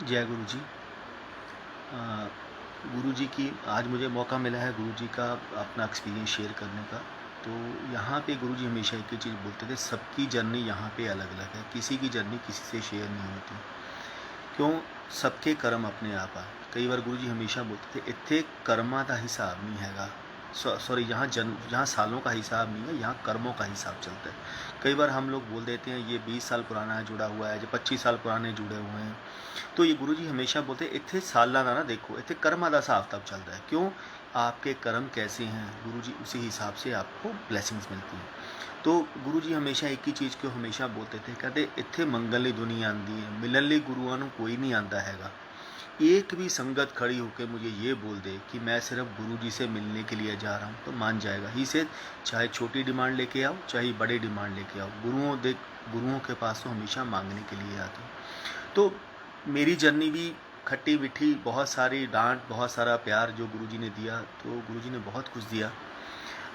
जय गुरु जी। गुरु जी की आज मुझे मौका मिला है गुरु जी का अपना एक्सपीरियंस शेयर करने का। तो यहाँ पे गुरु जी हमेशा एक ही चीज़ बोलते थे, सबकी जर्नी यहाँ पे अलग अलग है, किसी की जर्नी किसी से शेयर नहीं होती। क्यों? सबके कर्म अपने आप आ। कई बार गुरु जी हमेशा बोलते थे, इत्थे कर्मा का हिसाब नहीं हैगा। सॉरी, यहाँ सालों का हिसाब नहीं है, यहाँ कर्मों का हिसाब चलता है। कई बार हम लोग बोल देते हैं ये 20 साल पुराना है जुड़ा हुआ है, जो 25 साल पुराने जुड़े हुए हैं। तो ये गुरु जी हमेशा बोलते हैं, इत्थे सालां ना देखो, इत्थे कर्मा का हिसाब तब चलता है। क्यों? आपके कर्म कैसे हैं, गुरु जी उसी हिसाब से आपको ब्लेसिंग्स मिलती हैं। तो गुरु जी हमेशा एक ही चीज़ को हमेशा बोलते थे, कहते इत्थे मंगल ली दुनिया आती है, मिलन ली गुरुआं नूं कोई नहीं आता हैगा। एक भी संगत खड़ी होकर मुझे ये बोल दे कि मैं सिर्फ गुरु जी से मिलने के लिए जा रहा हूँ तो मान जाएगा ही से। चाहे छोटी डिमांड लेके आओ, चाहे बड़े डिमांड लेके आओ, गुरुओं के पास तो हमेशा मांगने के लिए आते हो। तो मेरी जर्नी भी खट्टी मीठी, बहुत सारी डांट, बहुत सारा प्यार जो गुरु जी ने दिया, तो गुरु जी ने बहुत कुछ दिया।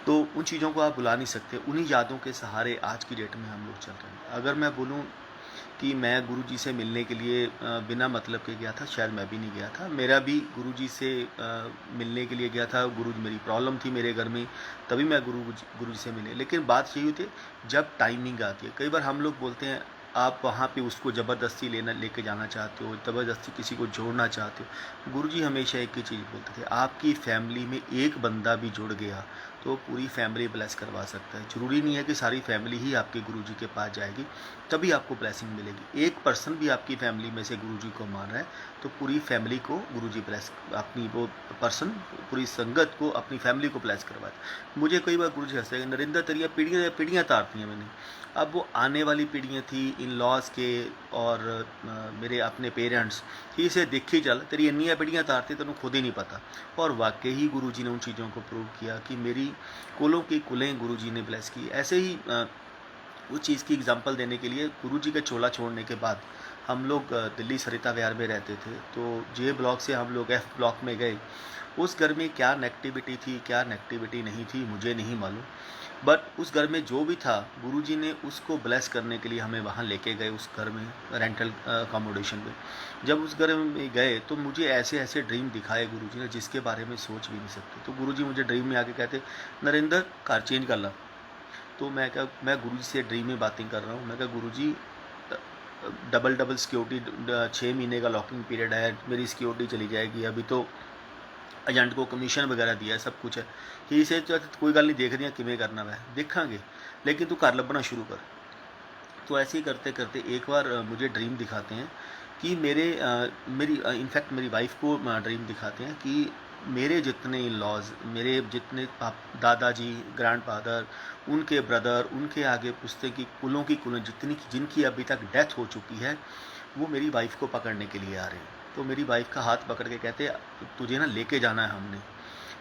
तो उन चीज़ों को आप भुला नहीं सकते। उन्हीं यादों के सहारे आज की डेट में हम लोग चल रहे हैं। अगर मैं बोलूँ कि मैं गुरु जी से मिलने के लिए बिना मतलब के गया था, शायद मैं भी नहीं गया था। मेरा भी गुरु जी से मिलने के लिए गया था। गुरु जी, मेरी प्रॉब्लम थी मेरे घर में, तभी मैं गुरु जी से मिले। लेकिन बात यही होती है, जब टाइमिंग आती है। कई बार हम लोग बोलते हैं, आप वहाँ पे उसको ज़बरदस्ती लेके जाना चाहते हो, ज़बरदस्ती किसी को जोड़ना चाहते हो। गुरु जी हमेशा एक ही चीज़ बोलते थे, आपकी फैमिली में एक बंदा भी जुड़ गया तो पूरी फैमिली ब्लेस करवा सकता है। ज़रूरी नहीं है कि सारी फैमिली ही आपके गुरु जी के पास जाएगी तभी आपको ब्लेसिंग मिलेगी। एक पर्सन भी आपकी फैमिली में से गुरु जी को मान रहा है तो पूरी फैमिली को गुरु जी ब्लेस, अपनी वो पर्सन पूरी संगत को, अपनी फैमिली को ब्लेस करवाता। मुझे कई बार गुरु जी हंसते, नरेंद्र तेरिया पीढ़ियाँ तारती हैं मैंने। अब वो आने वाली पीढ़ियाँ थी इन लॉज के और मेरे अपने पेरेंट्स ही से देखी चल, तेरी इन्नियाँ पीढ़ियाँ तारती तेनों खुद ही नहीं पता। और वाकई ही गुरु जी ने उन चीज़ों को प्रूव किया कि मेरी कुलों की कुलें गुरु जी ने ब्लेस की। ऐसे ही उस चीज़ की एग्जांपल देने के लिए, गुरु जी का चोला छोड़ने के बाद हम लोग दिल्ली सरिता विहार में रहते थे। तो जे ब्लॉक से हम लोग एफ ब्लॉक में गए। उस घर में क्या नेगेटिविटी थी, क्या नेगेटिविटी नहीं थी, मुझे नहीं मालूम। बट उस घर में जो भी था, गुरु जी ने उसको ब्लेस करने के लिए हमें वहाँ लेके गए, उस घर में रेंटल अकोमोडेशन में। जब उस घर में गए तो मुझे ऐसे ऐसे ड्रीम दिखाए गुरु जी ने जिसके बारे में सोच भी नहीं सकते। तो गुरु जी मुझे ड्रीम में आके कहते, नरेंद्र घर चेंज कर ला। तो मैं क्या, मैं गुरु जी से ड्रीम में बातें कर रहा हूँ। मैं कहा गुरु जी, डबल सिक्योरिटी, 6 महीने का लॉकिंग पीरियड है, मेरी सिक्योरिटी चली जाएगी। अभी तो एजेंट को कमीशन वगैरह दिया है, सब कुछ है। ही से कोई गल नहीं, देख रही किमें करना वै देखांगे, लेकिन तू घर लभना शुरू कर। तो ऐसे ही करते करते एक बार मुझे ड्रीम दिखाते हैं कि मेरी इनफैक्ट मेरी वाइफ को ड्रीम दिखाते हैं कि मेरे जितने लॉज, मेरे जितने दादाजी, ग्रैंड फादर, उनके ब्रदर, उनके आगे पुश्ते की कुलों जितनी जिनकी अभी तक डेथ हो चुकी है, वो मेरी वाइफ को पकड़ने के लिए आ रहे हैं। तो मेरी वाइफ का हाथ पकड़ के कहते, तुझे ना लेके जाना है हमने।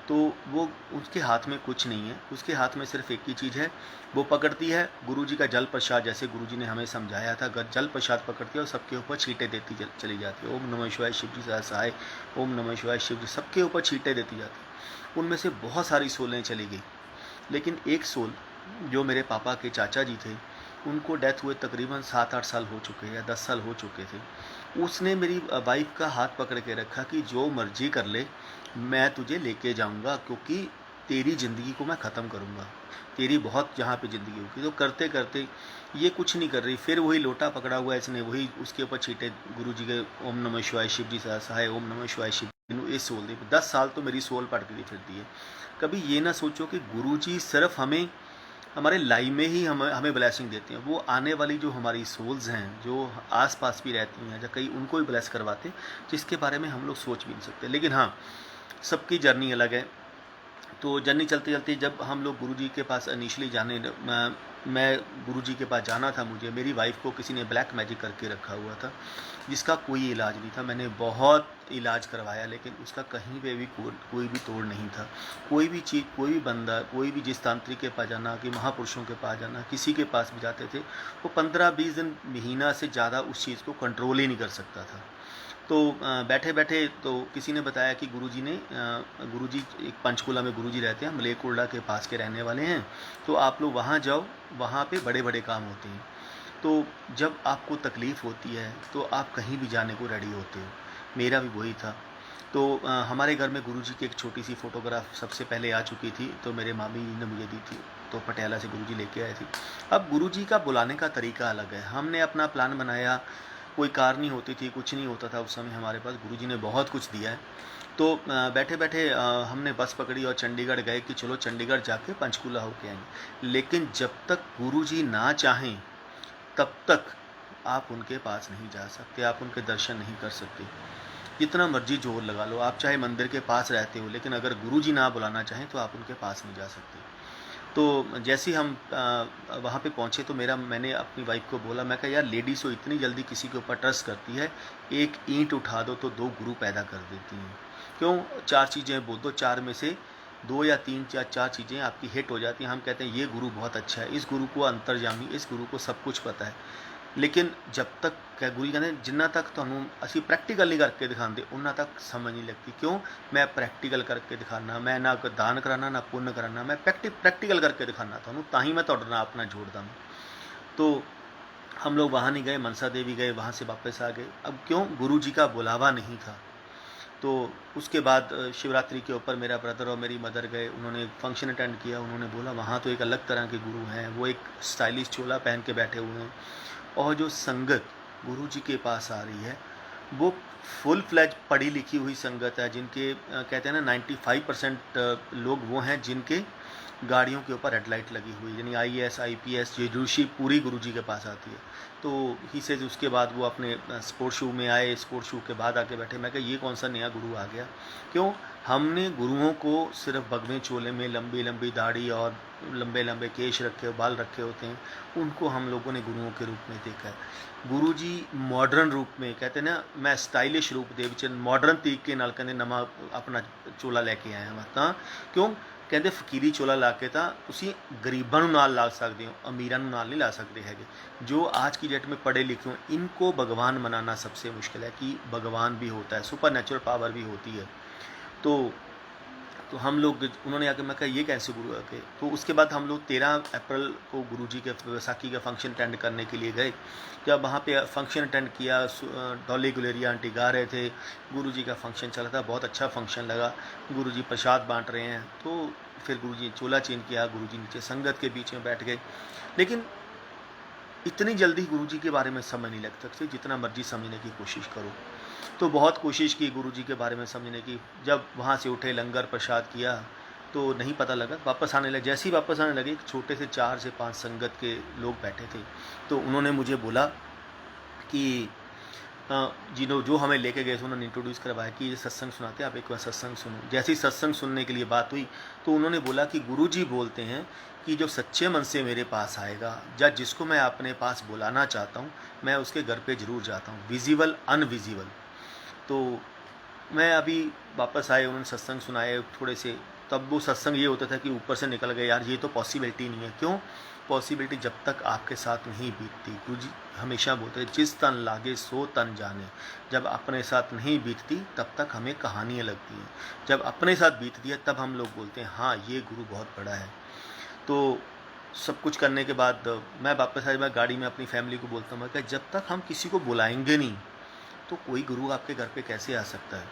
तो वो, उसके हाथ में कुछ नहीं है, उसके हाथ में सिर्फ एक ही चीज़ है। वो पकड़ती है गुरु जी का जल प्रसाद, जैसे गुरु जी ने हमें समझाया था, जल प्रसाद पकड़ती है और सबके ऊपर छींटे देती चली जाती है। ओम नमः शिवाय, शिव जी सहाय, ओम नमः शिवाय, शिव जी, सबके ऊपर छींटे देती जाती। उनमें से बहुत सारी सोलें चली गई, लेकिन एक सोल जो मेरे पापा के चाचा जी थे, उनको डेथ हुए तकरीबन 7-8 साल हो चुके या 10 साल हो चुके थे। उसने मेरी वाइफ का हाथ पकड़ के रखा कि जो मर्जी कर ले, मैं तुझे लेके जाऊंगा, क्योंकि तेरी ज़िंदगी को मैं ख़त्म करूंगा, तेरी बहुत यहाँ पे ज़िंदगी होगी। तो करते करते ये कुछ नहीं कर रही, फिर वही लोटा पकड़ा हुआ है इसने, वही उसके ऊपर छींटे गुरु जी के, ओम नमः शिवाय, शिव जी सहाय, ओम नमः शिवाय, शिव जी। ये सोल दी 10 साल तो मेरी सोल पटकती फिरती है। कभी ये ना सोचो कि गुरु जी सिर्फ हमें हमारे लाइफ में ही हमें ब्लेसिंग देते हैं, वो आने वाली जो हमारी सोल्स हैं, जो आस पास भी रहती हैं या कहीं, उनको भी ब्लेस करवाते हैं, जिसके बारे में हम लोग सोच भी नहीं सकते। लेकिन हाँ, सबकी जर्नी अलग है। तो जर्नी चलते चलते जब हम लोग गुरु जी के पास इनिशियली मैं गुरु जी के पास जाना था, मुझे, मेरी वाइफ को किसी ने ब्लैक मैजिक करके रखा हुआ था जिसका कोई इलाज नहीं था। मैंने बहुत इलाज करवाया, लेकिन उसका कहीं पे भी कोई भी तोड़ नहीं था। कोई भी चीज़, कोई भी बंदा, कोई भी जिस तांत्रिक के पास जाना, कि महापुरुषों के पास जाना, किसी के पास भी जाते थे, वो 15-20 दिन, महीना से ज़्यादा उस चीज़ को कंट्रोल ही नहीं कर सकता था। तो बैठे बैठे तो किसी ने बताया कि गुरुजी एक पंचकुला में गुरुजी रहते हैं, मलेरकोटला के पास के रहने वाले हैं, तो आप लोग वहाँ जाओ, वहाँ पे बड़े बड़े काम होते हैं। तो जब आपको तकलीफ़ होती है तो आप कहीं भी जाने को रेडी होते हो। मेरा भी वही था। तो हमारे घर में गुरुजी की एक छोटी सी फ़ोटोग्राफ सबसे पहले आ चुकी थी, तो मेरे मामी ने मुझे दी थी, तो पटियाला से गुरुजी लेके आए थे। अब गुरुजी का बुलाने का तरीका अलग है। हमने अपना प्लान बनाया, कोई कार नहीं होती थी, कुछ नहीं होता था उस समय हमारे पास, गुरुजी ने बहुत कुछ दिया है। तो बैठे-बैठे हमने बस पकड़ी और चंडीगढ़ गए कि चलो चंडीगढ़ जाके पंचकूला होके आएँगे। लेकिन जब तक गुरुजी ना चाहें, तब तक आप उनके पास नहीं जा सकते, आप उनके दर्शन नहीं कर सकते। जितना मर्जी जोर लगा लो, आप चाहे मंदिर के पास रहते हो, लेकिन अगर गुरुजी ना बुलाना चाहें तो आप उनके पास नहीं जा सकते। तो जैसे ही हम वहाँ पे पहुँचे तो मैंने अपनी वाइफ़ को बोला, मैं कहा यार लेडीज़ तो इतनी जल्दी किसी के ऊपर ट्रस्ट करती है, एक ईंट उठा दो तो 2 गुरु पैदा कर देती हैं। क्यों? 4 चीज़ें बोल दो, 4 में से 2 या 3 या 4 चीज़ें आपकी हिट हो जाती हैं। हम कहते हैं ये गुरु बहुत अच्छा है, इस गुरु को अंतर्यामी, इस गुरु को सब कुछ पता है। लेकिन जब तक गुरु जी कहते जिन्ना तक ਤੁਹਾਨੂੰ ਅਸੀਂ ਪ੍ਰੈਕਟੀਕਲ ਨਹੀਂ ਕਰਕੇ ਦਿਖਾਉਂਦੇ ਉਹਨਾਂ ਤੱਕ ਸਮਝ ਨਹੀਂ लगती। क्यों? मैं प्रैक्टिकल करके दिखाना, मैं ना दान कराना ना पुण्य कराना, मैं प्रैक्टिकल करके दिखाना ਤੁਹਾਨੂੰ, ਤਾਂ ਹੀ मैं ਤੁਹਾਡੇ ਨਾਲ अपना जोड़दा हूँ। तो हम लोग वहाँ नहीं गए, मनसा देवी गए, वहाँ से वापस आ गए। अब क्यों? गुरु जी का बुलावा नहीं था। तो उसके बाद शिवरात्रि के ऊपर मेरा ब्रदर और मेरी मदर गए, उन्होंने फंक्शन अटेंड किया। उन्होंने बोला वहाँ तो एक अलग तरह के गुरु हैं, वो एक स्टाइलिश चोला पहन के बैठे हुए हैं, और जो संगत गुरु जी के पास आ रही है वो फुल फ्लैज पढ़ी लिखी हुई संगत है, जिनके कहते हैं ना 95% लोग वो हैं जिनके गाड़ियों के ऊपर रेड लाइट लगी हुई, यानी IAS IPS ये ऋषि पूरी गुरु जी के पास आती है। तो ही से उसके बाद वो अपने स्पोर्ट शू में आए, स्पोर्ट शू के बाद आके बैठे। मैं कहा ये कौन सा नया गुरु आ गया? क्यों? हमने गुरुओं को सिर्फ बगमे चोले में लंबी लंबी दाढ़ी और लंबे लंबे केश रखे, बाल रखे होते हैं, उनको हम लोगों ने गुरुओं के रूप में देखा है। गुरु जी मॉडर्न रूप में, कहते हैं ना मैं स्टाइलिश रूप ਦੇ ਵਿੱਚ मॉडर्न तरीके ਨਾਲ ਕਹਿੰਦੇ ਨਵਾਂ ਆਪਣਾ ਚੋਲਾ ਲੈ ਕੇ ਆਇਆ ਹਾਂ। ਤਾਂ ਕਿਉਂ? ਕਹਿੰਦੇ ਫਕੀਰੀ ਚੋਲਾ ਲਾ ਕੇ ਤਾਂ ਤੁਸੀਂ ਗਰੀਬਾਂ ਨੂੰ ਨਾਲ ਲਾ ਸਕਦੇ ਹੋ, ਅਮੀਰਾਂ ਨੂੰ ਨਾਲ ਨਹੀਂ ਲਾ ਸਕਦੇ ਹੈਗੇ। जो आज की डेट में पढ़े लिखे हों, इनको भगवान मनाना सबसे मुश्किल है कि भगवान भी होता है, सुपर नेचुरल पावर भी होती है। तो हम लोग, उन्होंने आके, मैं कहा ये कैसे गुरु आके, तो उसके बाद हम लोग 13 अप्रैल को गुरु जी के बैसाखी का फंक्शन अटेंड करने के लिए गए। जब वहाँ पे फंक्शन अटेंड किया, डॉली गुलेरिया आंटी गा रहे थे, गुरु जी का फंक्शन चला था, बहुत अच्छा फंक्शन लगा। गुरु जी प्रसाद बांट रहे हैं, तो फिर गुरु जी चोला चेंज किया, गुरु जी नीचे संगत के बीच में बैठ गए। लेकिन इतनी जल्दी गुरु जी के बारे में समझ नहीं लग सकती, जितना मर्जी समझने की कोशिश करो। तो बहुत कोशिश की गुरु जी के बारे में समझने की। जब वहाँ से उठे, लंगर प्रसाद किया, तो नहीं पता लगा। वापस आने लगे, जैसे ही वापस आने लगे, एक छोटे से 4 से 5 संगत के लोग बैठे थे। तो उन्होंने मुझे बोला कि जो हमें लेके गए थे, उन्होंने इंट्रोड्यूस करवाया कि ये सत्संग सुनाते हैं, आप एक बार सत्संग सुनो। जैसे ही सत्संग सुनने के लिए बात हुई, तो उन्होंने बोला कि गुरु जी बोलते हैं कि जो सच्चे मन से मेरे पास आएगा या जिसको मैं अपने पास बुलाना चाहता हूँ, मैं उसके घर पे ज़रूर जाता हूँ, विजिबल अनविजिबल। तो मैं अभी वापस आए, उन्होंने सत्संग सुनाए थोड़े से। तब वो सत्संग ये होता था कि ऊपर से निकल गए, यार ये तो पॉसिबिलिटी नहीं है। क्यों? पॉसिबिलिटी जब तक आपके साथ नहीं बीतती। गुरु जी हमेशा बोलते हैं जिस तन लागे सो तन जाने। जब अपने साथ नहीं बीतती तब तक हमें कहानियाँ लगती हैं, जब अपने साथ बीतती है तब हम लोग बोलते हैं हाँ ये गुरु बहुत बड़ा है। तो सब कुछ करने के बाद मैं वापस आया, मैं गाड़ी में अपनी फैमिली को बोलता हूँ, मैं कि जब तक हम किसी को बुलाएंगे नहीं तो कोई गुरु आपके घर पे कैसे आ सकता है?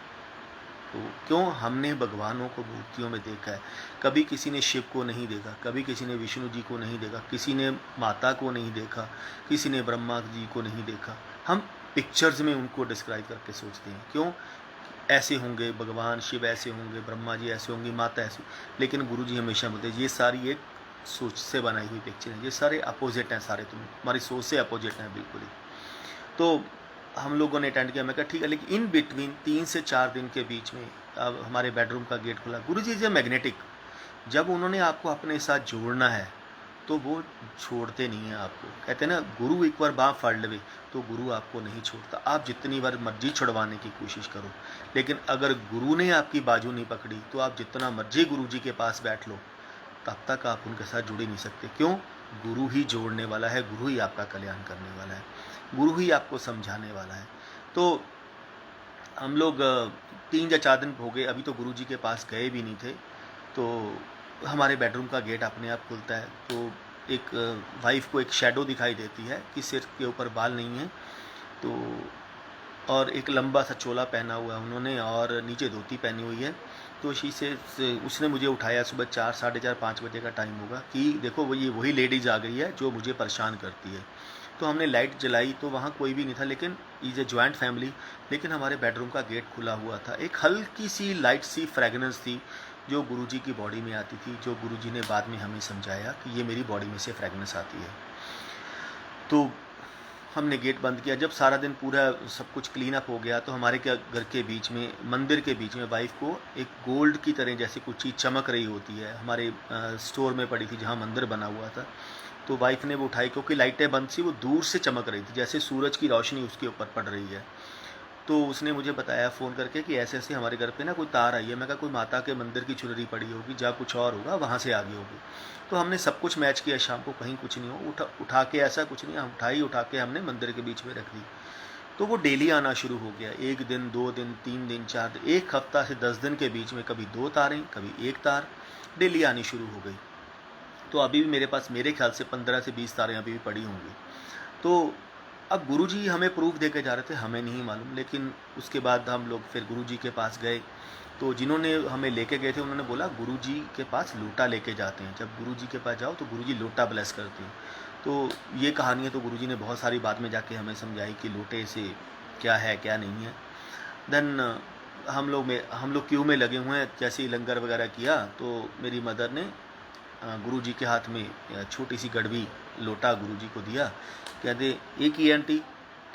तो क्यों? हमने भगवानों को मूर्तियों में देखा है। कभी किसी ने शिव को नहीं देखा, कभी किसी ने विष्णु जी को नहीं देखा, किसी ने माता को नहीं देखा, किसी ने ब्रह्मा जी को नहीं देखा। हम पिक्चर्स में उनको डिस्क्राइब करके सोचते हैं। क्यों? ऐसे होंगे भगवान, शिव ऐसे होंगे, ब्रह्मा जी ऐसे होंगी, माता ऐसे। लेकिन गुरु जी हमेशा बोलते हैं ये सारी एक सोच से बनाई हुई पिक्चर है, ये सारे अपोजिट हैं, सारे तुम्हारी सोच से अपोजिट हैं बिल्कुल ही। तो हम लोगों ने अटेंड किया। मैं कहा ठीक है, लेकिन इन बिटवीन 3 से 4 दिन के बीच में अब हमारे बेडरूम का गेट खुला। गुरु जी इज मैग्नेटिक, जब उन्होंने आपको अपने साथ जोड़ना है तो वो छोड़ते नहीं हैं आपको। कहते हैं ना गुरु एक बार बाँह फाड़ लवे तो गुरु आपको नहीं छोड़ता। आप जितनी बार मर्जी छुड़वाने की कोशिश करो, लेकिन अगर गुरु ने आपकी बाजू नहीं पकड़ी तो आप जितना मर्जी गुरु जी के पास बैठ लो, तब तक आप उनके साथ जुड़ ही नहीं सकते। क्यों? गुरु ही जोड़ने वाला है, गुरु ही आपका कल्याण करने वाला है, गुरु ही आपको समझाने वाला है। तो हम लोग 3 या 4 दिन हो गए, अभी तो गुरु जी के पास गए भी नहीं थे। तो हमारे बेडरूम का गेट अपने आप खुलता है। तो एक वाइफ को एक शैडो दिखाई देती है कि सिर के ऊपर बाल नहीं है, तो और एक लंबा सा चोला पहना हुआ है उन्होंने और नीचे धोती पहनी हुई है। तो शी से उसने मुझे उठाया सुबह 4, साढ़े 4, 5 बजे का टाइम होगा कि देखो वो ये वही लेडीज़ आ गई है जो मुझे परेशान करती है। तो हमने लाइट जलाई तो वहाँ कोई भी नहीं था, लेकिन इज ए जॉइंट फैमिली, लेकिन हमारे बेडरूम का गेट खुला हुआ था। एक हल्की सी लाइट सी फ्रेगनेंस थी जो गुरुजी की बॉडी में आती थी, जो गुरुजी ने बाद में हमें समझाया कि ये मेरी बॉडी में से फ्रेगनेंस आती है। तो हमने गेट बंद किया। जब सारा दिन पूरा सब कुछ क्लीन अप हो गया तो हमारे घर के बीच में, मंदिर के बीच में वाइफ को एक गोल्ड की तरह जैसे कुछ चीज़ चमक रही होती है, हमारे स्टोर में पड़ी थी जहाँ मंदिर बना हुआ था। तो वाइफ ने वो उठाई, क्योंकि लाइटें बंद थी, वो दूर से चमक रही थी जैसे सूरज की रोशनी उसके ऊपर पड़ रही है। तो उसने मुझे बताया फ़ोन करके कि ऐसे ऐसे हमारे घर पे ना कोई तार आई है। मैं कहा कोई माता के मंदिर की चुनरी पड़ी होगी, जहाँ कुछ और होगा वहाँ से आ गई होगी। तो हमने सब कुछ मैच किया, शाम को कहीं कुछ नहीं हो, उठा के ऐसा कुछ नहीं, हम उठा के हमने मंदिर के बीच में रख दी। तो वो डेली आना शुरू हो गया, 1 दिन, 2 दिन, 3 दिन, 4 दिन, 1 हफ्ता से 10 दिन के बीच में कभी 2 तारें, कभी 1 तार डेली आनी शुरू हो गई। तो अभी भी मेरे पास मेरे ख्याल से 15 से 20 तारें अभी भी पड़ी होंगी। तो अब गुरुजी हमें प्रूफ दे के जा रहे थे, हमें नहीं मालूम, लेकिन उसके बाद हम लोग फिर गुरुजी के पास गए। तो जिन्होंने हमें लेके गए थे उन्होंने बोला गुरुजी के पास लोटा लेके जाते हैं, जब गुरुजी के पास जाओ तो गुरुजी लोटा ब्लेस करते हैं। तो ये कहानी है, तो गुरुजी ने बहुत सारी बाद में जाके हमें समझाई कि लोटे से क्या है क्या नहीं है। देन हम लोग क्यू में लगे हुए हैं, जैसे ही लंगर वगैरह किया तो मेरी मदर ने गुरुजी के हाथ में छोटी सी गड़वी लोटा गुरुजी को दिया। कहते एक ही आंटी,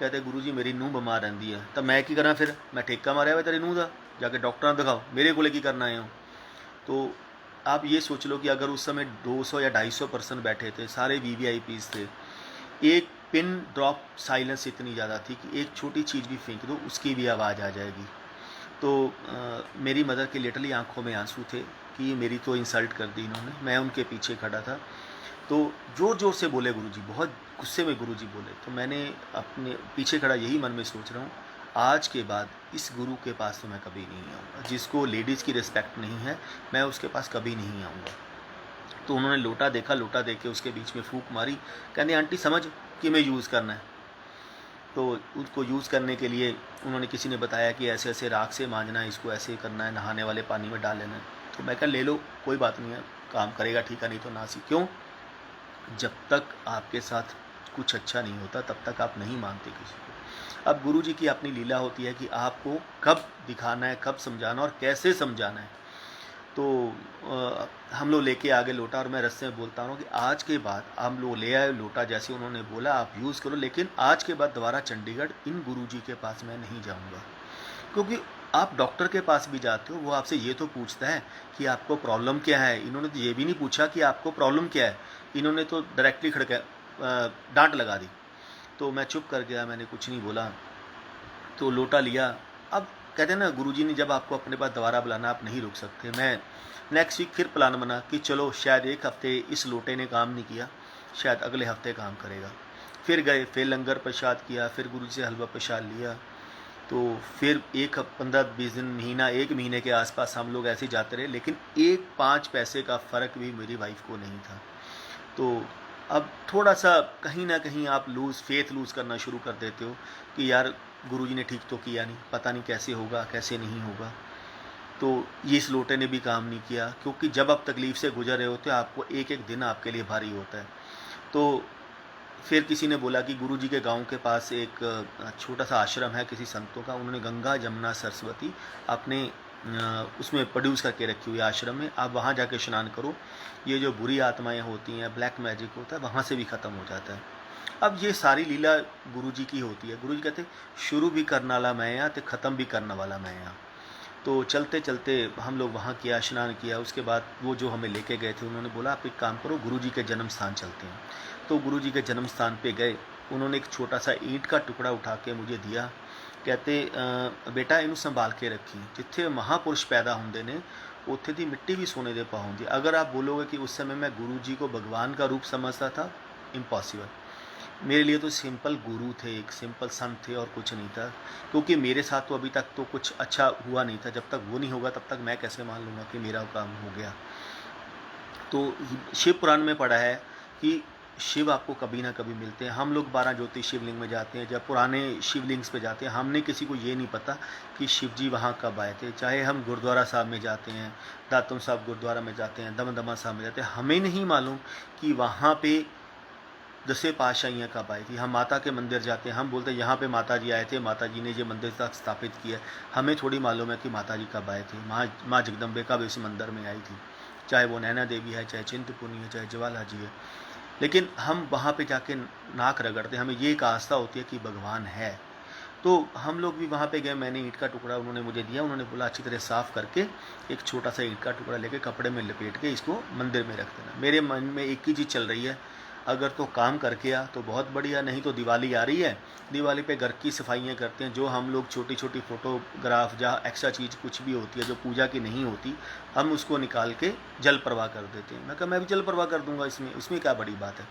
कहते गुरुजी मेरी नूह बीमार रही है। तो मैं की करा, फिर मैं ठेका मारिया हुआ तेरी नूह का, जाके डॉक्टर ने दिखाओ, मेरे को की करना आए हो। तो आप ये सोच लो कि अगर उस समय 200 या 250 पर्सन बैठे थे, सारे VVIPs थे, एक पिन ड्रॉप साइलेंस इतनी ज़्यादा थी कि एक छोटी चीज़ भी फेंक दो उसकी भी आवाज़ आ जाएगी। तो मेरी मदर की लिटरली आंखों में आंसू थे कि मेरी तो इंसल्ट कर दी इन्होंने। मैं उनके पीछे खड़ा था, तो ज़ोर ज़ोर से बोले गुरुजी, बहुत गुस्से में गुरुजी बोले। तो मैंने अपने पीछे खड़ा यही मन में सोच रहा हूँ, आज के बाद इस गुरु के पास तो मैं कभी नहीं आऊँगा। जिसको लेडीज़ की रिस्पेक्ट नहीं है, मैं उसके पास कभी नहीं आऊँगा। तो उन्होंने लोटा देखा, लोटा देख के उसके बीच में फूंक मारी, कहने आंटी समझ कि मैं यूज़ करना है। तो उसको यूज़ करने के लिए उन्होंने, किसी ने बताया कि ऐसे ऐसे राख से मांजना है, इसको ऐसे करना है, नहाने वाले पानी में डाल लेना है। तो मैं कहा ले लो, कोई बात नहीं है, काम करेगा ठीक है, नहीं तो नासी। क्यों? जब तक आपके साथ कुछ अच्छा नहीं होता तब तक आप नहीं मानते किसी को। अब गुरुजी की अपनी लीला होती है कि आपको कब दिखाना है, कब समझाना और कैसे समझाना है। तो हम लोग लेके आगे लोटा, और मैं रस्ते में बोलता हूँ कि आज के बाद हम लोग ले आए लोटा, जैसे उन्होंने बोला आप यूज़ करो, लेकिन आज के बाद दोबारा चंडीगढ़ इन गुरुजी के पास मैं नहीं जाऊँगा। क्योंकि आप डॉक्टर के पास भी जाते हो, वो आपसे ये तो पूछता है कि आपको प्रॉब्लम क्या है। इन्होंने तो ये भी नहीं पूछा कि आपको प्रॉब्लम क्या है, इन्होंने तो डायरेक्टली खड़का डांट लगा दी। तो मैं चुप कर गया, मैंने कुछ नहीं बोला। तो लोटा लिया। अब कहते हैं ना, गुरुजी ने जब आपको अपने पास दोबारा बुलाना, आप नहीं रुक सकते। मैं नेक्स्ट वीक फिर प्लान बना कि चलो शायद एक हफ्ते इस लोटे ने काम नहीं किया, शायद अगले हफ्ते काम करेगा। फिर गए, फिर लंगर प्रसाद किया, फिर गुरुजी से हलवा प्रसाद लिया। तो फिर 15-20 दिन, महीना, 1 महीने के आसपास हम लोग ऐसे जाते रहे, लेकिन 1-5 पैसे का फ़र्क भी मेरी वाइफ को नहीं था। तो अब थोड़ा सा कहीं ना कहीं आप फेथ लूज़ करना शुरू कर देते हो कि यार गुरुजी ने ठीक तो किया नहीं, पता नहीं कैसे होगा कैसे नहीं होगा। तो ये इस लोटे ने भी काम नहीं किया, क्योंकि जब आप तकलीफ़ से गुजर रहे होते हो, आपको एक एक दिन आपके लिए भारी होता है। तो फिर किसी ने बोला कि गुरुजी के गांव के पास एक छोटा सा आश्रम है किसी संतों का, उन्होंने गंगा जमुना सरस्वती अपने उसमें प्रोड्यूस करके रखी हुई आश्रम में, आप वहाँ जाके स्नान करो, ये जो बुरी आत्माएं होती हैं, ब्लैक मैजिक होता है, वहाँ से भी ख़त्म हो जाता है। अब ये सारी लीला गुरुजी की होती है। गुरुजी कहते शुरू भी करने वाला मैं यहाँ, तो ख़त्म भी करने वाला मैं यहाँ। तो चलते चलते हम लोग वहाँ किया, स्नान किया। उसके बाद वो जो हमें लेके गए थे, उन्होंने बोला आप एक काम करो, गुरुजी के जन्म स्थान चलते हैं। तो गुरुजी के जन्म स्थान पे गए। उन्होंने एक छोटा सा ईंट का टुकड़ा उठा के मुझे दिया। कहते बेटा इनू संभाल के रखी, जिथे महापुरुष पैदा होंगे ने उत्थे दी मिट्टी भी सोने दे पाऊँगी। अगर आप बोलोगे कि उस समय मैं गुरुजी को भगवान का रूप समझता था, इम्पॉसिबल। मेरे लिए तो सिंपल गुरु थे, एक सिंपल संत थे और कुछ नहीं था। क्योंकि मेरे साथ तो अभी तक तो कुछ अच्छा हुआ नहीं था। जब तक वो नहीं होगा तब तक मैं कैसे मान लूँगा कि मेरा काम हो गया। तो शिव पुराण में पढ़ा है कि शिव आपको कभी ना कभी मिलते हैं। हम लोग 12 ज्योतिष शिवलिंग में जाते हैं, जब पुराने शिवलिंग्स पे जाते हैं, हमने किसी को ये नहीं पता कि शिव जी वहाँ कब आए थे। चाहे हम गुरुद्वारा साहब में जाते हैं, दातुन साहब गुरुद्वारा में जाते हैं, दमदमा साहब में जाते हैं, हमें नहीं मालूम कि वहाँ पे दसवें पातशाहियाँ कब आई थी। हम माता के मंदिर जाते हैं, हम बोलते हैं यहाँ पे माता जी आए थे, माता जी ने ये मंदिर तक स्थापित किया। हमें थोड़ी मालूम है कि माता जी कब आए थे, माँ जगदम्बे कब इस मंदिर में आई थी। चाहे वो नैना देवी है, चाहे चिंतपूर्णी है, चाहे ज्वाला जी है, लेकिन हम वहाँ पे जाके नाक रगड़ते हैं। हमें ये एक आस्था होती है कि भगवान है। तो हम लोग भी वहाँ पे गए, मैंने ईंट का टुकड़ा उन्होंने मुझे दिया, उन्होंने बोला अच्छी तरह साफ़ करके एक छोटा सा ईंट का टुकड़ा लेके कपड़े में लपेट के इसको मंदिर में रख देना। मेरे मन में एक ही चीज़ चल रही है, अगर तो काम करके आ तो बहुत बढ़िया, नहीं तो दिवाली आ रही है, दिवाली पे घर की सफाइयाँ करते हैं, जो हम लोग छोटी छोटी फ़ोटोग्राफ जहाँ एक्स्ट्रा चीज़ कुछ भी होती है जो पूजा की नहीं होती, हम उसको निकाल के जल प्रवाह कर देते हैं। मैं कहा मैं भी जल प्रवाह कर दूंगा, इसमें क्या बड़ी बात है।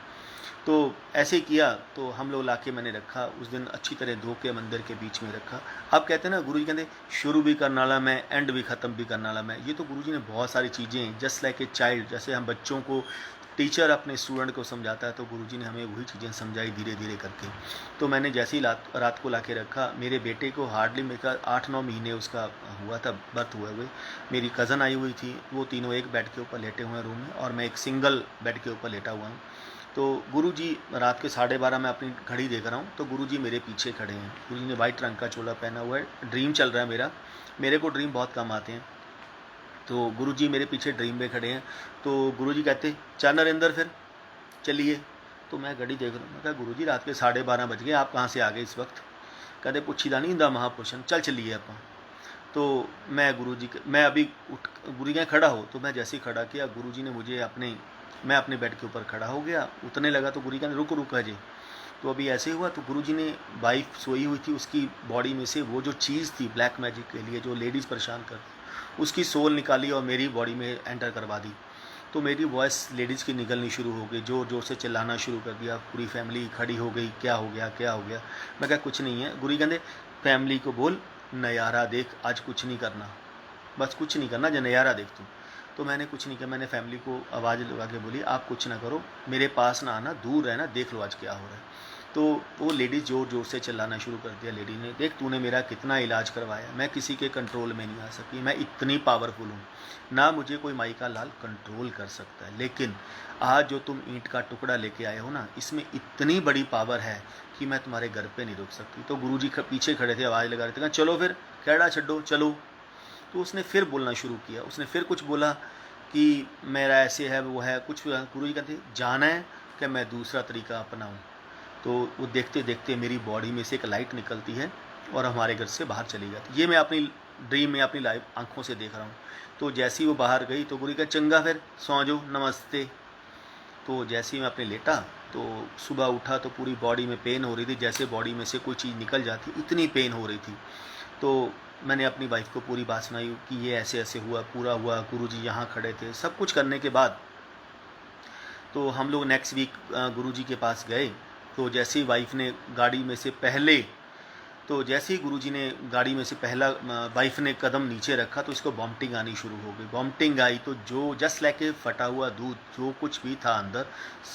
तो ऐसे किया, तो हम लोग लाके मैंने रखा, उस दिन अच्छी तरह धो के मंदिर के बीच में रखा। अब कहते हैं ना, गुरु जी कहते शुरू भी करने वाला मैं, एंड भी ख़त्म भी करने वाला मैं। ये तो गुरु जी ने बहुत सारी चीज़ें, जस्ट लाइक ए चाइल्ड, जैसे हम बच्चों को टीचर अपने स्टूडेंट को समझाता है, तो गुरु जी ने हमें वही चीज़ें समझाई धीरे धीरे करके। तो मैंने जैसे ही रात को लाके रखा, मेरे बेटे को हार्डली मेरा 8-9 महीने उसका हुआ था, बर्थ हुए हुए। मेरी कज़न आई हुई थी, वो तीनों एक बेड के ऊपर लेटे हुए हैं रूम में, और मैं एक सिंगल बेड के ऊपर लेटा हुआ हूँ। तो गुरुजी रात के 12:30 मैं अपनी घड़ी देख रहा हूँ, तो गुरुजी मेरे पीछे खड़े हैं। गुरुजी ने वाइट रंग का चोला पहना हुआ है, ड्रीम चल रहा है मेरा, मेरे को ड्रीम बहुत कम आते हैं। तो गुरुजी मेरे पीछे ड्रीम में खड़े हैं। तो गुरुजी कहते चल नरेंद्र फिर चलिए। तो मैं घड़ी देख रहा हूँ, मैं कहा गुरुजी रात के 12:30 बज गए, आप कहाँ से आ गए इस वक्त। कहते पुछीदा नहीं इंदा महापुरुषन, चल चलिए आप। तो मैं अभी उठ, गुरु जी खड़ा हो, तो मैं जैसे ही खड़ा किया, गुरुजी ने मुझे मैं अपने बेड के ऊपर खड़ा हो गया, उतने लगा तो गुरु जी कहने रुक अजय। तो अभी ऐसे हुआ, तो गुरुजी ने वाइफ सोई हुई थी, उसकी बॉडी में से वो जो चीज़ थी ब्लैक मैजिक के लिए जो लेडीज़ परेशान करती, उसकी सोल निकाली और मेरी बॉडी में एंटर करवा दी। तो मेरी वॉइस लेडीज़ की निकलनी शुरू हो गई, जोर जोर से चिल्लाना शुरू कर दिया, पूरी फैमिली खड़ी हो गई, क्या हो गया क्या हो गया। मैं कहा कुछ नहीं है। गुरु जी कहते फैमिली को बोल नयारा देख, आज कुछ नहीं करना, बस कुछ नहीं करना, जो नयारा देख तू। तो मैंने कुछ नहीं किया, मैंने फैमिली को आवाज़ लगा के बोली आप कुछ ना करो, मेरे पास ना आना, दूर रहना, देख लो आज क्या हो रहा है। तो वो लेडीज़ जोर जोर से चिल्लाना शुरू कर दिया। लेडी ने, देख तूने मेरा कितना इलाज करवाया, मैं किसी के कंट्रोल में नहीं आ सकी, मैं इतनी पावरफुल हूँ, ना मुझे कोई माई का लाल कंट्रोल कर सकता है, लेकिन आज जो तुम ईंट का टुकड़ा लेके आए हो ना, इसमें इतनी बड़ी पावर है कि मैं तुम्हारे घर पे नहीं रुक सकती। तो गुरुजी पीछे खड़े थे, आवाज़ लगा रहे थे, कहा चलो फिर खेड़ा छड्डो चलो। तो उसने फिर बोलना शुरू किया, उसने फिर कुछ बोला कि मेरा ऐसे है वो है कुछ। गुरु जी कहते जाना है कि मैं दूसरा तरीका अपनाऊँ। तो वो देखते देखते मेरी बॉडी में से एक लाइट निकलती है और हमारे घर से बाहर चली जाती। ये मैं अपनी ड्रीम में अपनी लाइव आंखों से देख रहा हूँ। तो जैसे ही वो बाहर गई तो गुरु जी का चंगा फिर सौ जाओ नमस्ते। तो जैसे ही मैं अपने लेटा, तो सुबह उठा तो पूरी बॉडी में पेन हो रही थी, जैसे बॉडी में से कोई चीज़ निकल जाती, इतनी पेन हो रही थी। तो मैंने अपनी वाइफ को पूरी बात सुनाई कि ये ऐसे ऐसे हुआ, पूरा हुआ, गुरुजी यहाँ खड़े थे। सब कुछ करने के बाद तो हम लोग नेक्स्ट वीक गुरुजी के पास गए। तो जैसे ही वाइफ ने गाड़ी में से पहले, तो जैसे ही गुरुजी ने गाड़ी में से पहला वाइफ ने कदम नीचे रखा, तो इसको वॉमिटिंग आनी शुरू हो गई। वॉमिटिंग आई तो जो जस्ट लाइक ए फटा हुआ दूध, जो कुछ भी था अंदर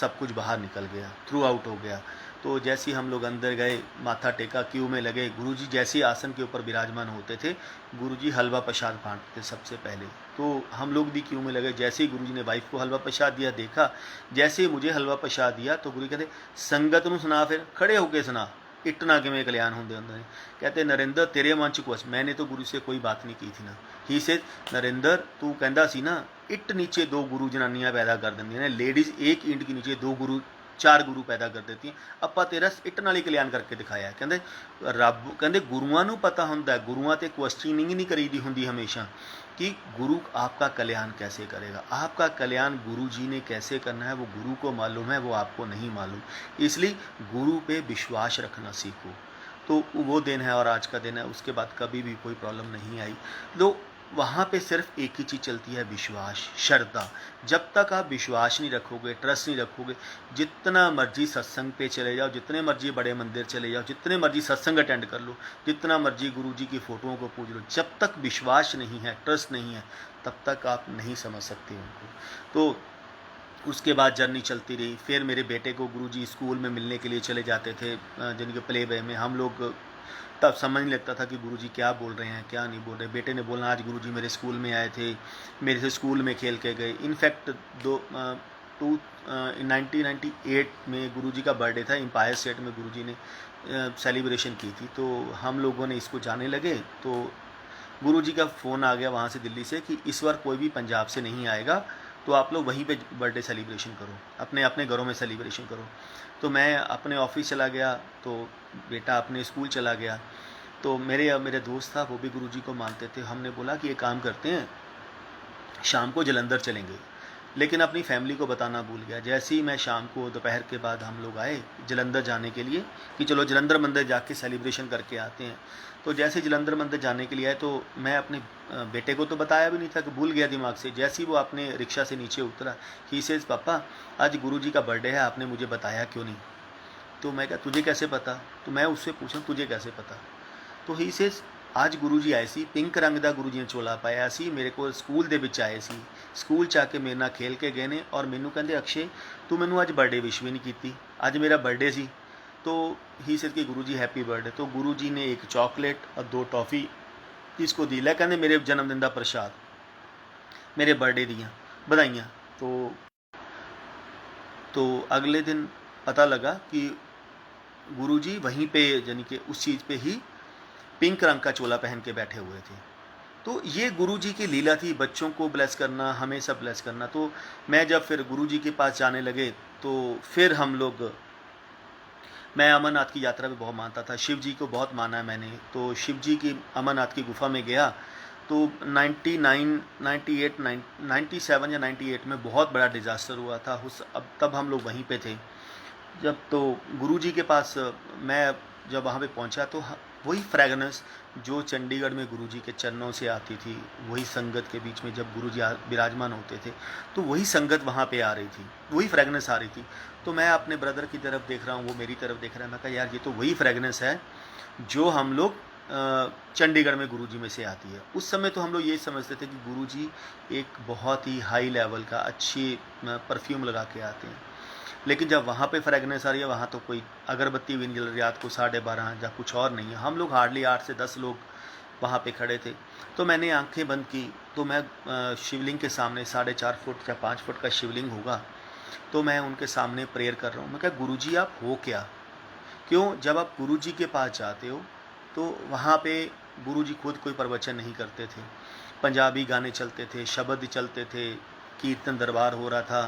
सब कुछ बाहर निकल गया, थ्रू आउट हो गया। तो जैसे ही हम लोग अंदर गए, माथा टेका, क्यू में लगे। गुरुजी जैसे ही आसन के ऊपर विराजमान होते थे, गुरुजी हलवा प्रसाद बांटते थे सबसे पहले। तो हम लोग भी क्यू में लगे। जैसे ही गुरुजी ने वाइफ को हलवा प्रसाद दिया, देखा, जैसे ही मुझे हलवा प्रसाद दिया तो गुरु कहते संगत ਨੂੰ सुना, फिर खड़े होके सुना, इटना किमें कल्याण होंगे होंगे। कहते नरेंद्र तेरे मन च कुछ, मैंने तो गुरु से कोई बात नहीं की थी ना। ही से नरेंद्र तू कहता सी ना इट नीचे दो गुरु जनानियां पैदा कर देंगे, लेडीज़ एक ईंट के नीचे दो गुरु, 4 गुरु पैदा कर देती हैं, ਆਪਾਂ तेरा इट नाल ही कल्याण करके दिखाया। कहते रब कहते गुरुआं नूं पता हुंदा, गुरुआं ते क्वेश्चनिंग नहीं करीदी हुंदी हमेशा कि गुरु आपका कल्याण कैसे करेगा। आपका कल्याण गुरु जी ने कैसे करना है वो गुरु को मालूम है, वो आपको नहीं मालूम। इसलिए गुरु पे विश्वास रखना सीखो। तो वो दिन है और आज का दिन है, उसके बाद कभी भी कोई प्रॉब्लम नहीं आई। तो वहाँ पे सिर्फ एक ही चीज़ चलती है, विश्वास, श्रद्धा। जब तक आप विश्वास नहीं रखोगे, ट्रस्ट नहीं रखोगे, जितना मर्जी सत्संग पे चले जाओ, जितने मर्जी बड़े मंदिर चले जाओ, जितने मर्जी सत्संग अटेंड कर लो, जितना मर्जी गुरु जी की फ़ोटोओं को पूज लो, जब तक विश्वास नहीं है, ट्रस्ट नहीं है, तब तक आप नहीं समझ सकते उनको। तो उसके बाद जर्नी चलती रही। फिर मेरे बेटे को गुरुजी स्कूल में मिलने के लिए चले जाते थे, जिनके प्ले वे में। हम लोग तब समझ नहीं लगता था कि गुरुजी क्या बोल रहे हैं क्या नहीं बोल रहे। बेटे ने बोला आज गुरुजी मेरे स्कूल में आए थे, मेरे से स्कूल में खेल के गए। इनफैक्ट दो 1998 में गुरुजी का बर्थडे था, एम्पायर स्टेट में गुरुजी ने सेलिब्रेशन की थी। तो हम लोगों ने इसको जाने लगे, तो गुरुजी का फ़ोन आ गया वहाँ से, दिल्ली से, कि इस बार कोई भी पंजाब से नहीं आएगा, तो आप लोग वहीं पे बर्थडे सेलिब्रेशन करो, अपने अपने घरों में सेलिब्रेशन करो। तो मैं अपने ऑफिस चला गया, तो बेटा अपने स्कूल चला गया। तो मेरे दोस्त था, वो भी गुरुजी को मानते थे। हमने बोला कि ये काम करते हैं, शाम को जलंधर चलेंगे, लेकिन अपनी फैमिली को बताना भूल गया। जैसे ही मैं शाम को दोपहर के बाद हम लोग आए जलंधर जाने के लिए कि चलो जलंधर मंदिर जाके सेलिब्रेशन करके आते हैं। तो जैसे जलंधर मंदिर जाने के लिए आए, तो मैं अपने बेटे को तो बताया भी नहीं था, कि भूल गया दिमाग से। जैसे ही वो अपने रिक्शा से नीचे उतरा, ही सेज पापा आज गुरुजी का बर्थडे है, आपने मुझे बताया क्यों नहीं। तो मैं कहा तुझे कैसे पता। तो मैं उससे पूछा तुझे कैसे पता। तो ही सेज आज गुरुजी आए सी, पिंक रंग ਦਾ गुरुजी ने चोला पाया सी, मेरे को स्कूल ਦੇ ਵਿੱਚ ਆਏ ਸੀ, ਸਕੂਲ ਚ ਆ ਕੇ ਮੇਰੇ ਨਾਲ ਖੇਲ ਕੇ ਗਏ ਨੇ, ਔਰ ਮੈਨੂੰ ਕਹਿੰਦੇ ਅਕਸ਼ੇ ਤੂੰ ਮੈਨੂੰ ਅੱਜ ਬਰਥਡੇ ਵਿਸ਼ ਵੀ ਨਹੀਂ ਕੀਤੀ, ਅੱਜ ਮੇਰਾ बर्थडे सी। तो ही सेज कि गुरुजी हैप्पी बर्थडे। तो गुरुजी ने एक चॉकलेट और 2 टॉफ़ी इसको दी, लै कहते मेरे जन्मदिन का प्रसाद, मेरे बर्थडे दियाँ बधाइयाँ। तो अगले दिन पता लगा कि गुरुजी वहीं पे, यानी कि उस चीज़ पे ही पिंक रंग का चोला पहन के बैठे हुए थे। तो ये गुरुजी की लीला थी, बच्चों को ब्लेस करना, हमें सब ब्लेस करना। तो मैं जब फिर गुरुजी के पास जाने लगे, तो फिर हम लोग, मैं अमरनाथ की यात्रा भी बहुत मानता था, शिव जी को बहुत माना है मैंने। तो शिव जी की अमरनाथ की गुफा में गया, तो 97 या 98 में बहुत बड़ा डिज़ास्टर हुआ था। अब तब हम लोग वहीं पे थे जब, तो गुरुजी के पास मैं जब वहाँ पे पहुँचा, तो वही फ्रेगनेंस जो चंडीगढ़ में गुरुजी के चरणों से आती थी, वही संगत के बीच में जब गुरुजी विराजमान होते थे, तो वही संगत वहाँ पे आ रही थी, वही फ्रेगनेंस आ रही थी। तो मैं अपने ब्रदर की तरफ देख रहा हूँ, वो मेरी तरफ देख रहा है। मैं कहा यार ये तो वही फ्रेगनेंस है जो हम लोग चंडीगढ़ में गुरुजी में से आती है। उस समय तो हम लोग ये समझते थे कि गुरुजी एक बहुत ही हाई लेवल का अच्छी परफ्यूम लगा के आते हैं, लेकिन जब वहाँ पे फ्रेगनेंस आ रही है, वहाँ तो कोई अगरबत्ती भी नहीं जल रही, रात को 12:30 या कुछ और नहीं है। हम लोग हार्डली 8 से 10 लोग वहाँ पे खड़े थे। तो मैंने आंखें बंद की, तो मैं शिवलिंग के सामने 4.5 फुट या 5 फुट का शिवलिंग होगा, तो मैं उनके सामने प्रेयर कर रहा हूँ। मैं कहा गुरुजी आप हो क्या, क्यों जब आप गुरुजी के पास जाते हो तो वहाँ पे गुरुजी खुद कोई प्रवचन नहीं करते थे, पंजाबी गाने चलते थे, शब्द चलते थे, कीर्तन दरबार हो रहा था।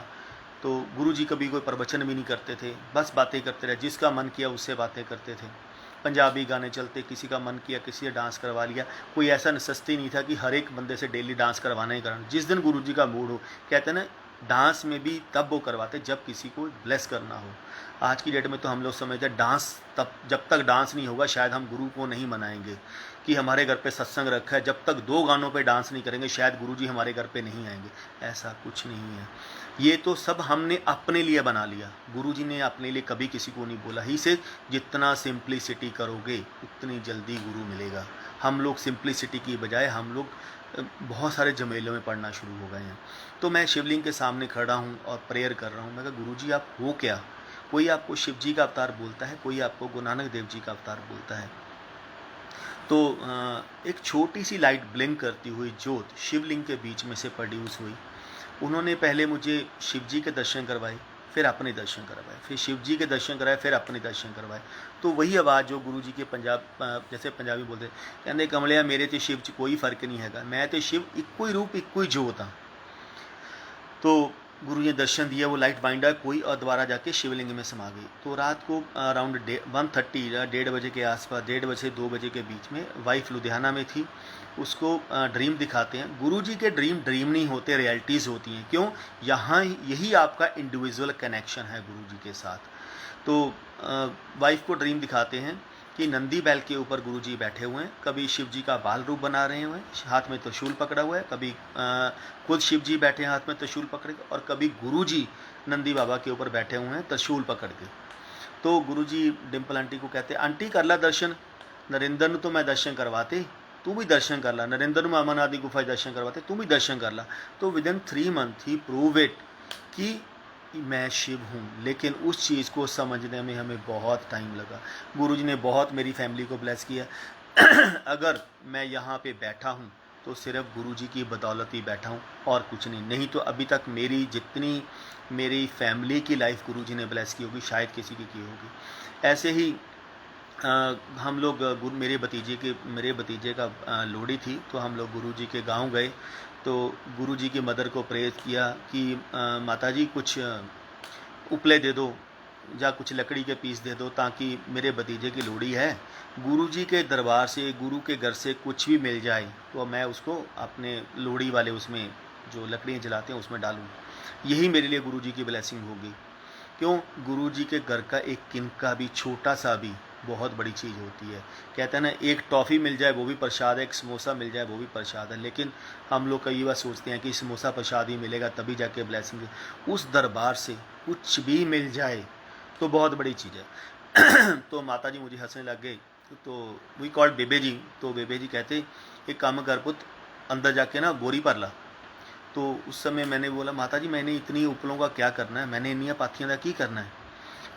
तो गुरुजी कभी कोई प्रवचन भी नहीं करते थे, बस बातें करते रहे, जिसका मन किया उससे बातें करते थे। पंजाबी गाने चलते, किसी का मन किया किसी से डांस करवा लिया। कोई ऐसा नेसेसिटी नहीं था कि हर एक बंदे से डेली डांस करवाना ही करना। जिस दिन गुरुजी का मूड हो, कहते हैं ना डांस में भी तब वो करवाते जब किसी को ब्लेस करना हो। आज की डेट में तो हम लोग समझते हैं डांस तब, जब तक डांस नहीं होगा शायद हम गुरु को नहीं मनाएंगे। कि हमारे घर पे सत्संग रखा है, जब तक 2 गानों पे डांस नहीं करेंगे शायद गुरुजी हमारे घर पे नहीं आएंगे। ऐसा कुछ नहीं है, ये तो सब हमने अपने लिए बना लिया। गुरुजी ने अपने लिए कभी किसी को नहीं बोला। ही से जितना सिंप्लिसिटी करोगे उतनी जल्दी गुरु मिलेगा। हम लोग सिंप्लिसिटी की बजाय हम लोग बहुत सारे झमेलों में पड़ना शुरू हो गए हैं। तो मैं शिवलिंग के सामने खड़ा हूँ और प्रेयर कर रहा हूँ। मैं कहा गुरुजी आप हो क्या। कोई आपको शिव जी का अवतार बोलता है, कोई आपको गुरु नानक देव जी का अवतार बोलता है। तो एक छोटी सी लाइट ब्लिंक करती हुई ज्योत शिवलिंग के बीच में से प्रोड्यूस हुई। उन्होंने पहले मुझे शिव जी के दर्शन करवाए, फिर अपने दर्शन करवाए, फिर शिव जी के दर्शन कराए, फिर अपने दर्शन करवाए। तो वही आवाज़ जो गुरु जी के जैसे पंजाबी बोलते कहते कमलिया मेरे तो शिव च कोई फर्क नहीं है, मैं तो शिव इक्को ही रूप इक्को ही जोत हाँ। तो गुरु ने दर्शन दिया, वो लाइट बाइंड है कोई और दोबारा जाके शिवलिंग में समा गई। तो रात को अराउंड 1:30 या 1:30 बजे के आसपास, 1:30 बजे से 2 बजे के बीच में वाइफ लुधियाना में थी, उसको ड्रीम दिखाते हैं। गुरुजी के ड्रीम नहीं होते, रियलिटीज़ होती हैं। क्यों, यहाँ यही आपका इंडिविजुअल कनेक्शन है गुरुजी के साथ। तो वाइफ को ड्रीम दिखाते हैं कि नंदी बैल के ऊपर गुरुजी बैठे हुए हैं, कभी शिव जी का बाल रूप बना रहे हुए हैं, हाथ में त्रिशूल पकड़ा हुआ है, कभी खुद शिव जी बैठे हैं हाथ में त्रिशूल पकड़ के, और कभी गुरुजी नंदी बाबा के ऊपर बैठे हुए हैं त्रिशूल पकड़ के। तो गुरुजी डिम्पल आंटी को कहते आंटी कर ला दर्शन, नरेंद्र ने तो मैं दर्शन करवाते, तू भी दर्शन कर ला, नरेंद्र में अमरनाथ की गुफा दर्शन करवाते, तू भी दर्शन कर ला। तो with in 3 month he prove it कि मैं शिव हूँ, लेकिन उस चीज़ को समझने में हमें बहुत टाइम लगा। गुरुजी ने बहुत मेरी फैमिली को ब्लेस किया। अगर मैं यहाँ पे बैठा हूँ तो सिर्फ गुरुजी की बदौलत ही बैठा हूँ और कुछ नहीं। नहीं तो अभी तक मेरी जितनी मेरी फैमिली की लाइफ गुरुजी ने ब्लेस की होगी, शायद किसी की होगी। ऐसे ही हम लोग मेरे भतीजे का लोहड़ी थी, तो हम लोग गुरुजी के गांव गए। तो गुरुजी की मदर को प्रेयर किया कि माताजी कुछ उपले दे दो या कुछ लकड़ी के पीस दे दो, ताकि मेरे भतीजे की लोहड़ी है, गुरुजी के दरबार से, गुरु के घर से कुछ भी मिल जाए तो मैं उसको अपने लोहड़ी वाले उसमें जो लकड़ियाँ जलाते हैं उसमें डालूँ। यही मेरे लिए गुरुजी की ब्लेसिंग होगी। क्यों? गुरुजी के घर का एक किनका भी, छोटा सा भी, बहुत बड़ी चीज़ होती है। कहते हैं ना, एक टॉफ़ी मिल जाए वो भी प्रसाद है, एक समोसा मिल जाए वो भी प्रसाद है। लेकिन हम लोग कई बार सोचते हैं कि समोसा प्रसाद ही मिलेगा तभी जाके ब्लेसिंग। उस दरबार से कुछ भी मिल जाए तो बहुत बड़ी चीज़ है। तो माता जी मुझे हंसने लग गए। तो वी कॉल्ड बेबे जी। तो बेबे जी कहते, एक काम कर पुत, अंदर जाके ना बोरी भर ला। तो उस समय मैंने बोला, माता जी मैंने इतनी उपलों का क्या करना है, मैंने इन्नियां पाथियां का की करना है।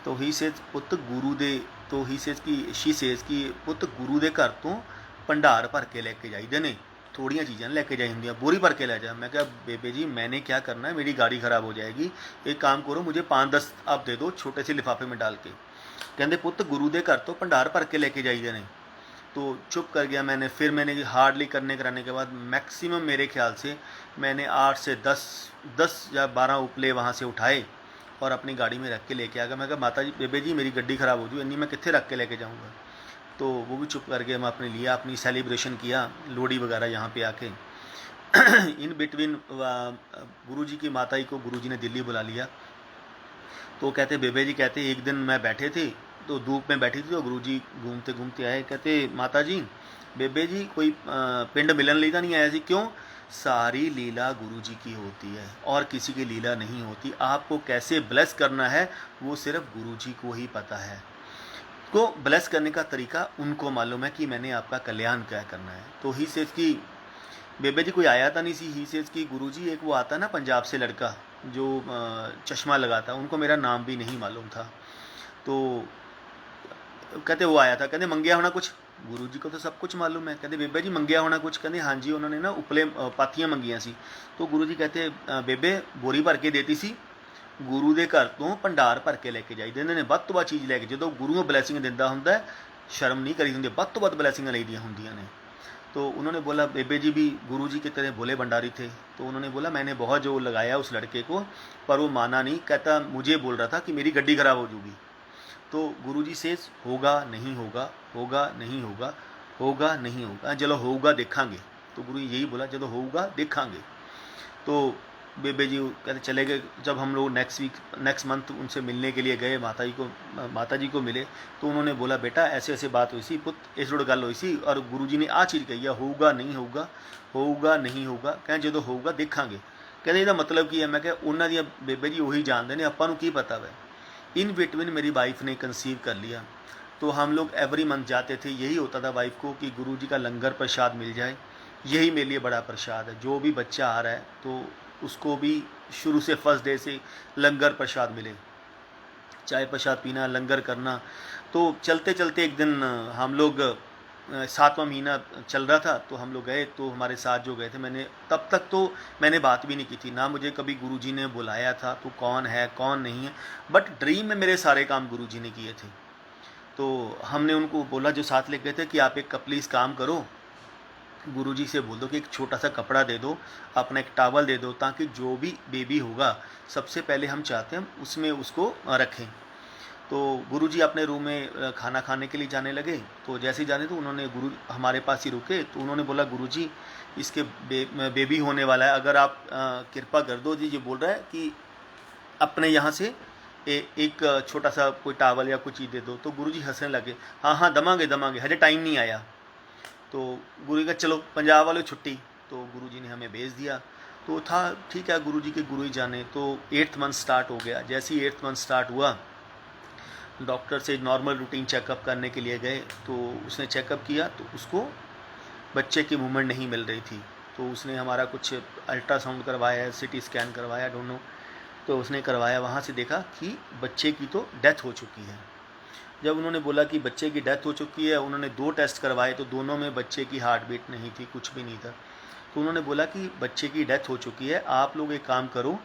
तो ही सेज पुत गुरु दे, तो ही सेज की शी सेज कि पुत गुरु दे घर तो भंडार भर के लेके जाइदे ने, थोड़ियां चीज़ां लेके जाई होंगी, बोरी भर के ले जा। मैं कहा बेबे जी मैंने क्या करना है, मेरी गाड़ी ख़राब हो जाएगी, एक काम करो मुझे 5-10 आप दे दो छोटे से लिफाफे में डाल के। कहते पुत गुरु दे घर तो भंडार भर के लेके जाइदे ने। तो चुप कर गया मैंने। फिर मैंने हार्डली करने कराने के बाद मैक्सिमम मेरे ख्याल से मैंने 8 से 10 या 12 उपले वहाँ से उठाए और अपनी गाड़ी में रख के लेके आ गया। मैं कहा माता जी बेबे जी मेरी गड्डी ख़राब हो जू, इन्नी मैं कितने रख के लेके जाऊँगा। तो वो भी चुप कर गया। मैं अपने लिया, अपनी सेलिब्रेशन किया, लोहड़ी वगैरह यहाँ पे आके। इन बिटवीन गुरुजी की माता जी को गुरुजी ने दिल्ली बुला लिया। तो कहते बेबे जी, कहते एक दिन मैं बैठे थे तो धूप में बैठी थी, तो गुरुजी घूमते घूमते आए। कहते माता जी बेबे जी कोई पिंड मिलन लीता नहीं आया जी। क्यों? सारी लीला गुरुजी की होती है और किसी की लीला नहीं होती। आपको कैसे ब्लेस करना है वो सिर्फ गुरुजी को ही पता है। को ब्लेस करने का तरीका उनको मालूम है कि मैंने आपका कल्याण क्या करना है। तो ही सेज की बेबे जी कोई आया था नहीं सी। ही सेज की गुरुजी एक वो आता ना पंजाब से लड़का जो चश्मा लगाता, उनको मेरा नाम भी नहीं मालूम था। तो कहते वो आया था। कहते मंगया होना कुछ। गुरुजी को तो सब कुछ मालूम है। कहते बेबे जी मंगया होना कुछ। कहते हाँ जी, उन्होंने ना उपले पाथियां मंगिया सी। तो गुरुजी कहते बेबे बोरी भर के देती सी, गुरु ਦੇ ਘਰ ਤੋਂ ਭੰਡਾਰ ਭਰ ਕੇ ਲੈ ਕੇ ਜਾਈਦੇ ਨੇ, ਵੱਧ ਤੋਂ ਵੱਧ ਚੀਜ਼ ਲੈ ਕੇ। ਜਦੋਂ ਗੁਰੂ ਬਲੈਸਿੰਗ ਦਿੰਦਾ ਹੁੰਦਾ शर्म नहीं करी होंगी, ਵੱਧ ਤੋਂ ਵੱਧ ब्लैसिंग ਲਈ ਦੀਆਂ ਹੁੰਦੀਆਂ ਨੇ। तो उन्होंने बोला बेबे जी भी गुरु जी की तरह भोले भंडारी थे। तो उन्होंने बोला मैंने बहुत जोर लगाया उस लड़के को, पर वो माना नहीं। कहता मुझे बोल रहा था कि मेरी गड्डी खराब हो जाएगी। तो गुरु जी से होगा नहीं होगा, होगा नहीं होगा, होगा नहीं होगा, चलो होगा देखांगे। तो गुरु जी यही बोला, चलो होगा देखांगे। तो बेबे जी कहते चले गए। जब हम लोग नेक्स्ट मंथ उनसे मिलने के लिए गए, माता जी को मिले, तो उन्होंने बोला बेटा ऐसे ऐसे बात हुई सी पुत, इस जोड़ गल हुई सी और गुरु जी ने आ चीज़ कही है, होगा नहीं होगा, होगा नहीं होगा, कहें जो होगा देखांगे। कहते ਇਹਦਾ मतलब की है। मैं क्या उन्होंने दी बेबे जी वही जानते हैं, ਆਪਾਂ ਨੂੰ ਕੀ पता वै। इन बिटवीन मेरी वाइफ ने कंसीव कर लिया। तो हम लोग एवरी मंथ जाते थे। यही होता था वाइफ को कि गुरु जी का लंगर प्रसाद मिल जाए, यही मेरे लिए बड़ा प्रसाद है। जो भी बच्चा आ रहा है तो उसको भी शुरू से फर्स्ट डे से लंगर प्रसाद मिले, चाय प्रसाद पीना, लंगर करना। तो चलते चलते एक दिन हम लोग 7वां महीना चल रहा था, तो हम लोग गए। तो हमारे साथ जो गए थे, मैंने तब तक तो मैंने बात भी नहीं की थी ना, मुझे कभी गुरुजी ने बुलाया था तो कौन है कौन नहीं है, बट ड्रीम में मेरे सारे काम गुरुजी ने किए थे। तो हमने उनको बोला जो साथ ले गए थे कि आप एक प्लीज़ काम करो, गुरुजी से बोल दो कि एक छोटा सा कपड़ा दे दो, अपना एक टावल दे दो, ताकि जो भी बेबी होगा सबसे पहले हम चाहते हैं उसमें उसको रखें। तो गुरुजी अपने रूम में खाना खाने के लिए जाने लगे। तो जैसे ही जाने तो उन्होंने गुरु हमारे पास ही रुके। तो उन्होंने बोला गुरुजी इसके बेबी होने वाला है, अगर आप कृपा कर दो। जी ये बोल रहा है कि अपने यहाँ से एक छोटा सा कोई टावल या कोई चीज़ दे दो। तो गुरुजी हंसने लगे, हाँ हाँ दमांगे दमांगे, हजे टाइम नहीं आया। तो गुरु का चलो पंजाब वाले छुट्टी। तो गुरुजी ने हमें भेज दिया। तो था ठीक है, गुरुजी के गुरु ही जाने। तो 8th मंथ स्टार्ट हो गया। जैसे ही 8th मंथ स्टार्ट हुआ, डॉक्टर से नॉर्मल रूटीन चेकअप करने के लिए गए। तो उसने चेकअप किया तो उसको बच्चे की मूवमेंट नहीं मिल रही थी। तो उसने हमारा कुछ अल्ट्रासाउंड करवाया, सिटी स्कैन करवाया, डोंट नो। तो उसने करवाया, वहाँ से देखा कि बच्चे की तो डेथ हो चुकी है। जब उन्होंने बोला कि बच्चे की डेथ हो चुकी है, उन्होंने 2 टेस्ट करवाए तो दोनों में बच्चे की हार्ट बीट नहीं थी, कुछ भी नहीं था। तो उन्होंने बोला कि बच्चे की डेथ हो चुकी है, आप लोग एक काम करो,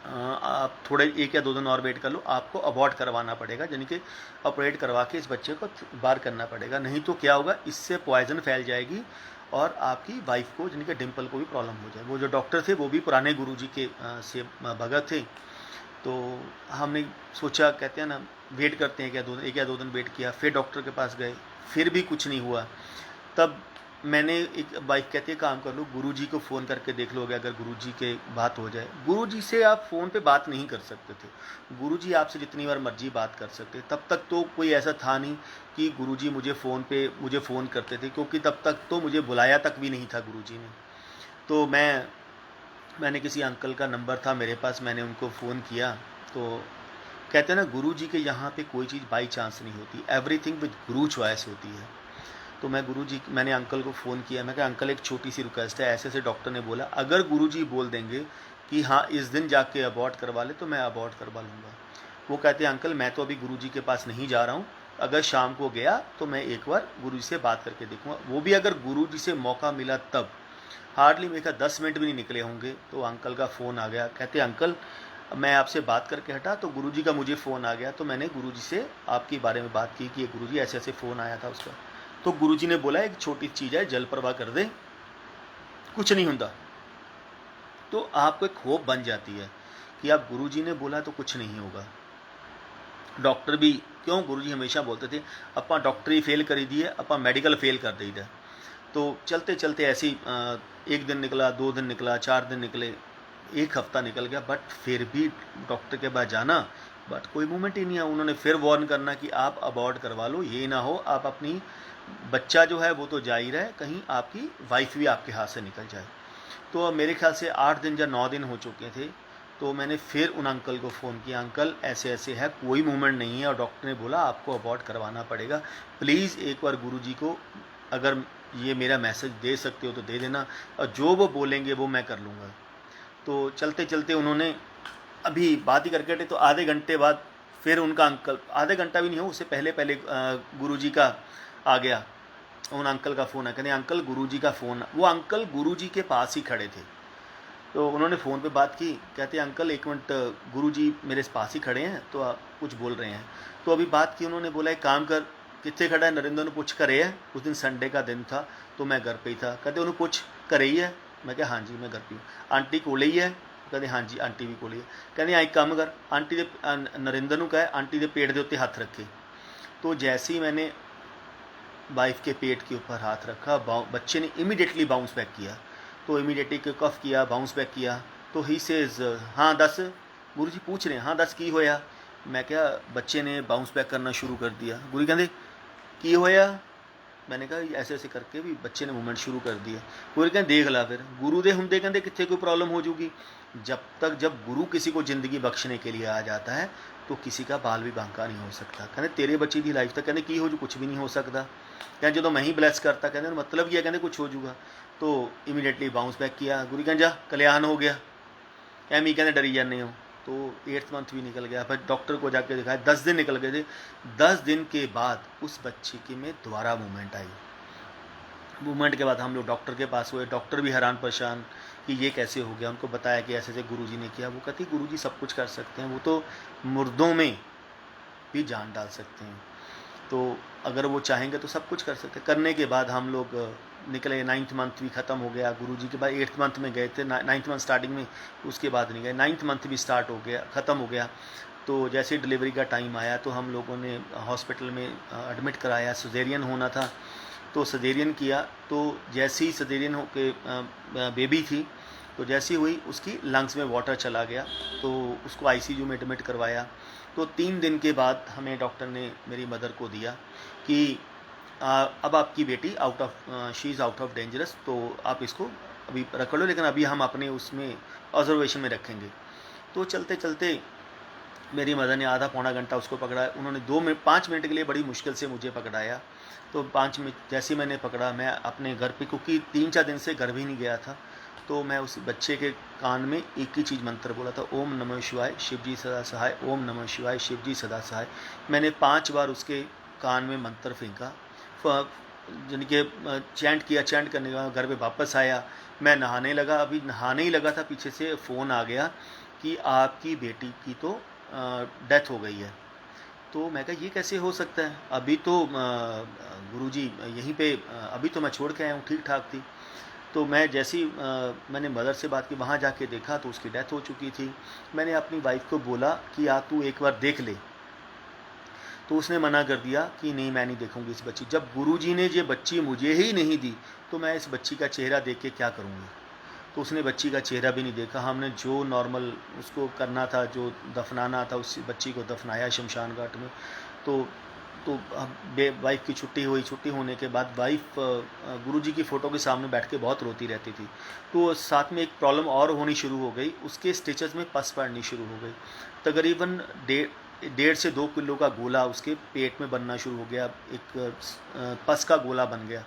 आप थोड़े 1 या 2 दिन और वेट कर लो, आपको अबॉर्ट करवाना पड़ेगा, यानी कि ऑपरेट करवा के इस बच्चे को बाहर करना पड़ेगा, नहीं तो क्या होगा, इससे पॉइजन फैल जाएगी और आपकी वाइफ को, यानी कि डिम्पल को भी प्रॉब्लम हो जाए। वो जो डॉक्टर थे वो भी पुराने गुरुजी के से भगत थे। तो हमने सोचा, कहते हैं ना, वेट करते हैं, क्या 1 या 2 दिन वेट किया, फिर डॉक्टर के पास गए, फिर भी कुछ नहीं हुआ। तब मैंने, एक वाइफ कहती है, काम कर लो, गुरुजी को फ़ोन करके देख लोगे, अगर गुरुजी के बात हो जाए। गुरुजी से आप फ़ोन पे बात नहीं कर सकते थे, गुरुजी आपसे जितनी बार मर्जी बात कर सकते। तब तक तो कोई ऐसा था नहीं कि गुरुजी मुझे फ़ोन करते थे, क्योंकि तब तक तो मुझे बुलाया तक भी नहीं था गुरुजी ने। तो मैंने किसी अंकल का नंबर था मेरे पास, मैंने उनको फ़ोन किया। तो कहते हैं ना, गुरुजी के यहाँ पे कोई चीज़ बाई चांस नहीं होती, एवरीथिंग विद गुरु चॉइस होती है। तो मैंने अंकल को फ़ोन किया, मैं कहा अंकल एक छोटी सी रिक्वेस्ट है, ऐसे डॉक्टर ने बोला, अगर गुरुजी बोल देंगे कि हाँ इस दिन जाके अबॉर्ट करवा ले, तो मैं अबॉर्ट करवा लूँगा। वो कहते हैं अंकल मैं तो अभी गुरुजी के पास नहीं जा रहा हूँ, अगर शाम को गया तो मैं एक बार गुरुजी से बात करके देखूँगा, वो भी अगर गुरुजी से मौका मिला तब। हार्डली मेरे ख्याल 10 मिनट भी नहीं निकले होंगे तो अंकल का फ़ोन आ गया। कहते अंकल मैं आपसे बात करके हटा तो गुरुजी का मुझे फ़ोन आ गया, तो मैंने गुरुजी से आपके बारे में बात की कि गुरुजी ऐसे ऐसे फ़ोन आया था उसका। तो गुरुजी ने बोला एक छोटी चीज़ है, जल प्रवाह कर दे, कुछ नहीं होता। तो आपको एक होप बन जाती है कि आप, गुरुजी ने बोला तो कुछ नहीं होगा। डॉक्टर भी, क्यों, गुरुजी हमेशा बोलते थे अपा डॉक्टरी फेल करी दी है, अपा मेडिकल फेल कर दी है। तो चलते चलते ऐसे ही 1 दिन निकला, 2 दिन निकला, 4 दिन निकले, 1 हफ्ता निकल गया, बट फिर भी डॉक्टर के पास जाना, बट कोई मूवमेंट ही नहीं है। उन्होंने फिर वार्न करना कि आप अबॉर्ट करवा लो, ये ना हो आप अपनी, बच्चा जो है वो तो जा ही रहा है, कहीं आपकी वाइफ भी आपके हाथ से निकल जाए। तो मेरे ख्याल से 8 दिन या 9 दिन हो चुके थे। तो मैंने फिर उन अंकल को फ़ोन किया, अंकल ऐसे ऐसे है, कोई मूवमेंट नहीं है और डॉक्टर ने बोला आपको अबॉर्ट करवाना पड़ेगा, प्लीज़ एक बार गुरुजी को अगर ये मेरा मैसेज दे सकते हो तो दे देना, और जो वो बोलेंगे वो मैं कर लूँगा। तो चलते चलते उन्होंने, अभी बात ही करके हटे तो आधे घंटे बाद फिर उनका अंकल, आधे घंटा भी नहीं हो उससे पहले गुरुजी का आ गया, उन अंकल का फ़ोन है, कहते अंकल गुरुजी का फ़ोन। वो अंकल गुरुजी के पास ही खड़े थे, तो उन्होंने फ़ोन पे बात की, कहते अंकल 1 मिनट, गुरुजी मेरे पास ही खड़े हैं, तो आप कुछ बोल रहे हैं। तो अभी बात की, उन्होंने बोला एक काम कर, कितने खड़ा है, नरेंद्र ने पूछ करे है, उस दिन संडे का दिन था तो मैं घर पे ही था। कहते उन्होंने पूछ करे ही है, मैं कहा हाँ जी मैं घर पे हूँ। आंटी कोले ही है, कहते हाँ जी आंटी भी कोले है। कहते एक काम कर, आंटी दे, नरेंद्र को कहे आंटी के पेट के उत्ते हाथ रखे। तो जैसे ही मैंने वाइफ के पेट के ऊपर हाथ रखा, बच्चे ने इमीडिएटली बाउंस बैक किया। तो इमीडिएटली कफ किया, बाउंस बैक किया। तो ही सेज हाँ दस, गुरुजी पूछ रहे हैं हाँ दस की होया। मैं क्या, बच्चे ने बाउंस बैक करना शुरू कर दिया। गुरु कहते की होया, मैंने कहा ऐसे ऐसे करके भी बच्चे ने मूवमेंट शुरू कर दिया। गुरु कहते देख ला फिर, गुरु दे हुंदे कहते कितने कोई प्रॉब्लम हो जूगी। जब गुरु किसी को ज़िंदगी बख्शने के लिए आ जाता है तो किसी का बाल भी बांका नहीं हो सकता। कहते तेरे बच्ची की लाइफ तक कहते की हो जू, कुछ भी नहीं हो सकता। कहते जो मैं ही ब्लैस करता, कहते मतलब ये कहते कुछ हो जूगा। तो इमीडिएटली बाउंस बैक किया। गुरु कहते जा कल्याण हो गया, एम ही कहते डरी जाने हो। तो 8th मंथ भी निकल गया, फिर डॉक्टर को जाके दिखाया, 10 दिन निकल गए थे। 10 दिन के बाद उस बच्चे की में दोबारा मूवमेंट आई। मूवमेंट के बाद हम लोग डॉक्टर के पास हुए, डॉक्टर भी हैरान परेशान कि ये कैसे हो गया। उनको बताया कि ऐसे ऐसे गुरुजी ने किया। वो कहती गुरुजी सब कुछ कर सकते हैं, वो तो मुर्दों में भी जान डाल सकते हैं, तो अगर वो चाहेंगे तो सब कुछ कर सकते हैं। करने के बाद हम लोग निकले, 9th मंथ भी ख़त्म हो गया। गुरुजी के बाद 8th मंथ में गए थे, 9th मंथ स्टार्टिंग में, उसके बाद नहीं गए। 9th मंथ भी स्टार्ट हो गया, ख़त्म हो गया। तो जैसे डिलीवरी का टाइम आया तो हम लोगों ने हॉस्पिटल में एडमिट कराया। सिजेरियन होना था तो सिजेरियन किया। तो जैसे ही सिजेरियन हो के बेबी थी, तो जैसी हुई उसकी लंग्स में वाटर चला गया, तो उसको आईसीयू में एडमिट करवाया। तो 3 दिन के बाद हमें डॉक्टर ने मेरी मदर को दिया कि अब आपकी बेटी she is out of dangerous, तो आप इसको अभी रख लो, लेकिन अभी हम अपने उसमें ऑब्जर्वेशन में रखेंगे। तो चलते चलते मेरी मदर ने आधा पौना घंटा उसको पकड़ा। उन्होंने 5 मिनट के लिए बड़ी मुश्किल से मुझे पकड़ाया। तो 5 मिनट जैसे मैंने पकड़ा, मैं अपने घर पे, क्योंकि 3-4 दिन से घर भी नहीं गया था, तो मैं उस बच्चे के कान में एक ही चीज़ मंत्र बोला था, ओम नमः शिवाय शिव जी सदा सहाय, ओम नमः शिवाय शिव जी सदा सहाय। मैंने 5 बार उसके कान में मंत्र फेंका, यानी कि चैंट किया। चैंट करने के बाद घर पे वापस आया, मैं नहाने लगा। अभी नहाने ही लगा था, पीछे से फ़ोन आ गया कि आपकी बेटी की तो डेथ हो गई है। तो मैं कहा ये कैसे हो सकता है, अभी तो गुरुजी यहीं पे, अभी तो मैं छोड़ के आया हूँ, ठीक ठाक थी। तो मैं जैसे ही मैंने मदर से बात की, वहाँ जाके देखा तो उसकी डेथ हो चुकी थी। मैंने अपनी वाइफ को बोला कि या तू एक बार देख ले, तो उसने मना कर दिया कि नहीं मैं नहीं देखूंगी इस बच्ची। जब गुरुजी ने ये बच्ची मुझे ही नहीं दी तो मैं इस बच्ची का चेहरा देख के क्या करूँगी। तो उसने बच्ची का चेहरा भी नहीं देखा। हमने जो नॉर्मल उसको करना था, जो दफनाना था, उस बच्ची को दफनाया शमशान घाट में। तो तो वाइफ की छुट्टी हुई। छुट्टी होने के बाद वाइफ गुरुजी की फ़ोटो के सामने बैठ के बहुत रोती रहती थी। तो साथ में एक प्रॉब्लम और होनी शुरू हो गई, उसके स्टिचेस में पस पड़नी शुरू हो गई। तकरीबन 1.5 से 2 किलो का गोला उसके पेट में बनना शुरू हो गया, एक पस का गोला बन गया।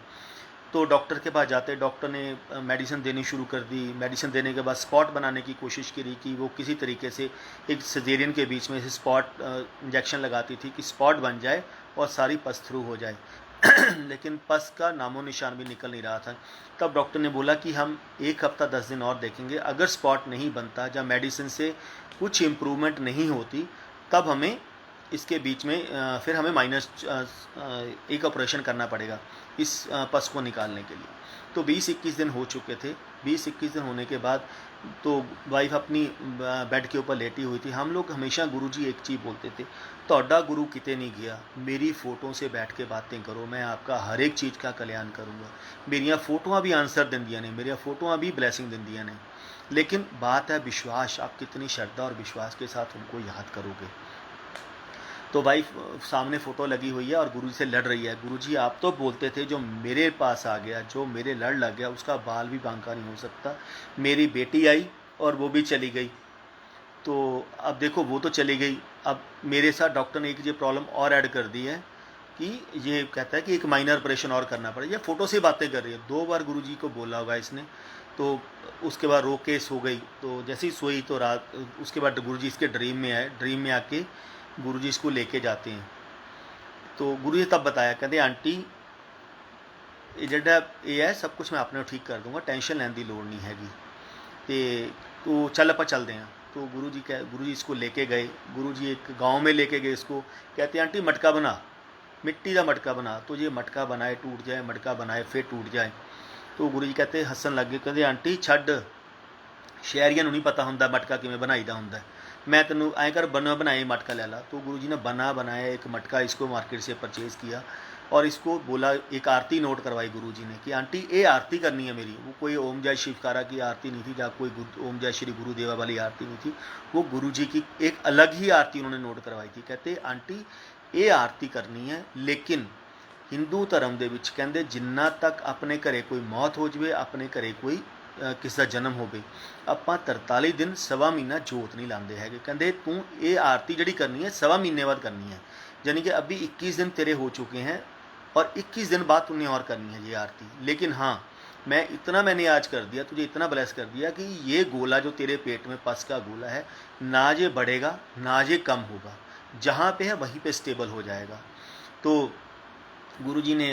तो डॉक्टर के पास जाते, डॉक्टर ने मेडिसिन देनी शुरू कर दी। मेडिसिन देने के बाद स्पॉट बनाने की कोशिश करी कि वो किसी तरीके से एक सिजेरियन के बीच में से स्पॉट इंजेक्शन लगाती थी कि स्पॉट बन जाए और सारी पस थ्रू हो जाए। लेकिन पस का नामो निशान भी निकल नहीं रहा था। तब डॉक्टर ने बोला कि हम 1 हफ्ता 10 दिन और देखेंगे, अगर स्पॉट नहीं बनता या मेडिसिन से कुछ इम्प्रूवमेंट नहीं होती तब हमें इसके बीच में फिर हमें माइनस एक ऑपरेशन करना पड़ेगा इस पस को निकालने के लिए। तो 20-21 दिन हो चुके थे। 20-21 दिन होने के बाद तो वाइफ अपनी बेड के ऊपर लेटी हुई थी। हम लोग हमेशा गुरुजी एक चीज़ बोलते थे, तोड़ा गुरु किते नहीं गया, मेरी फ़ोटो से बैठ के बातें करो, मैं आपका हर एक चीज़ का कल्याण करूँगा। मेरिया फ़ोटोआं भी आंसर दिंदियां ने, मेरिया फ़ोटोआं भी ब्लैसिंग दिंदियां ने। लेकिन बात है विश्वास, आप कितनी श्रद्धा और विश्वास के साथ उनको याद करोगे। तो वाइफ सामने फ़ोटो लगी हुई है और गुरुजी से लड़ रही है। गुरुजी आप तो बोलते थे जो मेरे पास आ गया, जो मेरे लड़ लग गया, उसका बाल भी बांका नहीं हो सकता। मेरी बेटी आई और वो भी चली गई। तो अब देखो वो तो चली गई, अब मेरे साथ डॉक्टर ने एक ये प्रॉब्लम और ऐड कर दी है कि ये कहता है कि एक माइनर ऑपरेशन और करना पड़ेगा। ये फ़ोटो से बातें कर रही है। 2 बार गुरुजी को बोला होगा इसने। तो उसके बाद रो के सो गई। तो जैसे ही सोई तो रात, उसके बाद गुरुजी इसके ड्रीम में आए। ड्रीम में आके गुरुजी इसको लेके जाते हैं। तो गुरुजी तब बताया, कहते आंटी ये ਜਿਹੜਾ ਇਹ है सब कुछ मैं अपने ठीक कर दूंगा, टेंशन ਲੈਣ ਦੀ लोड़ नहीं हैगी। तो चल ਆਪਾਂ चलते हैं। तो गुरुजी इसको लेके गए। गुरुजी एक गांव में लेके गए इसको। कहते आंटी मटका बना, मिट्टी का मटका बना। तो ये मटका बनाए टूट जाए, मटका बनाए फिर टूट जाए। तो गुरुजी कहते हसन लग गए, कहते आंटी छड्ड, शहरियां नहीं पता होंगे मटका किमें बनाईदा होंगे, मैं तेनों ऐ कर बना बनाए मटका ले ला। तो गुरुजी ने बना बनाया एक मटका इसको मार्केट से परचेज़ किया और इसको बोला, एक आरती नोट करवाई गुरुजी ने कि आंटी ये आरती करनी है मेरी। वो कोई ओम जय शिवकारा की आरती नहीं थी या कोई ओम जय श्री गुरुदेवा वाली आरती नहीं थी, वो गुरुजी की एक अलग ही आरती उन्होंने नोट करवाई थी। कहते आंटी ये आरती करनी है, लेकिन हिंदू धर्म ਦੇ ਵਿੱਚ ਕਹਿੰਦੇ ਜਿੰਨਾ ਤੱਕ ਆਪਣੇ ਘਰੇ ਕੋਈ ਮੌਤ ਹੋ ਜਵੇ, ਆਪਣੇ ਘਰੇ ਕੋਈ किसी का जन्म होवे, ਆਪਾਂ 43 दिन सवा महीना जोत नहीं लाते है। कहते तू ये आरती जी करनी है सवा महीने बाद करनी है, यानी कि अभी 21 दिन तेरे हो चुके हैं और 21 दिन बाद तूने और करनी है ये आरती। लेकिन हाँ मैंने आज कर दिया, तुझे इतना ब्लेस कर दिया कि ये गोला जो तेरे पेट में पस का गोला है, ना ये बढ़ेगा ना ये कम होगा, जहाँ पे है वहीं पे स्टेबल हो जाएगा। तो गुरुजी ने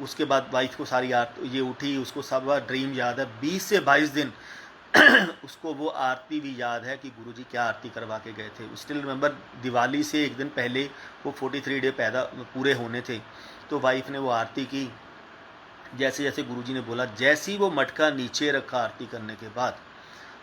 उसके बाद वाइफ को सारी ये उठी, उसको सब ड्रीम याद है। 20 से 22 दिन उसको वो आरती भी याद है कि गुरुजी क्या आरती करवा के गए थे। स्टिल रिमेंबर दिवाली से एक दिन पहले वो 43 डे पूरे होने थे। तो वाइफ ने वो आरती की जैसे जैसे गुरुजी ने बोला। जैसे ही वो मटका नीचे रखा आरती करने के बाद,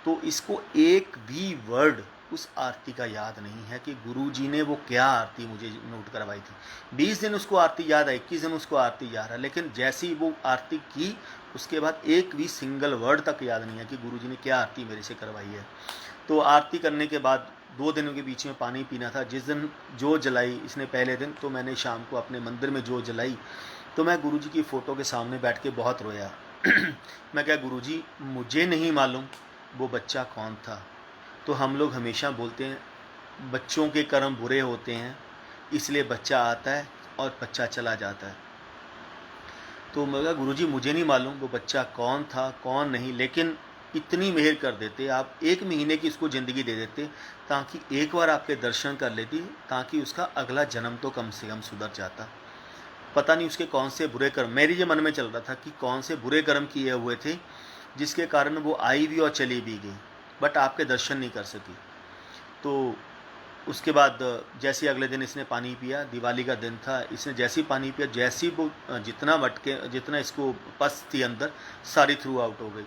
तो इसको एक भी वर्ड उस आरती का याद नहीं है कि गुरुजी ने वो क्या आरती मुझे नोट करवाई थी। 20 दिन उसको आरती याद है, 21 दिन उसको आरती याद है, लेकिन जैसी वो आरती की उसके बाद एक भी सिंगल वर्ड तक याद नहीं है कि गुरुजी ने क्या आरती मेरे से करवाई है। तो आरती करने के बाद 2 दिनों के बीच में पानी पीना था। जिस दिन जो जलाई इसने पहले दिन, तो मैंने शाम को अपने मंदिर में जो जलाई, तो मैं गुरुजी की फ़ोटो के सामने बैठ के बहुत रोया। मैं क्या गुरुजी मुझे नहीं मालूम वो बच्चा कौन था। तो हम लोग हमेशा बोलते हैं बच्चों के कर्म बुरे होते हैं, इसलिए बच्चा आता है और बच्चा चला जाता है। तो मैं कहा गुरुजी मुझे नहीं मालूम वो बच्चा कौन था कौन नहीं, लेकिन इतनी मेहर कर देते, आप 1 महीने की उसको ज़िंदगी दे देते ताकि एक बार आपके दर्शन कर लेती, ताकि उसका अगला जन्म तो कम से कम सुधर जाता। पता नहीं उसके कौन से बुरे कर्म, मेरे ये मन में चल रहा था कि कौन से बुरे कर्म किए हुए थे जिसके कारण वो आई भी और चली भी गई, बट आपके दर्शन नहीं कर सकी। तो उसके बाद जैसे अगले दिन इसने पानी पिया, दिवाली का दिन था, इसने जैसे ही पानी पिया, जैसे ही वो जितना इसको पस थी अंदर, सारी थ्रू आउट हो गई।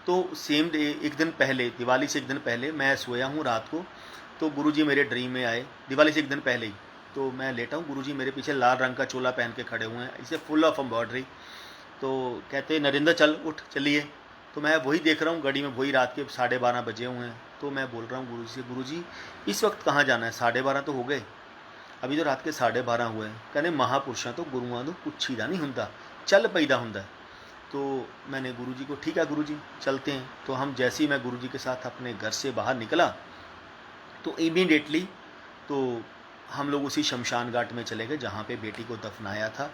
तो सेम डे, एक दिन पहले, दिवाली से एक दिन पहले मैं सोया हूँ रात को, तो गुरुजी मेरे ड्रीम में आए, दिवाली से एक दिन पहले ही। तो मैं लेटा हूँ, गुरुजी मेरे पीछे लाल रंग का चोला पहन के खड़े हुए हैं, इसे फुल ऑफ एम्ब्रॉयडरी। तो कहते नरेंद्र चल उठ चलिए। तो मैं वही देख रहा हूँ घड़ी में, वही रात के 12:30 बजे हुए हैं। तो मैं बोल रहा हूँ गुरुजी से, गुरुजी इस वक्त कहाँ जाना है, 12:30 तो हो गए, अभी तो रात के 12:30 हुए हैं। कहने महापुरुषों तो गुरुआं तो पुछीदा नहीं हुंदा, चल पैदा हुंदा। तो मैंने गुरुजी को, ठीक है गुरुजी चलते हैं। तो हम जैसे ही मैं गुरुजी के साथ अपने घर से बाहर निकला, तो इमीडिएटली तो हम लोग उसी शमशान घाट में चले गए जहाँ पे बेटी को दफनाया था।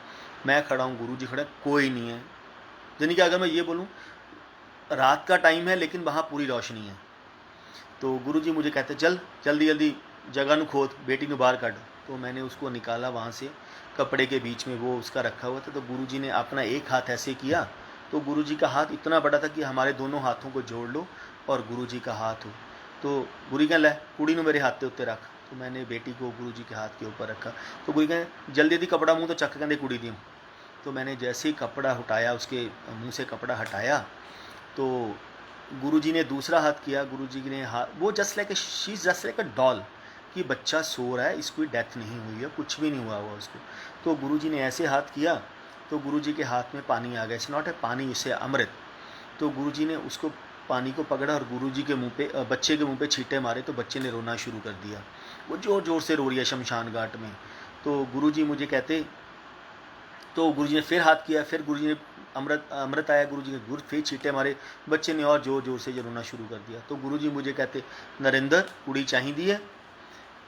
मैं खड़ा हूँ, गुरुजी खड़ा, कोई नहीं है। यानी कि अगर मैं ये बोलूँ, रात का टाइम है लेकिन वहाँ पूरी रोशनी है। तो गुरुजी मुझे कहते चल जल्दी जल्दी जगह नु खोद, बेटी नु बाहर काट। तो मैंने उसको निकाला वहाँ से, कपड़े के बीच में वो उसका रखा हुआ था। तो गुरुजी ने अपना एक हाथ ऐसे किया, तो गुरुजी का हाथ इतना बड़ा था कि हमारे दोनों हाथों को जोड़ लो और गुरुजी का हाथ हो। तो गुरु कह लै कुड़ी मेरे हाथ के उत्ते रख। तो मैंने बेटी को गुरुजी के हाथ के ऊपर रखा। तो गुरु कहें जल्दी जल्दी कपड़ा मुँह तो चक, कहते कुड़ी दी। तो मैंने जैसे ही कपड़ा हटाया, उसके मुँह से कपड़ा हटाया, तो गुरुजी ने दूसरा हाथ किया। गुरुजी ने हाथ, वो just like she is just like a doll, कि बच्चा सो रहा है, इसकी डेथ नहीं हुई है, कुछ भी नहीं हुआ हुआ उसको। तो गुरुजी ने ऐसे हाथ किया, तो गुरुजी के हाथ में पानी आ गया। इट्स नॉट ए पानी, इसे अमृत। तो गुरुजी ने उसको पानी को पकड़ा और गुरुजी के मुंह पे, बच्चे के मुंह पे छींटे मारे। तो बच्चे ने रोना शुरू कर दिया, वो ज़ोर ज़ोर से रो रही है शमशान घाट में। तो गुरुजी मुझे कहते, तो गुरुजी ने फिर हाथ किया, फिर गुरुजी ने अमृत आया, गुरुजी ने गुर फिर छींटे मारे, बच्चे ने और ज़ोर ज़ोर से रोना शुरू कर दिया। तो गुरुजी मुझे कहते नरेंद्र कुड़ी चाहिए है।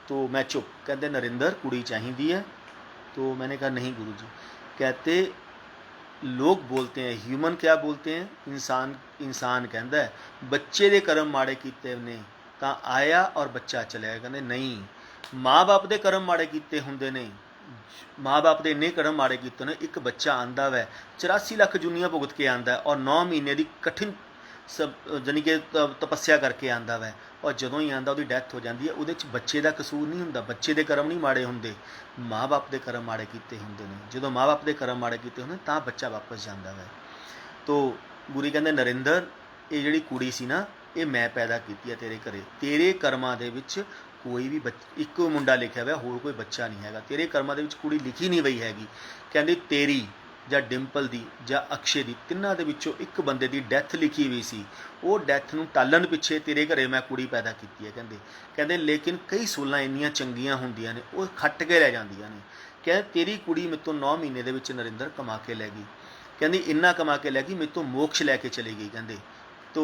तो मैं चुप। कहते नरेंद्र कुड़ी चाहिए है। तो मैंने कहा नहीं गुरुजी। कहते लोग बोलते हैं, ह्यूमन क्या बोलते हैं, इंसान कहता है बच्चे दे कर्म माड़े कीते ने तां आया और बच्चा चलिया। कहते नहीं, माँ बाप दे कर्म माड़े कीते हुंदे ने, माँ बाप दे इन्ने कर्म माड़े कीते ने, एक बच्चा आंदा वै 84 लाख जुनियां भुगत के आंदा है और 9 महीने की कठिन सब जानी कि तपस्या करके आंदा वै, और जदों ही आंदा उहदी डैथ हो जाती है। उहदे च बच्चे का कसूर नहीं हुंदा, बच्चे के कर्म नहीं माड़े हुंदे, माँ बाप के कर्म माड़े कीते हुंदे ने। जदों माँ बाप के कर्म माड़े कीते हुंदे तां बच्चा वापस जांदा वै। तो गुरु कहंदे नरेंद्र ये जिहड़ी कुड़ी सी ना, ये मैं पैदा कीती है तेरे घरे, तेरे कर्मां दे विच कोई भी एक मुंडा लिखिया हुआ, होर कोई बच्चा नहीं हैगा, तेरे कर्मां दे विच कुड़ी लिखी नहीं पई हैगी। कहंदे तेरी ਜਾਂ ਡਿੰਪਲ ਦੀ ਜਾਂ ਅਕਸ਼ੇ ਦੀ, ਤਿੰਨਾਂ ਦੇ ਵਿੱਚੋਂ ਇੱਕ ਬੰਦੇ ਦੀ ਡੈਥ ਲਿਖੀ ਹੋਈ ਸੀ। ਉਹ ਡੈਥ ਨੂੰ ਟਾਲਣ ਪਿੱਛੇ ਤੇਰੇ ਘਰੇ ਮੈਂ ਕੁੜੀ ਪੈਦਾ ਕੀਤੀ ਹੈ। ਕਹਿੰਦੇ ਲੇਕਿਨ ਕਈ ਸੂਲਾਂ ਇੰਨੀਆਂ ਚੰਗੀਆਂ ਹੁੰਦੀਆਂ ਨੇ, ਉਹ ਖੱਟ ਕੇ ਲੈ ਜਾਂਦੀਆਂ ਨੇ। ਕਹਿੰਦੇ ਤੇਰੀ ਕੁੜੀ ਮੇਰੇ ਤੋਂ 9 ਮਹੀਨੇ ਦੇ ਵਿੱਚ ਨਰਿੰਦਰ ਕਮਾ ਕੇ ਲੈ ਗਈ। ਕਹਿੰਦੀ ਇੰਨਾ ਕਮਾ ਕੇ ਲੈ ਗਈ, ਮੇਰੇ ਤੋਂ ਮੋਕਸ਼ ਲੈ ਕੇ ਚਲੀ ਗਈ। ਕਹਿੰਦੇ ਤੋ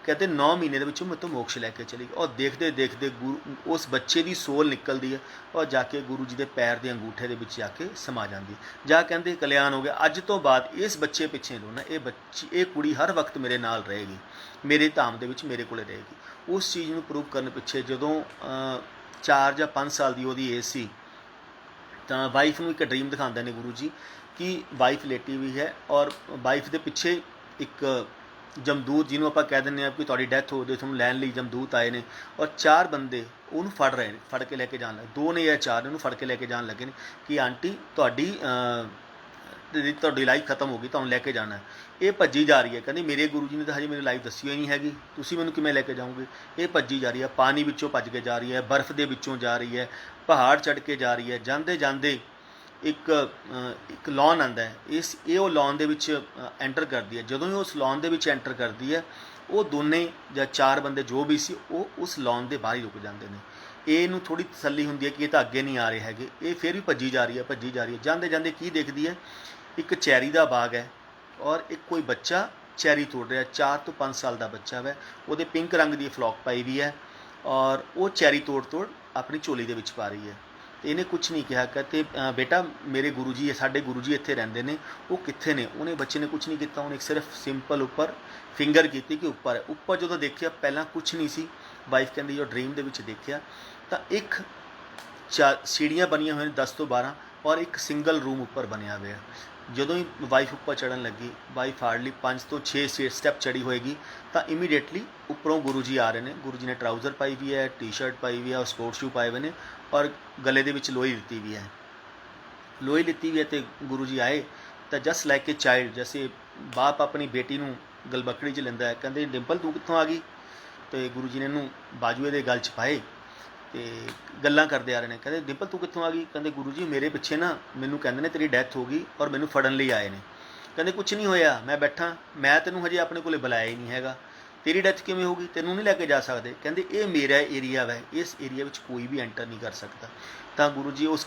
कहते 9 महीने के मैं तो मोक्ष लैके चली गई। और देखते देखते गुरु उस बच्चे की सोल निकलती है और जाके गुरु जी के पैर के अंगूठे के जाके समा जाती है। जा कहते कल्याण हो गया, अज तो बाद इस बच्चे पिछे रोना, ये बच्ची ये कुड़ी हर वक्त मेरे नाल रहेगी, मेरे धाम के मेरे को रहेगी। उस चीज़ में प्रूव करने पिछे जो 4 या 5 साल की वो एज सी, तो वाइफ में एक ड्रीम दिखाते हैं गुरु जी कि वाइफ लेटी हुई है और वाइफ के पिछे एक जमदूत जिन्होंने आप कह दें कि थोड़ी डैथ हो गई, तुम लैन ली जमदूत आए ने और 4 बंदे उन्होंने फड़ रहे हैं, फड़ के लैके जान लगे, 2 ने या 4 ने उन्होंने फड़ के लैके जान लगे कि आंटी ਤੁਹਾਡੀ ਲਾਈਫ खत्म हो गई, तुम लैके जाना है। ये भज्जी जा रही है, कहती मेरे गुरु जी ने तो हजे मेरी लाइफ दसी ही नहीं हैगी, तुसीं मैनूं किवें लैके जाओगे। ये भज्जी जा रही है, पानी विचों भज के जा रही है, बर्फ के विचों जा रही है, पहाड़ चढ़ के जा रही है। जाते जाते एक लॉन आता है, ये लॉन के एंटर करती है। जदों ही उस लॉन के एंटर करती है, वो दोने या 4 बंदे जो भी सी वो उस लॉन के बाहर ही रुक जाते हैं। ये थोड़ी तसल्ली होंदी है कि ये तो अगे नहीं आ रहे हैगे, ये फिर भी भज्जी जा रही है, भज्जी जा रही है। जाते जाते की देखती है, एक चैरी का बाग है और एक कोई बच्चा चैरी तोड़ रहा है, 4 तो 5 साल का बच्चा वै, वो पिंक रंग की फ्लॉक पाई हुई है और वो चैरी तोड़ तोड़ अपनी झोली के पा रही है। ਤੇ ਇਹਨੇ ਕੁਝ ਨਹੀਂ ਕਿਹਾ। कहते बेटा मेरे गुरु जी ਸਾਡੇ ਗੁਰੂ ਜੀ ਇੱਥੇ ਰਹਿੰਦੇ ਨੇ, ਉਹ ਕਿੱਥੇ ਨੇ? ਉਹਨੇ ਬੱਚੇ ਨੇ ਕੁਝ ਨਹੀਂ ਕੀਤਾ, ਉਹਨੇ ਸਿਰਫ ਸਿੰਪਲ ਉੱਪਰ ਫਿੰਗਰ ਕੀਤੀ ਕਿ ਉੱਪਰ ਹੈ। ਉੱਪਰ ਜਦੋਂ ਦੇਖਿਆ ਪਹਿਲਾਂ ਕੁਝ ਨਹੀਂ ਸੀ। ਵਾਈਫ ਕਹਿੰਦੀ ਉਹ ਡ੍ਰੀਮ ਦੇ ਵਿੱਚ ਦੇਖਿਆ ਤਾਂ ਇੱਕ ਸੀੜੀਆਂ ਬਣੀਆਂ ਹੋਈਆਂ 10 ਤੋਂ 12 ਔਰ ਇੱਕ ਸਿੰਗਲ रूम ਉੱਪਰ ਬਣਿਆ ਹੋਇਆ। ਜਦੋਂ ਹੀ ਵਾਈਫ ਉੱਪਰ ਚੜ੍ਹਨ ਲੱਗੀ, ਵਾਈਫ ਹਾਰਡਲੀ 5 ਤੋਂ 6 ਸਟੈਪ ਚੜੀ ਹੋਏਗੀ ਤਾਂ ਇਮੀਡੀਏਟਲੀ ਉੱਪਰੋਂ ਗੁਰੂ ਜੀ ਆ ਰਹੇ ਨੇ। ਗੁਰੂ ਜੀ ਨੇ ਟਰਾਊਜ਼ਰ ਪਾਈ ਵੀ ਹੈ, ਟੀ-ਸ਼ਰਟ ਪਾਈ ਵੀ ਹੈ ਔਰ ਸਪੋਰਟਸ ਸ਼ੂ ਪਾਏ ਹੋਏ ਨੇ ਔਰ ਗਲੇ ਦੇ ਵਿੱਚ ਲੋਈ ਲਿੱਤੀ ਵੀ ਹੈ। ਲੋਈ ਲਿੱਤੀ ਵੀ ਹੈ ਤੇ ਗੁਰੂ ਜੀ ਆਏ ਤਾਂ ਜਸਟ ਲਾਈਕ ए ਚਾਈਲਡ, ਜੈਸੇ ਬਾਪ ਆਪਣੀ ਬੇਟੀ ਨੂੰ ਗਲਬਕੜੀ 'ਚ ਲੈਂਦਾ ਹੈ। ਕਹਿੰਦੇ ਡਿੰਪਲ ਤੂੰ ਕਿੱਥੋਂ ਆ ਗਈ? ਤੇ ਗੁਰੂ ਜੀ ਨੇ ਇਹਨੂੰ ਬਾਜੂਏ ਦੇ ਗਲ 'ਚ ਪਾਏ ਤੇ ਗੱਲਾਂ ਕਰਦੇ ਆ ਰਹੇ ਨੇ। ਕਹਿੰਦੇ ਡਿੰਪਲ ਤੂੰ ਕਿੱਥੋਂ ਆ ਗਈ? ਕਹਿੰਦੇ ਗੁਰੂ ਜੀ ਮੇਰੇ ਪਿੱਛੇ ਨਾ ਮੈਨੂੰ ਕਹਿੰਦੇ ਨੇ ਤੇਰੀ ਡੈਥ ਹੋ ਗਈ ਔਰ ਮੈਨੂੰ ਫੜਨ ਲਈ ਆਏ ਨੇ। ਕਹਿੰਦੇ ਕੁਛ ਨਹੀਂ ਹੋਇਆ, ਮੈਂ ਬੈਠਾ, ਮੈਂ ਤੈਨੂੰ ਹਜੇ ਆਪਣੇ ਕੋਲੇ ਬੁਲਾਇਆ ਹੀ ਨਹੀਂ ਹੈਗਾ। ਤੇਰੀ ਡੈਥ ਕਿਵੇਂ ਹੋ ਗਈ? ਤੈਨੂੰ ਨਹੀਂ ਲੈ ਕੇ ਜਾ ਸਕਦੇ। ਕਹਿੰਦੇ ਇਹ ਮੇਰਾ ਏਰੀਆ ਵੈ, ਇਸ ਏਰੀਆ ਵਿੱਚ ਕੋਈ ਵੀ ਐਂਟਰ ਨਹੀਂ ਕਰ ਸਕਦਾ। ਤਾਂ ਗੁਰੂ ਜੀ ਉਸ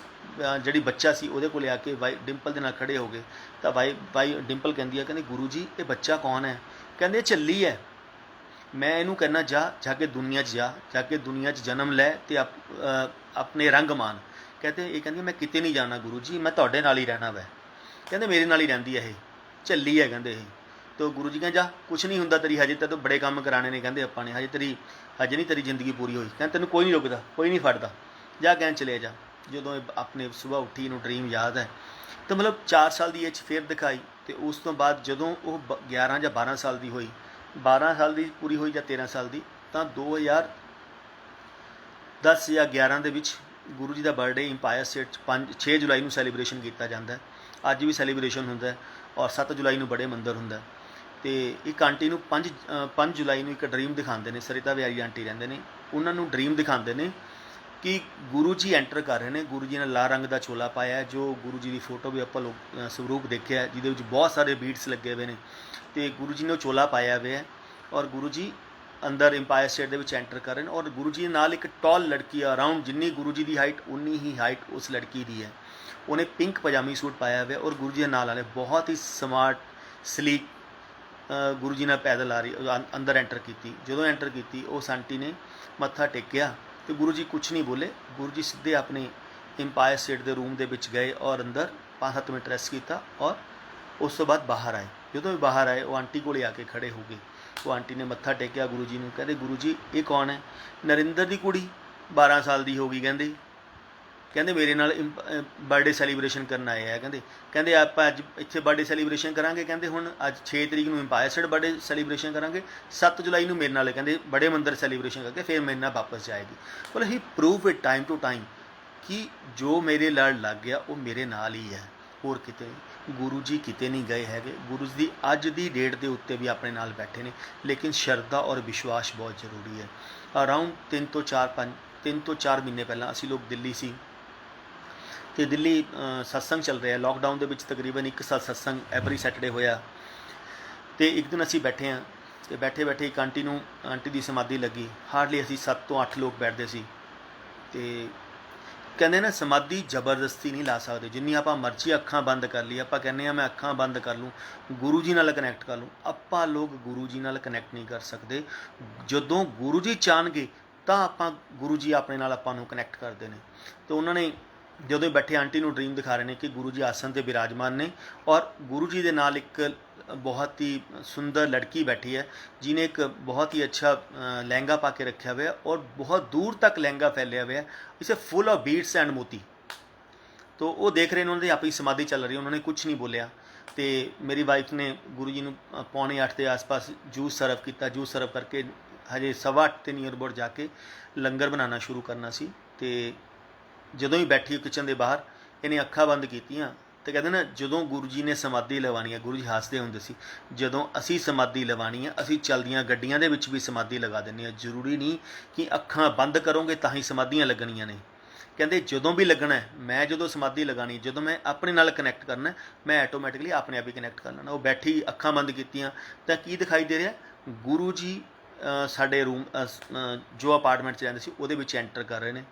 ਜਿਹੜੀ ਬੱਚਾ ਸੀ ਉਹਦੇ ਕੋਲੇ ਆ ਕੇ ਡਿੰਪਲ ਦੇ ਨਾਲ ਖੜੇ ਹੋ ਗਏ ਤਾਂ ਬਾਈ ਡਿੰਪਲ ਕਹਿੰਦੀ ਆ, ਕਹਿੰਦੇ ਗੁਰੂ ਜੀ ਇਹ ਬੱਚਾ ਕੌਣ ਹੈ? ਕਹਿੰਦੇ ਝੱਲੀ ਹੈ। ਮੈਂ ਇਹਨੂੰ ਕਹਿੰਦਾ ਜਾ ਕੇ ਦੁਨੀਆ 'ਚ ਜਾ ਕੇ ਦੁਨੀਆ 'ਚ ਜਨਮ ਲੈ ਤੇ ਆਪਣੇ ਰੰਗ ਮਾਣ। ਕਹਿੰਦੇ ਇਹ ਕਹਿੰਦੀ ਮੈਂ ਕਿਤੇ ਨਹੀਂ ਜਾਣਾ ਗੁਰੂ ਜੀ, ਮੈਂ ਤੁਹਾਡੇ ਨਾਲ ਹੀ ਰਹਿਣਾ ਵੈ। ਕਹਿੰਦੇ ਮੇਰੇ ਨਾਲ ਹੀ ਰਹਿੰਦੀ ਹੈ, ਇਹ ਝੱਲੀ ਹੈ ਕਹਿੰਦੇ ਇਹ। तो गुरु जी कहते जा कुछ नहीं होंदा, तेरी हजे तो बड़े काम कराने ने, कहते अपा ने हजे नहीं तेरी जिंदगी पूरी हुई। कहते तेन कोई नहीं रुकता, कोई नहीं फटता, जा कहन चले जा। जो अपने सुबह उठी इन्हूं ड्रीम याद है तो मतलब 4 साल की एज फिर दिखाई। तो उस तो बाद जदों वो 11 या 12 साल की हुई, 12 साल की पूरी हुई या 13 साल की, तो 2010 या 11 ਦੇ ਵਿੱਚ गुरु जी का बर्थडे इंपायर स्टेट 6 जुलाई ਨੂੰ सैलीब्रेशन किया जाता है। अज भी सैलीब्रेशन होंदा है और 7 जुलाई ਨੂੰ बड़े मंदिर होंदा है। तो एक आंटी ਨੂੰ 5 जुलाई ਨੂੰ एक ड्रीम दिखाते हैं, सरिता विहारी आंटी रहंदे ने, उन्होंने ड्रीम दिखाते हैं कि गुरु जी एंटर कर रहे हैं। गुरु जी ने लाल रंग का चोला पाया है, जो गुरु जी की फोटो भी आप लोग स्वरूप देखा है जिहदे बहुत सारे बीट्स लगे हुए हैं। तो गुरु जी ने चोला पाया हुआ है और गुरु जी अंदर इंपायर स्टेट के एंटर कर रहे हैं। और गुरु जी नाल एक टॉल लड़की अराउंड जिन्नी गुरु जी की हाइट उन्नी ही हाइट उस लड़की की है। उन्हें पिंक पजामी सूट पाया हुआ है और गुरु जी के नाल वाले बहुत ही स्मार्ट स्लीक गुरु जी ने पैदल आ रही अंदर एंटर की। जो एंटर की उस आंटी ने मत्था टेकिया तो गुरु जी कुछ नहीं बोले। गुरु जी सीधे अपने इंपायर स्टेट के रूम के गए और अंदर 5-7 मिनट रेस्ट किया और उस तो बाद बाहर आए। जो भी बाहर आए वो आंटी को आके खड़े हो गए। वो आंटी ने मत्था टेकिया गुरु जी ने, कहते गुरु जी ये कौन है? नरिंदर की कुड़ी 12 साल की होगी। कहते मेरे नाल बर्थडे सैलीब्रेशन करना आए है। कहते आप अज इत्थे बर्थडे सैलीब्रेशन करांगे। कहते हुण अज 6 तरीक नूं इंपायर स्टेट बर्थडे सैलीब्रेशन करांगे, 7 जुलाई नूं मेरे नाल कहते बड़े मंदिर सैलीब्रेशन करके फिर मेरे नाल वापस जाएगी। मतलब ही prove it time to time कि जो मेरे लड़ लग गया वो मेरे नाल ही है, होर किते गुरु जी किते नहीं गए है। गुरु जी अज की डेट के उत्ते भी अपने नाल बैठे ने, लेकिन श्रद्धा और विश्वास बहुत जरूरी है। अराउंड 3 ਤੋਂ 4 महीने पहला असी लोग दिल्ली सी तो दिल्ली सत्संग चल रहा है। लॉकडाउन के तकरीबन 1 साल सत्संग एवरी सैटरडे होया। तो एक दिन असी बैठे हाँ तो बैठे बैठे एक आंटी की समाधि लगी। हार्डली असी 7 ਤੋਂ 8 लोग बैठते सी। तो कहते ना समाधि जबरदस्ती नहीं ला सकते, जिन्नी आप मर्जी अखां बंद कर ली। आप कहने मैं अखां बंद कर लूँ, गुरु जी नाल कनैक्ट कर लूँ, आप लोग गुरु जी नाल कनैक्ट नहीं कर सकते। जदों गुरु जी चाहणगे तो आप गुरु जी अपने नाल आपां नूं कनैक्ट करते हैं। तो उन्होंने जो बैठे आंटी नूं ड्रीम दिखा रहे हैं कि गुरु जी आसन ते विराजमान ने और गुरु जी के नाल एक बहुत ही सुंदर लड़की बैठी है जिन्हें एक बहुत ही अच्छा लहंगा पा के रखा हुआ है और बहुत दूर तक लहंगा फैलिया हुआ है, इसे फुल ऑफ बीड्स एंड मोती। तो वो देख रहे हैं, उन्होंने अपनी समाधि चल रही है, उन्होंने कुछ नहीं बोलिया। तो मेरी वाइफ ने गुरु जी नूं 7:45 के आस पास जूस सर्व किया। जूस सर्व करके हजे 8:15 के नीयर बोर्ड जाके लंगर बनाना शुरू करना सी। तो जदों ही बैठी किचन के बाहर इन्हें अखां बंद कीतियां तो कहते ना जदों गुरु जी ने समाधि लवानी है, गुरु जी हसदे हुंदे सी, जदों असी समाधि लवानी है असी चलदियां गड्डियां दे विच भी समाधि लगा दिंदे आ। जरूरी नहीं कि अखां बंद करोगे तां ही समाधियां लगणियां ने। कहते जदों भी लगना है, मैं जदों समाधि लगानी, जदों मैं अपने नाल कनैक्ट करना, मैं ऐटोमैटिकली अपने आप ही कनैक्ट कर लेना। वो बैठी अखां बंद कीतियां तां की दिखाई दे रहा? गुरु जी साडे रूम जो अपार्टमेंट च रहिंदे सी उहदे विच एंटर कर रहे हैं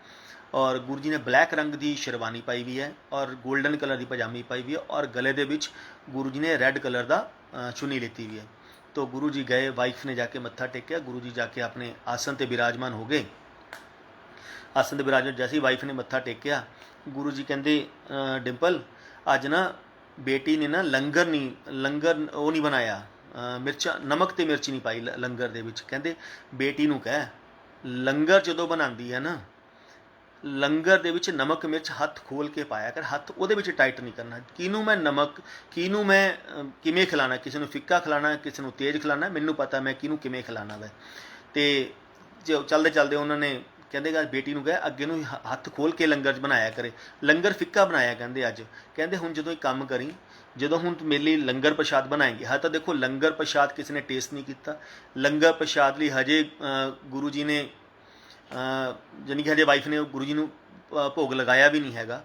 और गुरु जी ने ब्लैक रंग की शेरवानी पाई हुई है और गोल्डन कलर की पजामी पाई हुई है और गले दे विच गुरु जी ने रैड कलर का चुन्नी लेती हुई है। तो गुरु जी गए, वाइफ ने जाके मत्था टेकिया, गुरु जी जाके अपने आसन ते विराजमान हो गए। आसन ते विराजमान। जैसे ही वाइफ ने मत्था टेकिया, गुरु जी कहते डिंपल अज ना बेटी ने ना लंगर वो नहीं बनाया, मिर्चा नमक ते मिर्च नहीं पाई लंगर दे विच। कहते बेटी नूं कह लंगर जदों बनांदी है ना, लंगर दे विच नमक मिर्च हथ खोल के पाया कर, हथ ਉਹਦੇ ਵਿੱਚ टाइट नहीं करना। किनू मैं नमक किनू मैं किमें खिलाना, किसी ਨੂੰ ਫਿੱਕਾ ਖਿਲਾਣਾ, ਕਿਸੇ ਨੂੰ ਤੇਜ਼ ਖਿਲਾਣਾ, ਮੈਨੂੰ ਪਤਾ ਮੈਂ ਕਿਹਨੂੰ ਕਿਵੇਂ ਖਿਲਾਣਾ ਵੈ। ਤੇ ਜੋ ਚਲਦੇ ਚਲਦੇ ਉਹਨਾਂ ਨੇ ਕਹਿੰਦੇ ਗਾ ਬੇਟੀ ਨੂੰ ਕਹੇ ਅੱਗੇ ਨੂੰ ਹੱਥ ਖੋਲ ਕੇ ਲੰਗਰ ਬਣਾਇਆ ਕਰੇ, ਲੰਗਰ ਫਿੱਕਾ ਬਣਾਇਆ ਕਹਿੰਦੇ ਅੱਜ। ਕਹਿੰਦੇ ਹੁਣ ਜਦੋਂ ਇਹ ਕੰਮ ਕਰੀ, ਜਦੋਂ ਹੁਣ ਤੂੰ ਮੇਰੇ ਲਈ ਲੰਗਰ ਪ੍ਰਸ਼ਾਦ ਬਣਾਏਂਗੇ। ਹਾਂ ਤਾਂ ਦੇਖੋ ਲੰਗਰ ਪ੍ਰਸ਼ਾਦ ਕਿਸੇ ਨੇ ਟੇਸਟ ਨਹੀਂ ਕੀਤਾ। ਲੰਗਰ ਪ੍ਰਸ਼ਾਦ ਲਈ ਹਜੇ ਗੁਰੂ ਜੀ ਨੇ ਜਾਣੀ ਕਿ ਹਜੇ ਵਾਈਫ ਨੇ ਗੁਰੂ ਜੀ ਨੂੰ ਭੋਗ ਲਗਾਇਆ ਵੀ ਨਹੀਂ ਹੈਗਾ।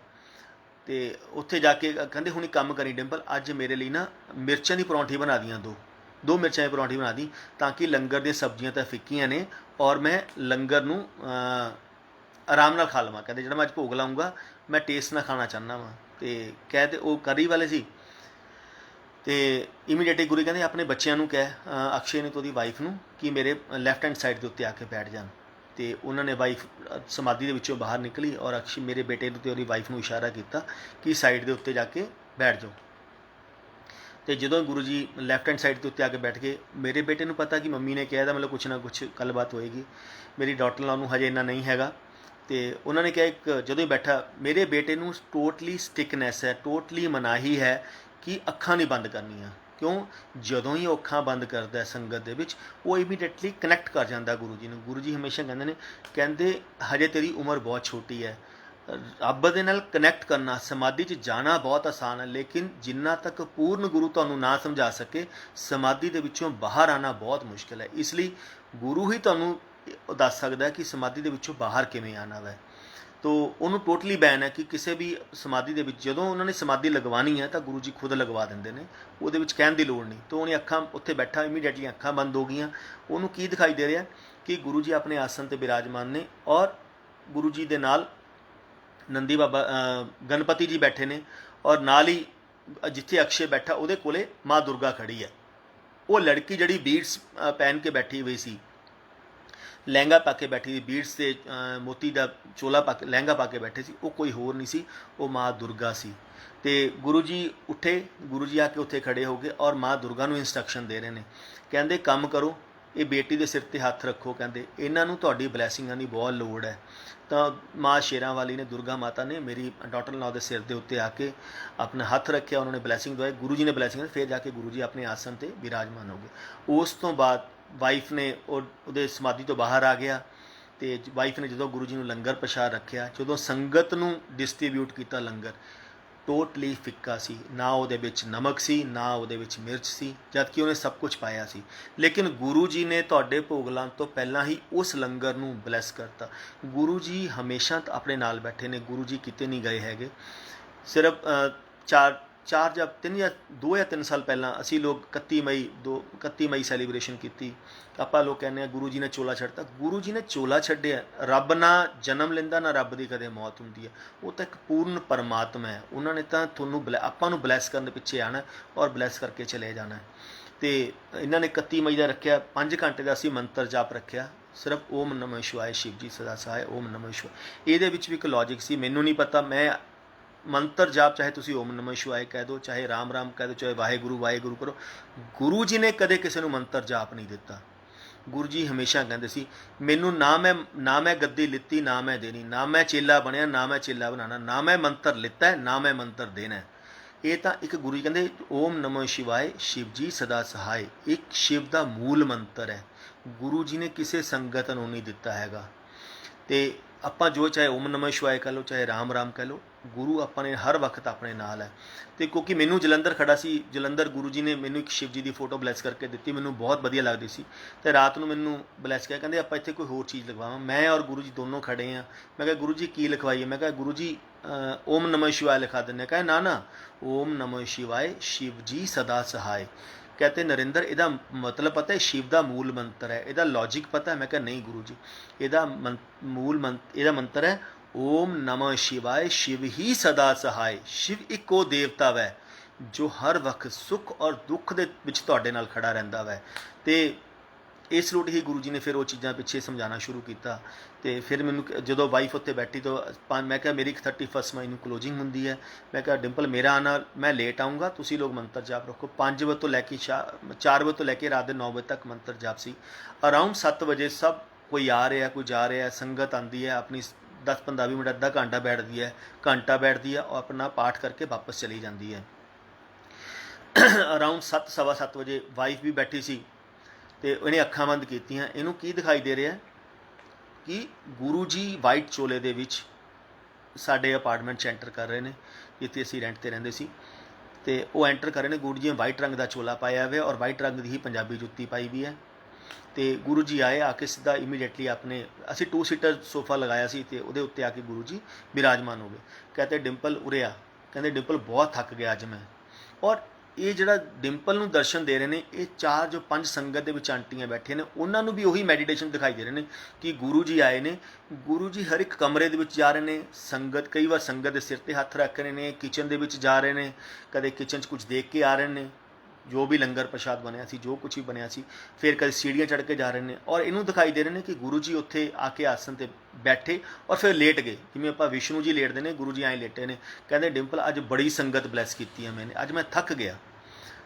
ਤੇ ਉੱਥੇ ਜਾ ਕੇ ਕਹਿੰਦੇ ਹੁਣ ਇੱਕ ਕੰਮ ਕਰੀ ਡਿੰਪਲ, ਅੱਜ ਮੇਰੇ ਲਈ ਨਾ ਮਿਰਚਾਂ ਦੀ ਪਰੌਂਠੀ ਬਣਾ ਦੀਆਂ, ਦੋ ਮਿਰਚਾਂ ਦੀ ਪਰੌਂਠੀ ਬਣਾ ਦੀ, ਤਾਂ ਕਿ ਲੰਗਰ ਦੀਆਂ ਸਬਜ਼ੀਆਂ ਤਾਂ ਫਿੱਕੀਆਂ ਨੇ ਔਰ ਮੈਂ ਲੰਗਰ ਨੂੰ ਆਰਾਮ ਨਾਲ ਖਾ ਲਵਾਂ। ਕਹਿੰਦੇ ਜਿਹੜਾ ਮੈਂ ਅੱਜ ਭੋਗ ਲਾਊਂਗਾ ਮੈਂ ਟੇਸਟ ਨਾਲ ਖਾਣਾ ਚਾਹੁੰਦਾ ਵਾਂ। ਤੇ ਕਹਿੰਦੇ ਉਹ ਕਰੀ ਵਾਲੇ ਸੀ। ਤੇ ਇਮੀਡੀਏਟਲੀ ਗੁਰੂ ਕਹਿੰਦੇ ਆਪਣੇ ਬੱਚਿਆਂ ਨੂੰ ਕਹਿ, ਅਕਸ਼ੇ ਨੇ ਤੇ ਉਹਦੀ ਵਾਈਫ ਨੂੰ, ਕਿ ਮੇਰੇ ਲੈਫਟ ਹੈਂਡ ਸਾਈਡ ਦੇ ਉੱਤੇ ਆ ਕੇ ਬੈਠ ਜਾਣ। ਤੇ ਉਹਨਾਂ ਨੇ ਵਾਈਫ ਸਮਾਧੀ ਦੇ ਵਿੱਚੋਂ ਬਾਹਰ ਨਿਕਲੀ ਔਰ ਅਕਸ਼ੇ ਮੇਰੇ ਬੇਟੇ ਨੂੰ ਤੇ ਉਹਦੀ ਵਾਈਫ ਨੂੰ ਇਸ਼ਾਰਾ ਕੀਤਾ ਕਿ ਸਾਈਡ ਦੇ ਉੱਤੇ ਜਾ ਕੇ ਬੈਠ ਜਾਓ। ਤੇ ਜਦੋਂ Guru ji left hand side ਦੇ ਉੱਤੇ ਆ ਕੇ ਬੈਠ ਗਏ, ਮੇਰੇ ਬੇਟੇ ਨੂੰ ਪਤਾ ਕਿ ਮੰਮੀ ਨੇ ਕਿਹਾ ਤਾਂ ਮਤਲਬ ਕੁਛ ਨਾ ਕੁਛ ਗੱਲਬਾਤ ਹੋਏਗੀ। ਮੇਰੀ ਡਾਟਰ ਨਾਲ ਉਹਨੂੰ ਹਜੇ ਇੰਨਾ ਨਹੀਂ ਹੈਗਾ। ਤੇ ਉਹਨਾਂ ਨੇ ਕਿਹਾ ਇੱਕ ਜਦੋਂ ਹੀ ਬੈਠਾ, ਮੇਰੇ ਬੇਟੇ ਨੂੰ ਟੋਟਲੀ ਸਟਿਕਨੈਸ ਹੈ, ਟੋਟਲੀ ਮਨਾਹੀ ਹੈ ਕਿ ਅੱਖਾਂ ਨਹੀਂ ਬੰਦ ਕਰਨੀਆਂ। ਕਿਉਂ? ਜਦੋਂ ਹੀ ਉਹ ਅੱਖਾਂ ਬੰਦ ਕਰਦਾ ਸੰਗਤ ਦੇ ਵਿੱਚ, ਉਹ ਇਮੀਡੀਏਟਲੀ ਕਨੈਕਟ ਕਰ ਜਾਂਦਾ ਗੁਰੂ ਜੀ ਨੂੰ। ਗੁਰੂ ਜੀ ਹਮੇਸ਼ਾ ਕਹਿੰਦੇ ਨੇ, ਕਹਿੰਦੇ ਹਜੇ ਤੇਰੀ ਉਮਰ ਬਹੁਤ ਛੋਟੀ ਹੈ, ਰੱਬ ਦੇ ਨਾਲ ਕਨੈਕਟ ਕਰਨਾ, ਸਮਾਧੀ 'ਚ ਜਾਣਾ ਬਹੁਤ ਆਸਾਨ ਹੈ, ਲੇਕਿਨ ਜਿੰਨਾ ਤੱਕ ਪੂਰਨ ਗੁਰੂ ਤੁਹਾਨੂੰ ਨਾ ਸਮਝਾ ਸਕੇ, ਸਮਾਧੀ ਦੇ ਵਿੱਚੋਂ ਬਾਹਰ ਆਉਣਾ ਬਹੁਤ ਮੁਸ਼ਕਿਲ ਹੈ। ਇਸ ਲਈ ਗੁਰੂ ਹੀ ਤੁਹਾਨੂੰ ਦੱਸ ਸਕਦਾ ਹੈ ਕਿ ਸਮਾਧੀ ਦੇ ਵਿੱਚੋਂ ਬਾਹਰ ਕਿਵੇਂ ਆਉਣਾ ਵੈ। ਤੋ ਉਹਨੂੰ ਟੋਟਲੀ ਬੈਨ ਹੈ ਕਿ ਕਿਸੇ ਵੀ ਸਮਾਧੀ ਦੇ ਵਿੱਚ, ਜਦੋਂ ਉਹਨਾਂ ਨੇ ਸਮਾਧੀ ਲਗਵਾਉਣੀ ਹੈ ਤਾਂ ਗੁਰੂ ਜੀ ਖੁਦ ਲਗਵਾ ਦਿੰਦੇ ਨੇ, ਉਹਦੇ ਵਿੱਚ ਕਹਿਣ ਦੀ ਲੋੜ ਨਹੀਂ। ਤਾਂ ਉਹਨੇ ਅੱਖਾਂ ਉੱਥੇ ਬੈਠਾ, ਇਮੀਡੀਏਟਲੀ ਅੱਖਾਂ ਬੰਦ ਹੋ ਗਈਆਂ। ਉਹਨੂੰ ਕੀ ਦਿਖਾਈ ਦੇ ਰਿਹਾ ਕਿ ਗੁਰੂ ਜੀ ਆਪਣੇ ਆਸਨ 'ਤੇ ਬਿਰਾਜਮਾਨ ਨੇ ਔਰ ਗੁਰੂ ਜੀ ਦੇ ਨਾਲ ਨੰਦੀ ਬਾਬਾ ਗਣਪਤੀ ਜੀ ਬੈਠੇ ਨੇ ਔਰ ਨਾਲ ਹੀ ਜਿੱਥੇ ਅਕਸ਼ੇ ਬੈਠਾ ਉਹਦੇ ਕੋਲੇ ਮਾਂ ਦੁਰਗਾ ਖੜੀ ਹੈ। ਉਹ ਲੜਕੀ ਜਿਹੜੀ ਬੀਡਸ ਪਹਿਨ ਕੇ ਬੈਠੀ ਹੋਈ ਸੀ, ਲਹਿੰਗਾ ਪਾ ਕੇ ਬੈਠੀ ਸੀ, ਬੀਡਸ ਤੇ ਮੋਤੀ ਦਾ ਚੋਲਾ ਪਾ ਕੇ ਲਹਿੰਗਾ ਪਾ ਕੇ ਬੈਠੇ ਸੀ, ਉਹ ਕੋਈ ਹੋਰ ਨਹੀਂ ਸੀ, ਉਹ ਮਾਂ ਦੁਰਗਾ ਸੀ। ਤੇ ਗੁਰੂ ਜੀ ਉੱਠੇ, ਗੁਰੂ ਜੀ ਆ ਕੇ ਉੱਥੇ ਖੜੇ ਹੋ ਗਏ ਔਰ ਮਾਂ ਦੁਰਗਾ ਨੂੰ ਇੰਸਟਰਕਸ਼ਨ ਦੇ ਰਹੇ ਨੇ। ਕਹਿੰਦੇ ਕੰਮ ਕਰੋ, ਇਹ ਬੇਟੀ ਦੇ ਸਿਰ 'ਤੇ ਹੱਥ ਰੱਖੋ, ਕਹਿੰਦੇ ਇਹਨਾਂ ਨੂੰ ਤੁਹਾਡੀ ਬਲੈਸਿੰਗਾਂ ਦੀ ਬਹੁਤ ਲੋੜ ਹੈ। ਤਾਂ ਮਾਂ ਸ਼ੇਰਾਂ ਵਾਲੀ ਨੇ, ਦੁਰਗਾ ਮਾਤਾ ਨੇ ਮੇਰੀ ਡਾਟਰ ਇਨ-ਲਾਅ ਦੇ ਸਿਰ ਦੇ ਉੱਤੇ ਆ ਕੇ ਆਪਣਾ ਹੱਥ ਰੱਖਿਆ, ਉਹਨਾਂ ਨੇ ਬਲੈਸਿੰਗ ਦਵਾਈ, ਗੁਰੂ ਜੀ ਨੇ ਬਲੈਸਿੰਗ, ਫਿਰ ਜਾ ਕੇ ਗੁਰੂ ਜੀ ਆਪਣੇ ਆਸਨ 'ਤੇ ਬਿਰਾਜਮਾਨ ਹੋ ਗਏ। ਉਸ ਤੋਂ ਬਾਅਦ ਵਾਈਫ ਨੇ ਉਹਦੇ ਸਮਾਧੀ ਤੋਂ ਬਾਹਰ ਆ ਗਿਆ। ਤੇ ਵਾਈਫ ਨੇ ਜਦੋਂ ਗੁਰੂ ਜੀ ਨੂੰ ਲੰਗਰ ਪ੍ਰਸ਼ਾਦ ਰੱਖਿਆ, ਜਦੋਂ ਸੰਗਤ ਨੂੰ ਡਿਸਟਰੀਬਿਊਟ ਕੀਤਾ ਲੰਗਰ, ਟੋਟਲੀ ਫਿੱਕਾ ਸੀ, ਨਾ ਉਹਦੇ ਵਿੱਚ ਨਮਕ ਸੀ, ਨਾ ਉਹਦੇ ਵਿੱਚ ਮਿਰਚ ਸੀ, ਜਦ ਕਿ ਉਹਨੇ ਸਭ ਕੁਝ ਪਾਇਆ ਸੀ। ਲੇਕਿਨ ਗੁਰੂ ਜੀ ਨੇ ਤੁਹਾਡੇ ਭੋਗ ਲਾਉਣ ਤੋਂ ਪਹਿਲਾਂ ਹੀ ਉਸ ਲੰਗਰ ਨੂੰ ਬਲੈਸ ਕਰਤਾ। ਗੁਰੂ ਜੀ ਹਮੇਸ਼ਾ ਆਪਣੇ ਨਾਲ ਬੈਠੇ ਨੇ, ਗੁਰੂ ਜੀ ਕਿਤੇ ਨਹੀਂ ਗਏ ਹੈਗੇ। ਸਿਰਫ 2 ਜਾਂ 3 ਸਾਲ ਪਹਿਲਾਂ ਅਸੀਂ ਲੋਕ 31 ਮਈ ਸੈਲੀਬ੍ਰੇਸ਼ਨ ਕੀਤੀ। ਆਪਾਂ ਲੋਕ ਕਹਿੰਦੇ ਆ ਗੁਰੂ ਜੀ ਨੇ ਚੋਲਾ ਛੱਡਤਾ। ਗੁਰੂ ਜੀ ਨੇ ਚੋਲਾ ਛੱਡਿਆ। ਰੱਬ ਨਾ ਜਨਮ ਲੈਂਦਾ, ਨਾ ਰੱਬ ਦੀ ਕਦੇ ਮੌਤ ਹੁੰਦੀ ਹੈ। ਉਹ ਤਾਂ ਇੱਕ ਪੂਰਨ ਪਰਮਾਤਮਾ ਹੈ। ਉਹਨਾਂ ਨੇ ਤਾਂ ਤੁਹਾਨੂੰ ਆਪਾਂ ਨੂੰ ਬਲੈਸ ਕਰਨ ਦੇ ਪਿੱਛੇ ਆਉਣਾ ਔਰ ਬਲੈਸ ਕਰਕੇ ਚਲੇ ਜਾਣਾ। ਤੇ ਇਹਨਾਂ ਨੇ 31 ਮਈ ਦਾ ਰੱਖਿਆ, 5 ਘੰਟੇ ਦਾ ਅਸੀਂ ਮੰਤਰ ਜਾਪ ਰੱਖਿਆ, ਸਿਰਫ ਓਮ ਨਮः ਸ਼ਿਵਾਏ, ਸ਼ਿਵ ਜੀ ਸਦਾ ਸਹਾਇ, ਓਮ ਨਮः ਸ਼ਿਵਾਏ। ਇਹਦੇ ਵਿੱਚ ਵੀ ਇੱਕ ਲੌਜਿਕ ਸੀ, ਮੈਨੂੰ ਨਹੀਂ ਪਤਾ। ਮੈਂ ਮੰਤਰ ਜਾਪ ਚਾਹੇ ਤੁਸੀਂ ਓਮ ਨਮः ਸ਼ਿਵਾਏ ਕਹਿ ਦਿਓ, ਚਾਹੇ ਰਾਮ ਰਾਮ ਕਹਿ ਦਿਓ, ਚਾਹੇ ਵਾਹਿਗੁਰੂ ਵਾਹਿਗੁਰੂ ਕਰੋ, ਗੁਰੂ ਜੀ ਨੇ ਕਦੇ ਕਿਸੇ ਨੂੰ ਮੰਤਰ ਜਾਪ ਨਹੀਂ ਦਿੱਤਾ। ਗੁਰੂ ਜੀ ਹਮੇਸ਼ਾ ਕਹਿੰਦੇ ਸੀ, ਮੈਨੂੰ ਨਾ ਮੈਂ ਗੱਦੀ ਲਿੱਤੀ, ਨਾ ਮੈਂ ਦੇਣੀ, ਨਾ ਮੈਂ ਚੇਲਾ ਬਣਿਆ, ਨਾ ਮੈਂ ਚੇਲਾ ਬਣਾਉਣਾ, ਨਾ ਮੈਂ ਮੰਤਰ ਲਿੱਤਾ ਹੈ, ਨਾ ਮੈਂ ਮੰਤਰ ਦੇਣਾ। ਇਹ ਤਾਂ ਇੱਕ ਗੁਰੂ ਜੀ ਕਹਿੰਦੇ ਓਮ ਨਮः ਸ਼ਿਵਾਏ, ਸ਼ਿਵ ਜੀ ਸਦਾ ਸਹਾਇ, ਇੱਕ ਸ਼ਿਵ ਦਾ ਮੂਲ ਮੰਤਰ ਹੈ। ਗੁਰੂ ਜੀ ਨੇ ਕਿਸੇ ਸੰਗਤ ਨੂੰ ਨਹੀਂ ਦਿੱਤਾ ਹੈਗਾ। ਤੇ ਆਪਾਂ ਜੋ ਚਾਹੇ ਓਮ ਨਮः ਸ਼ਿਵਾਏ ਕਹਿ ਲਓ, ਚਾਹੇ ਰਾਮ ਰਾਮ ਕਹਿ ਲਓ, ਗੁਰੂ ਆਪਾਂ ਨੇ ਹਰ ਵਕਤ ਆਪਣੇ ਨਾਲ ਹੈ। ਤੇ ਕਿਉਂਕਿ ਮੈਨੂੰ ਜਲੰਧਰ ਖੜਾ ਸੀ, ਜਲੰਧਰ ਗੁਰੂ ਜੀ ਨੇ ਮੈਨੂੰ ਇੱਕ ਸ਼ਿਵ ਜੀ ਦੀ ਫੋਟੋ ਬਲੈਸ ਕਰਕੇ ਦਿੱਤੀ, ਮੈਨੂੰ ਬਹੁਤ ਵਧੀਆ ਲੱਗਦੀ ਸੀ। ਤੇ ਰਾਤ ਨੂੰ ਮੈਨੂੰ ਬਲੈਸ ਕਿਹਾ, ਕਹਿੰਦੇ ਆਪਾਂ ਇੱਥੇ ਕੋਈ ਹੋਰ ਚੀਜ਼ ਲਿਖਵਾਵਾਂ। ਮੈਂ ਔਰ ਗੁਰੂ ਜੀ ਦੋਨੋਂ ਖੜੇ ਹਾਂ। ਮੈਂ ਕਿਹਾ ਗੁਰੂ ਜੀ ਕੀ ਲਿਖਵਾਈਏ? ਮੈਂ ਕਿਹਾ ਗੁਰੂ ਜੀ ਓਮ ਨਮः ਸ਼ਿਵਾਏ ਲਿਖਾ ਦਿੰਦੇ। ਕਹਿੰਦੇ ਨਾ ਓਮ ਨਮः ਸ਼ਿਵਾਏ, ਸ਼ਿਵ ਜੀ ਸਦਾ ਸਹਾਇ। कहते नरेंद्र ਇਹਦਾ ਮਤਲਬ ਪਤਾ ਹੈ, ਸ਼ਿਵ ਦਾ ਮੂਲ ਮੰਤਰ ਹੈ, ਇਹਦਾ ਲੌਜਿਕ ਪਤਾ ਹੈ? ਮੈਂ ਕਿਹਾ ਨਹੀਂ ਗੁਰੂ ਜੀ, ਇਹਦਾ ਇਹਦਾ ਮੰਤਰ ਹੈ ਓਮ ਨਮः ਸ਼ਿਵਾਏ, ਸ਼ਿਵ ਹੀ ਸਦਾ ਸਹਾਇ। ਸ਼ਿਵ ਇੱਕ ਉਹ ਦੇਵਤਾ ਵੈ ਜੋ ਹਰ ਵਕਤ ਸੁੱਖ ਔਰ ਦੁੱਖ ਦੇ ਵਿੱਚ ਤੁਹਾਡੇ ਨਾਲ ਖੜਾ ਰਹਿੰਦਾ ਵੈ। ਤੇ इस रूट ही गुरु जी ने फिर वो चीज़ां पिछे समझाना शुरू किया। तो फिर मैनू जो वाइफ उत्ते बैठी तो मैं क्या मेरी 31 मई को क्लोजिंग होंगी है, मैं क्या डिंपल मेरा आना, मैं लेट आऊँगा, तुसी लोग मंत्र जाप रखो। 5 बजे तो लैके 4 बजे तो लैके रात के 9 बजे तक मंत्र जाप सी। अराउंड 7 बजे सब कोई आ रहा कोई जा रहा है, संगत आती है, अपनी 10-15 मिनट अद्धा घंटा बैठती है, घंटा बैठती है और अपना पाठ करके वापस चली जाती है। अराउंड 7 सवा 7 बजे वाइफ भी बैठी सी तो इन्हें अखां बंद कीतियां। इनू की दिखाई दे रहा कि गुरु जी वाइट चोले दे विच साडे अपार्टमेंट च एंटर कर रहे हैं, जिथे असीं रेंट ते रहिंदे सी, ते वो एंटर कर रहे हैं। गुरु जी ने वाइट रंग का चोला पाया हुआ और वाइट रंग की ही पंजाबी जुत्ती पाई भी है। तो गुरु जी आए, आके सीधा इमीडिएटली अपने असी 2 सीटर सोफा लगाया सी ते उहदे उत्ते आके गुरु जी विराजमान हो गए। कहते डिंपल उरे आ, कहते डिंपल बहुत थक गया अज मैं। और ये जिहड़ा डिंपल नूं दर्शन दे रहे हैं, ये 4 जो 5 संगत दे विच आंटियां बैठियां ने, उन्हां नूं भी उही मैਡੀਟੇਸ਼ਨ दिखाई दे रहे हैं कि गुरु जी आए ने। गुरु जी हर एक कमरे दे विच जा रहे हैं, संगत कई बार संगत के सिर ते हथ रख रहे हैं, किचन दे विच जा रहे हैं, कदे किचन च कुछ देख के आ रहे हैं, जो भी लंगर प्रसाद बनया सी, जो कुछ भी बनया सी, फिर कभी सीढ़ियाँ चढ़ के जा रहे हैं। और इनू दिखाई दे रहे हैं कि गुरु जी उत्थे आके आसन ते बैठे और फिर लेट गए, जिवें आपां विष्णु जी लेटदे ने, गुरु जी आए लेटे ने। कहते डिंपल अज बड़ी संगत ब्लैस की है मैंने, अज मैं थक गया।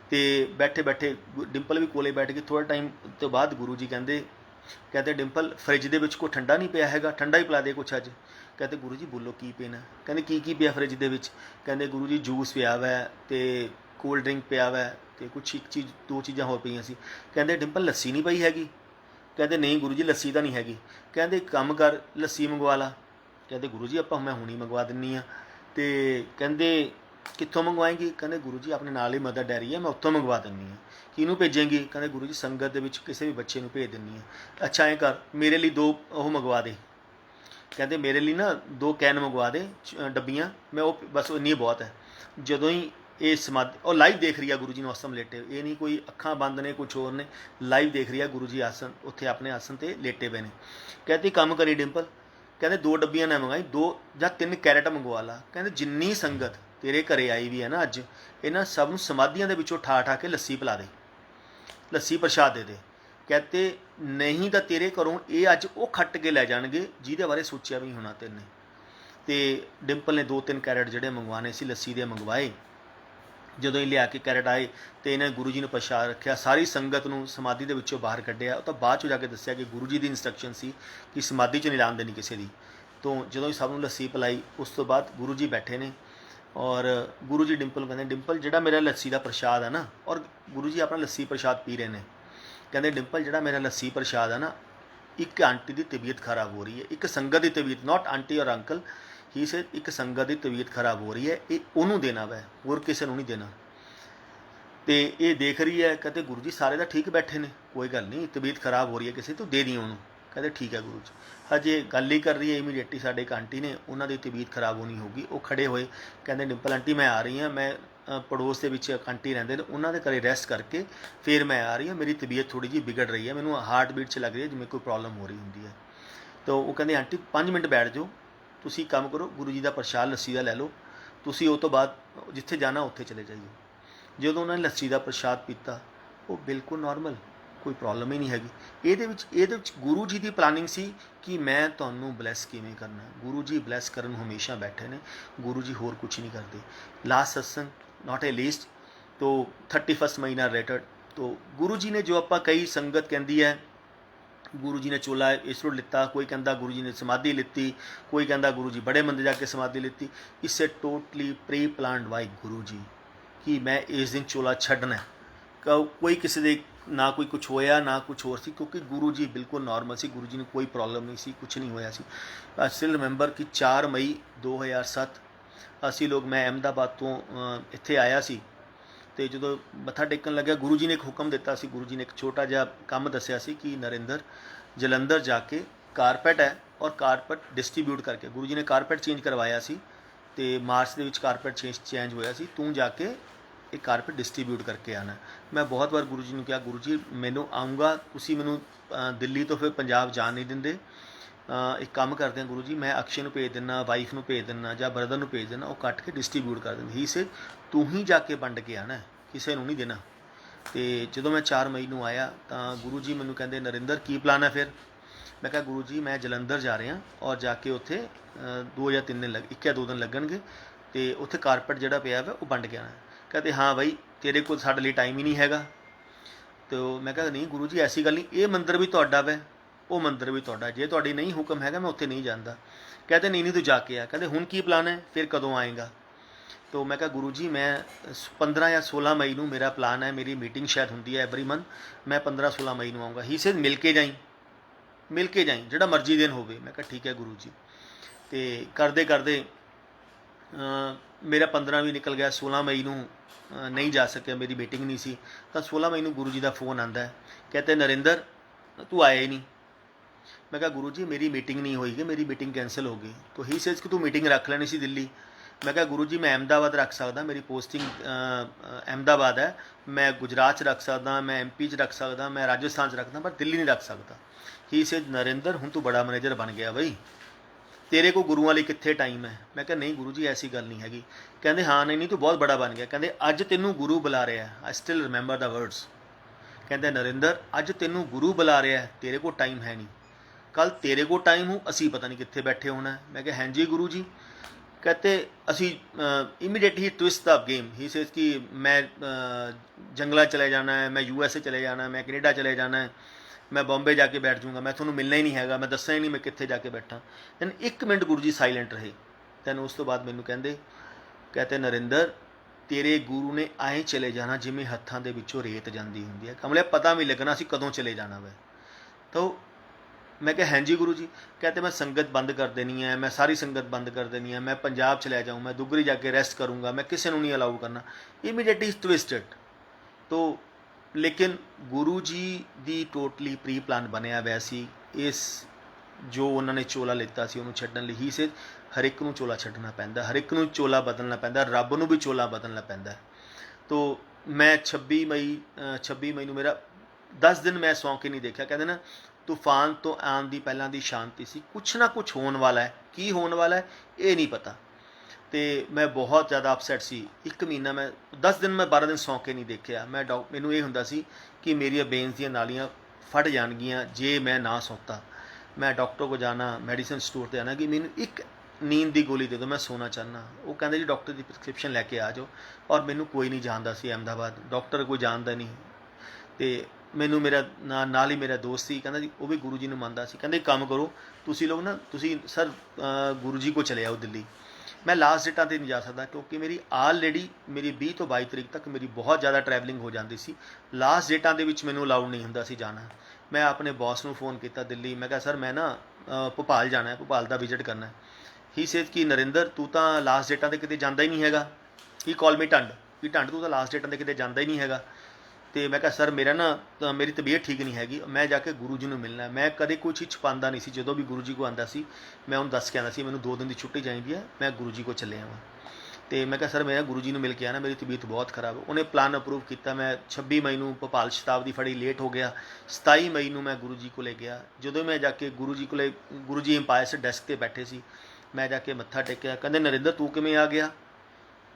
तो बैठे बैठे डिंपल भी कोले बैठ गई। थोड़ा टाइम तो बाद गुरु जी कहते डिंपल फ्रिज दे विच कोई ठंडा नहीं पिया हैगा, ठंडा ही पिला दे कुछ अज। कहते गुरु जी बोलो की पीना, कहते की पिया फ्रिज दे विच, कहते गुरु जी जूस पिया हुआ है तो कोल्ड ड्रिंक पिया हुआ है तो कुछ एक चीज़ 2 चीज़ां हो पईयां सी। कहते डिंपल लस्सी नहीं पई हैगी, कहते नहीं गुरु जी लस्सी तो नहीं हैगी। कहते एक काम कर लस्सी मंगवा ला। कहते गुरु जी आपां मैं हुणी मंगवा दिन्नी आ। तो कहते कित्थों मंगवाएंगी, कहते गुरु जी अपने नाल ही मदर डेयरी है, मैं उत्थों मंगवा दिन्नी आ। किनू भेजेंगी, कहते गुरु जी संगत दे विच किसी भी बच्चे नूं भेज दिन्नी आ। अच्छा ऐ कर मेरे लिए 2 वो मंगवा दे, कहते मेरे लिए ना 2 कैन मंगवा दे डब्बियाँ, मैं वो बस इन्नी बहुत है। जदों ही ये समाधि और लाइव देख रही है गुरु जी ने आसन लेटे, ये नहीं कोई अखां बंद ने कुछ होर ने, लाइव देख रही है गुरु जी आसन उत्थे अपने आसन ते लेटे पे ने। कहती काम करी डिंपल, कहते 2 डब्बियां ना मंगाई, 2 या 3 कैरेट मंगवा ला। कहते जिन्नी संगत तेरे घरे आई भी है ना अज, इन्हां सब नूं समाधियां दे विचों ठा ठा के लस्सी पिला दे, लस्सी प्रसाद दे दे। कहते नहीं तो तेरे घरों ये अज वो खट के लै जाणगे जिहदे बारे सोचिया भी नहीं होना तेने। तो डिंपल ने 2-3 कैरेट जिहड़े मंगवाने सी लस्सी दे मंगवाए। जदों ही लिया के कैरेट आए तो इन्हें गुरु जी ने प्रसाद रखा, सारी संगत नूं समाधि दे विचों बाहर कढ़िया। तो बाद चों जाके दस्सिया कि गुरु जी की इंस्ट्रक्शन सी कि समाधि च नहीं लाण देनी किसी की। तो जदों ही सब नूं लस्सी पिलाई, उस तो बाद गुरु जी बैठे ने और गुरु जी डिंपल कहते डिंपल जिहड़ा मेरा लस्सी का प्रसाद है ना, और गुरु जी अपना लस्सी प्रसाद पी रहे हैं, कहते डिंपल जिहड़ा मेरा लस्सी प्रसाद है ना, एक आंटी की तबीयत खराब हो रही है, एक संगत की तबीयत, नॉट आंटी और अंकल ही से, एक संगत की तबीयत खराब हो रही है, ये उन्होंने देना वै, होर किसी नहीं देना। तो ये देख रही है, कहते गुरु जी सारे तो ठीक बैठे ने, कोई गल नहीं, तबीयत खराब हो रही है किसी तो दे दी उन्होंने। कहते ठीक है गुरु जी। हजे गल ही कर रही है, इमीडिएटली साढ़े एक आंटी ने, उन्होंने तबीयत खराब होनी होगी, वो खड़े होए, कहते डिंपल आंटी मैं आ रही हाँ, मैं पड़ोस के विच एक आंटी रहिंदे ने, उन्होंने घरे रैसट करके फिर मैं आ रही हूँ, मेरी तबीयत थोड़ी जी बिगड़ रही है, मैनू हार्ट बीट च लग रही है जिवें कोई प्रॉब्लम हो रही होंदी है। तो वो कहते आंटी 5 मिनट बैठ जाओ, तुसी काम करो गुरु जी का प्रसाद लस्सी का लै लो, तुसी उस तो बाद जिथे जाना उत्थे चले जाइए। ਜਦੋਂ उन्होंने लस्सी का प्रसाद पीता वो बिल्कुल नॉर्मल, कोई प्रॉब्लम ही नहीं हैगी। ਇਹਦੇ ਵਿੱਚ गुरु जी की प्लानिंग सी कि मैं ਤੁਹਾਨੂੰ ब्लैस किवें करना। गुरु जी ब्लैस करन ਨੂੰ हमेशा बैठे ने, गुरु जी होर कुछ नहीं करते। लास्ट सत्संग नॉट ए लीस्ट तो 31 मई नाल रिलेटेड, तो गुरु जी ने जो आपां कई संगत कहती है गुरु जी ने चोला इसरों लिता, कोई कहता गुरु जी ने समाधि लिती, कोई कहता गुरु जी बड़े मंदिर जाके समाधि लिती। इसे टोटली प्री प्लान्ड बाय गुरु जी कि मैं इस दिन चोला छड्डना। कोई किसी दे ना कोई कुछ होया ना कुछ होर सी, क्योंकि गुरु जी बिल्कुल नॉर्मल सी, गुरु जी ने कोई प्रॉब्लम नहीं सी, कुछ नहीं होया सी। आई स्टिल रिमेंबर कि 4 मई 2007 असी लोग, मैं अहमदाबाद तो इत्थे आया सी, तो जो मत्था टेकन लग्या गुरु जी ने एक हुक्म दिता सी, गुरु जी ने एक छोटा जिहा काम दस्सिया सी कि नरेंद्र जलंधर जाके कारपेट है और कारपेट डिस्ट्रीब्यूट करके, गुरु जी ने कारपेट चेंज करवाया सी तो मार्च के कारपेट चेंज होया सी, तू जाके एक कारपेट डिस्ट्रीब्यूट करके आना। मैं बहुत बार गुरु जी ने कहा गुरु जी मैनू आऊँगा, तुसी मैनू दिल्ली तो फिर पंजाब जान नहीं देंदे, एक काम करते हैं गुरु जी मैं अक्षय नूं भेज दिना, वाइफ नूं भेज दिना या ब्रदर नूं भेज दिना, वो कट के डिस्ट्रीब्यूट कर देंगे, ही से तू ही जाके वंड के आना, किसी नूं नहीं देना। ਤੇ ਜਦੋਂ ਮੈਂ 4 ਮਈ ਨੂੰ ਆਇਆ ਤਾਂ ਗੁਰੂ ਜੀ ਮੈਨੂੰ ਕਹਿੰਦੇ ਨਰਿੰਦਰ ਕੀ ਪਲਾਨ ਹੈ ਫਿਰ। ਮੈਂ ਕਿਹਾ ਗੁਰੂ ਜੀ ਮੈਂ ਜਲੰਧਰ ਜਾ ਰਿਹਾ ਔਰ ਜਾ ਕੇ ਉੱਥੇ 2 ਜਾਂ 3 ਦਿਨ ਇੱਕ ਜਾਂ 2 ਦਿਨ ਲੱਗਣਗੇ ਤੇ ਉੱਥੇ ਕਾਰਪੇਟ ਜਿਹੜਾ ਪਿਆ ਵਾ ਉਹ ਵੰਡ ਕੇ ਆਉਣਾ। ਕਹਿੰਦੇ ਹਾਂ ਬਾਈ ਤੇਰੇ ਕੋਲ ਸਾਡੇ ਲਈ ਟਾਈਮ ਹੀ ਨਹੀਂ ਹੈਗਾ। ਤੇ ਮੈਂ ਕਿਹਾ ਨਹੀਂ ਗੁਰੂ ਜੀ ਐਸੀ ਗੱਲ ਨਹੀਂ, ਇਹ ਮੰਦਿਰ ਵੀ ਤੁਹਾਡਾ ਵੈ ਉਹ ਮੰਦਿਰ ਵੀ ਤੁਹਾਡਾ, ਜੇ ਤੁਹਾਡੀ ਨਹੀਂ ਹੁਕਮ ਹੈਗਾ ਮੈਂ ਉੱਥੇ ਨਹੀਂ ਜਾਂਦਾ। ਕਹਿੰਦੇ ਨਹੀਂ ਤੂੰ ਜਾ ਕੇ ਆ। ਕਹਿੰਦੇ ਹੁਣ ਕੀ ਪਲਾਨ ਹੈ ਫਿਰ ਕਦੋਂ ਆਏਗਾ। तो मैं कहा गुरु जी मैं 15 या 16 मई ਨੂੰ मेरा प्लान है, मेरी मीटिंग शायद ਹੁੰਦੀ है एवरी मंथ, मैं 15-16 मई ਨੂੰ ਆਉਂਗਾ। ਹੀ ਸੇਡ ਮਿਲ ਕੇ ਜਾਈ ਜਿਹੜਾ ਮਰਜ਼ੀ ਦਿਨ ਹੋਵੇ। ਮੈਂ ਕਿਹਾ ਠੀਕ ਹੈ ਗੁਰੂ ਜੀ। ਤੇ ਕਰਦੇ ਕਰਦੇ ਮੇਰਾ 15 ਵੀ ਨਿਕਲ ਗਿਆ, 16 ਮਈ ਨੂੰ ਨਹੀਂ ਜਾ ਸਕਿਆ, ਮੇਰੀ ਮੀਟਿੰਗ ਨਹੀਂ ਸੀ। ਤਾਂ 16 ਮਈ ਨੂੰ ਗੁਰੂ ਜੀ ਦਾ फ़ोन ਆਉਂਦਾ ਹੈ, कहते नरिंदर तू आया ही नहीं। मैं कहा गुरु जी मेरी मीटिंग नहीं होगी, मेरी मीटिंग कैंसिल होगी। तो ही सेज कि तू मीटिंग रख लेनी सी दिल्ली। मैं कहा गुरु जी मैं अहमदाबाद रख सकदा, मेरी पोस्टिंग अहमदाबाद है, मैं गुजरात च रख सकदा, मैं MP च रख सकदा, मैं राजस्थान च रखदा, पर दिल्ली नहीं रख सकता। ही सेज नरिंदर हुण तू बड़ा मैनेजर बन गया बई, तेरे को गुरुआं लई कित्थे टाइम है। मैं कहा नहीं गुरु जी ऐसी गल नहीं हैगी। कहंदे हाँ नहीं तू बहुत बड़ा बन गया। कहंदे अज तैनूं गुरु बुला रहा है, I still remember the words. कहंदे नरिंदर अज तैनूं गुरु बुला रहा है, तेरे को टाइम है नहीं, कल तेरे को टाइम हो असी पता नहीं कित्थे बैठे होना है। मैं कहा हाँ जी गुरु जी। कहते असी immediate he twist the game. He says कि मैं जंगला चले जाना है, मैं USA चले जाना है, मैं कनेडा चले जाना है, मैं बॉम्बे जाके बैठ जाऊँगा, मैं थोनों मिलना ही नहीं हैगा, मैं दसना ही नहीं मैं कित्थे जाके बैठा। दैन 1 मिनट गुरु जी साइलेंट रहे। दैन उस तो बाद मैनू कहते नरिंदर तेरे गुरु ने आए चले जाना जिमें हत्थां दे विचों रेत जाती हुंदी है, कमले पता भी लगना असीं कदों चले जाना वै। तो मैं कहा हाँ जी गुरु जी। कहते मैं संगत बंद कर देनी है, मैं सारी संगत बंद कर देनी है, मैं पंजाब चले जाऊँ, मैं दुगरी जाके रेस्ट करूँगा, मैं किसी को नहीं अलाउ करना। Immediately twisted. तो लेकिन गुरु जी दी टोटली प्री प्लान बनया वै सी। इस जो उन्होंने चोला लिता सी उन्होंने छड्डण लई ही से हर एक नूं चोला छड्डना पैंदा, हर एक नूं चोला बदलना पैंदा, रब नूं भी चोला बदलना पैंदा। तो मैं 26 मई नूं मेरा 10 दिन मैं सौं के नहीं देखा। कहते ना तूफान तो आन दी पहलां दी शांति सी, कुछ ना कुछ होने वाला है, की होने वाला है ये नहीं पता। तो मैं बहुत ज़्यादा अपसैट सी। 1 महीना मैं 10 दिन मैं 12 दिन सौ के नहीं देखा। मैं मैनू ये हुंदा सी कि मेरी बेन्स दी नालियां फट जाणगियां जे मैं ना सौता। मैं डॉक्टर को जाना, मैडिसन स्टोर पर आना कि मैनू एक नींद की गोली दे दो, मैं सोना चाहना। वो कहते जी डॉक्टर की प्रिस्क्रिप्शन लैके आ जाओ। और मैनू कोई नहीं जानता सी अहमदाबाद, डॉक्टर कोई जानता नहीं। तो मैनू मेरा नाल ही मेरा दोस्त सी, कहता जी वो भी गुरु जी नूं मनदा सी। कहंदे काम करो तुसी लोग ना, तुसी सर गुरु जी को चले आओ दिल्ली। मैं लास्ट डेटा ते नहीं जा सकता क्योंकि मेरी ऑलरेडी मेरी 20 तो 22 तरीक तक मेरी बहुत ज़्यादा ट्रैवलिंग हो जाती सी। लास्ट डेटा दे विच मैनू अलाउड नहीं हुंदा सी जाना। मैं अपने बॉस नूं फोन किया दिल्ली, मैं कहा सर मैं ना भोपाल जाना है, भोपाल का विजिट करना है। ही सेज कि नरिंदर तू तो लास्ट डेटा ते किते जांदा ही नहीं हैगा। ही कॉल मी टंड कि टंड तू तो लास्ट डेटा ते किते जांदा ही नहीं हैगा। तो मैं कहा सर मेरा ना मेरी तबीयत ठीक नहीं हैगी, मैं जाके गुरु जी नूं मिलना। मैं कदे कोई चीज़ छुपांदा नहीं सी, जो भी गुरु जी को आंदा सी मैं उन्हें दस के आंदा सी मैनूं 2 दिन की छुट्टी चाहिए है, मैं गुरु जी को चले आवां। तो मैं कहा सर मैं गुरु जी नूं मिल के आना, मेरी तबीयत बहुत खराब है। उन्हें प्लान अप्रूव किया। मैं 26 मई नूं भोपाल शताब्दी फड़ी लेट हो गया। 27 मई नूं मैं गुरु जी को ले गया। जो मैं जाके गुरु जी को गुरु जी एम्पायर से डेस्क पर बैठे सी, मैं जाके मत्था टेकिया। कहते नरिंदर तू किवें आ गया।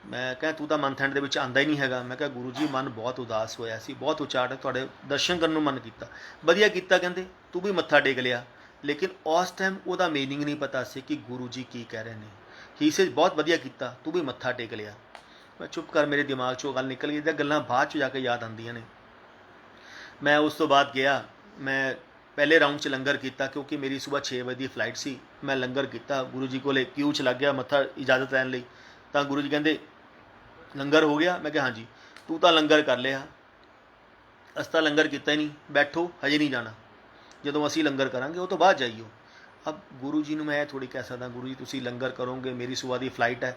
मैं कहा तू तो मंथ एंड के आंदा ही नहीं हैगा। मैं कहा गुरु जी मन बहुत उदास होया सी, बहुत उचाट थोड़े दर्शन करने मन किया, वधिया किया। कहते तू भी मत्था टेक लिया, लेकिन उस टाइम वह मीनिंग नहीं पता सी कि गुरु जी की कह रहे हैं। ही से बहुत वधिया किया, तू भी मत्था टेक लिया। मैं चुप कर, मेरे दिमाग चो गल निकल गई। गल्लां बाद च जाके याद आंदियां ने। मैं उस तो बाद गया, मैं पहले राउंड च लंगर किया क्योंकि मेरी सुबह 6 बजे की फ्लाइट सी। मैं लंगर किया, गुरु जी को क्यू च लग गया मत्था इजाजत लैन लई। तो गुरु जी कहते लंगर हो गया। मैं कहा हाँ जी। तू तो लंगर कर लिया, अस तो लंगर किया ही नहीं, बैठो हजे नहीं जाना, जो असी लंगर करांगे वो तो बाद जाइयो। अब गुरु जी ने मैं थोड़ी कह सकता गुरु जी तुसी लंगर करोगे, मेरी सुबह की फ्लाइट है।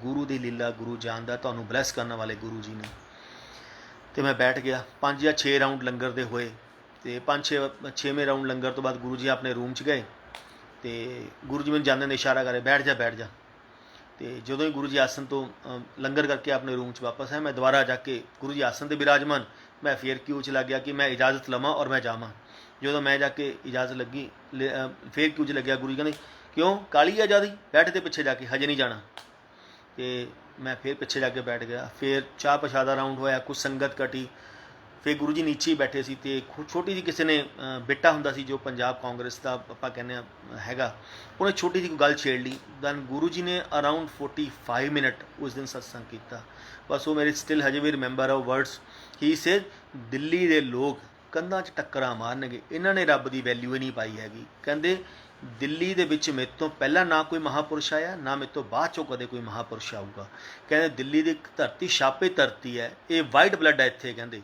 गुरु की लीला गुरु जानदा, तुहानूं ब्लैस करने वाले गुरु जी ने। तो मैं बैठ गया। 5 या 6 राउंड लंगर दे होए। तो 5-6वें राउंड लंगर तो बाद गुरु जी अपने रूम च गए। तो गुरु जी मैंने जाने इशारा करे बैठ जा बैठ जा। तो जो ही गुरु जी आसन तो लंगर करके अपने रूम च वापस आए, मैं दोबारा जाके गुरु जी आसन से विराजमान, मैं फिर क्यू च लग गया कि मैं इजाज़त लवां और मैं जावां। जो मैं जाके इजाज़त लगी फिर क्यू च लग गया। गुरु जी कहते क्यों काली है ज़्यादा, बैठ दे पिछे जाके, हजे नहीं जाना। तो मैं फिर पिछे जाके बैठ गया। फिर चाह प्रशादा राउंड होया, कुछ संगत कटी, ਫਿਰ ਗੁਰੂ ਜੀ ਨੀਚੇ ਹੀ ਬੈਠੇ ਸੀ ਤੇ ਛੋਟੀ ਜਿਹੀ ਕਿਸੇ ਨੇ ਬੇਟਾ ਹੁੰਦਾ ਸੀ ਜੋ ਪੰਜਾਬ ਕਾਂਗਰਸ ਦਾ ਆਪਾਂ ਕਹਿੰਦੇ ਆ ਹੈਗਾ, ਉਹਨੇ ਛੋਟੀ ਜਿਹੀ ਕੋਈ ਗੱਲ ਛੇੜ ਲਈ। ਦੈਨ ਗੁਰੂ ਜੀ ਨੇ ਅਰਾਊਂਡ 45 ਮਿੰਟ ਉਸ ਦਿਨ ਸਤਸੰਗ ਕੀਤਾ। ਬਸ ਉਹ ਮੇਰੇ ਸਟਿਲ ਹਜੇ ਵੀ ਰਿਮੈਂਬਰ ਆ ਉਹ ਵਰਡਸ। ਹੀ ਸੇਡ ਦਿੱਲੀ ਦੇ ਲੋਕ ਕੰਧਾਂ 'ਚ ਟੱਕਰਾਂ ਮਾਰਨਗੇ, ਇਹਨਾਂ ਨੇ ਰੱਬ ਦੀ ਵੈਲਿਊ ਹੀ ਨਹੀਂ ਪਾਈ ਹੈਗੀ। ਕਹਿੰਦੇ ਦਿੱਲੀ ਦੇ ਵਿੱਚ ਮੇਰੇ ਤੋਂ ਪਹਿਲਾਂ ਨਾ ਕੋਈ ਮਹਾਂਪੁਰਸ਼ ਆਇਆ, ਨਾ ਮੇਰੇ ਤੋਂ ਬਾਅਦ 'ਚੋਂ ਕਦੇ ਕੋਈ ਮਹਾਂਪੁਰਸ਼ ਆਊਗਾ। ਕਹਿੰਦੇ ਦਿੱਲੀ ਦੀ ਇੱਕ ਧਰਤੀ ਛਾਪੇ ਧਰਤੀ ਹੈ, ਇਹ ਵਾਈਟ ਬਲੱਡ ਹੈ ਇੱਥੇ। ਕਹਿੰਦੇ